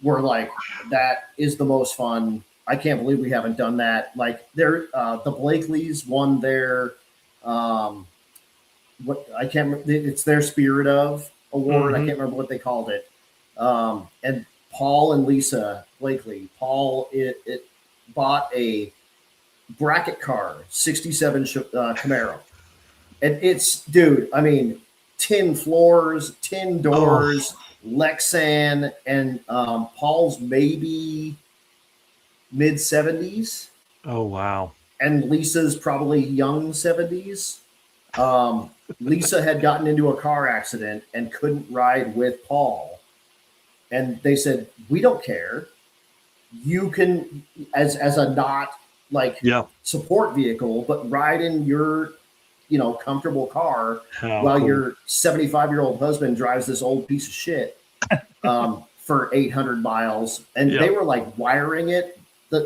were like, that is the most fun. I can't believe we haven't done that. Like, they're the Blakeleys won their what I can't remember, it's their Spirit of Award. I can't remember what they called it. And Paul and Lisa Blakely, Paul it bought a bracket car, 67 Camaro. And it's, dude, I mean, tin floors, tin doors, Lexan, and Paul's maybe mid 70s. Oh, wow. And Lisa's probably young 70s. Lisa had gotten into a car accident and couldn't ride with Paul. And they said, we don't care. You can, as a not like support vehicle, but ride in your, comfortable car while your 75-year-old husband drives this old piece of shit for 800 miles. And they were like wiring it.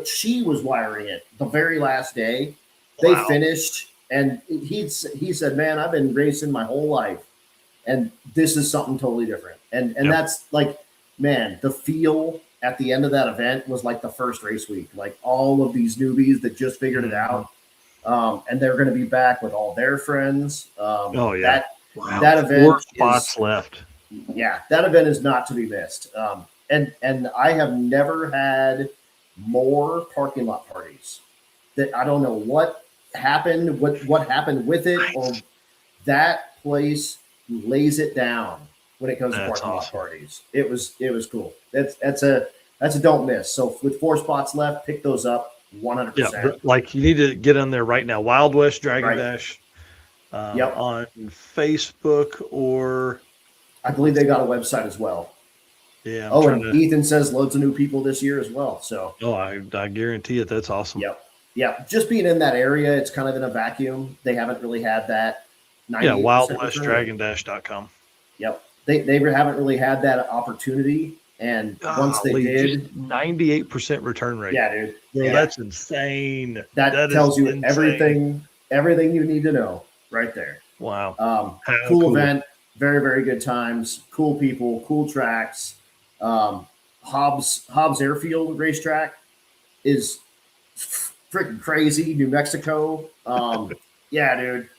She was wiring it the very last day. They finished. And he said, man, I've been racing my whole life. And this is something totally different. And that's like, man, the feel at the end of that event was like the first race week. Like all of these newbies that just figured it out. And they're going to be back with all their friends. That event 4 spots left. Yeah, that event is not to be missed. And I have never had more parking lot parties. That I don't know what happened, what happened with it, or that place lays it down when it comes to parking lot parties. It was cool. That's a don't miss. So with 4 spots left, pick those up 100%. Yeah, like you need to get on there right now. Wild West Dragon Dash on Facebook, or I believe they got a website as well. Yeah. Ethan says loads of new people this year as well. So I guarantee it. That's awesome. Yep. Yeah, just being in that area, it's kind of in a vacuum. They haven't really had that. WildWestDragonDash.com. Yep, they haven't really had that opportunity, and once they did, 98% return rate. Yeah, dude. Bro, that's insane. That tells you insane. everything you need to know right there. Wow. Cool event, very, very good times, cool people, cool tracks. Hobbs Airfield racetrack is freaking crazy. New Mexico. Yeah, dude.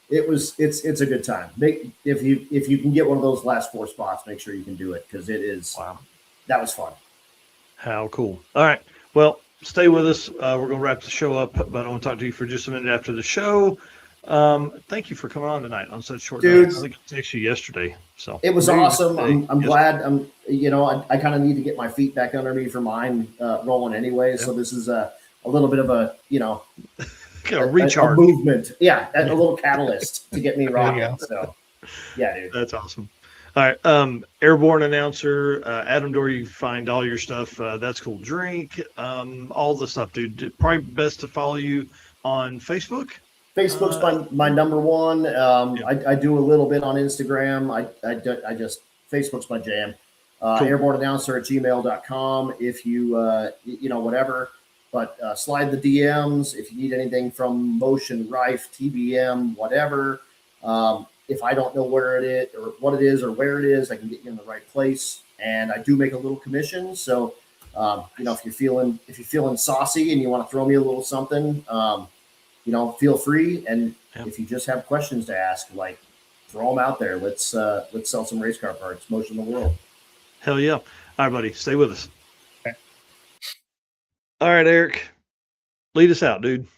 It's a good time. If you can get one of those last 4 spots, make sure you can do it, because it is. Wow. That was fun. How cool. All right. Well, stay with us. We're going to wrap the show up, but I want to talk to you for just a minute after the show. Thank you for coming on tonight on such short notice. I think I texted you yesterday. So it was awesome. I'm glad. I kind of need to get my feet back under me for mine rolling anyway. Yep. So this is a little bit of a recharge, a movement. Yeah, a little catalyst to get me rocking. So yeah, dude. That's awesome. All right. Airborne announcer, Adam Dorey, you find all your stuff. That's Cool Drink. All the stuff, dude. Probably best to follow you on Facebook. Facebook's my number one. I do a little bit on Instagram. I just Facebook's my jam. Cool. Airborneannouncer@gmail.com. If you whatever, but slide the DMs if you need anything from Motion, Rife, TBM, whatever. If I don't know where it is or what it is or where it is, I can get you in the right place. And I do make a little commission. So if you're feeling saucy and you want to throw me a little something, feel free. And if you just have questions to ask, like, throw them out there. Let's sell some race car parts. Motion the world. Hell yeah. All right, buddy. Stay with us. Okay. All right, Eric. Lead us out, dude.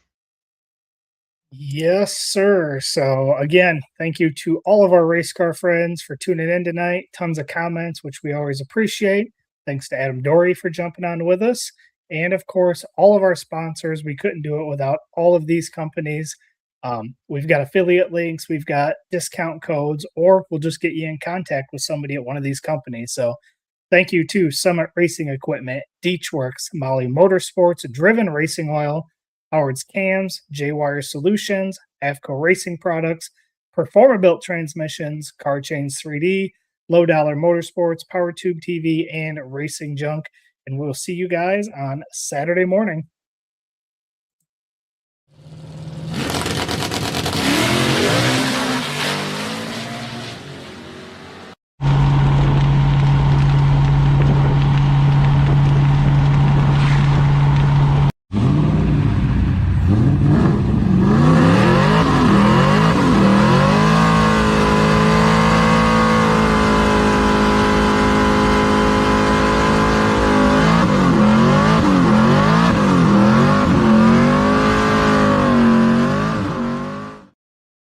Yes, sir. So again, thank you to all of our race car friends for tuning in tonight. Tons of comments, which we always appreciate. Thanks to Adam Dorey for jumping on with us. And of course, all of our sponsors. We couldn't do it without all of these companies. We've got affiliate links, we've got discount codes, or we'll just get you in contact with somebody at one of these companies. So Thank you to Summit Racing Equipment, Deechworks, Molly Motorsports, Driven Racing Oil, Howard's Cams, J-Wire Solutions, AFCO Racing Products, Performa-Built Transmissions, Car Chains 3D, Low Dollar Motorsports, PowerTube TV, and Racing Junk. And we'll see you guys on Saturday morning.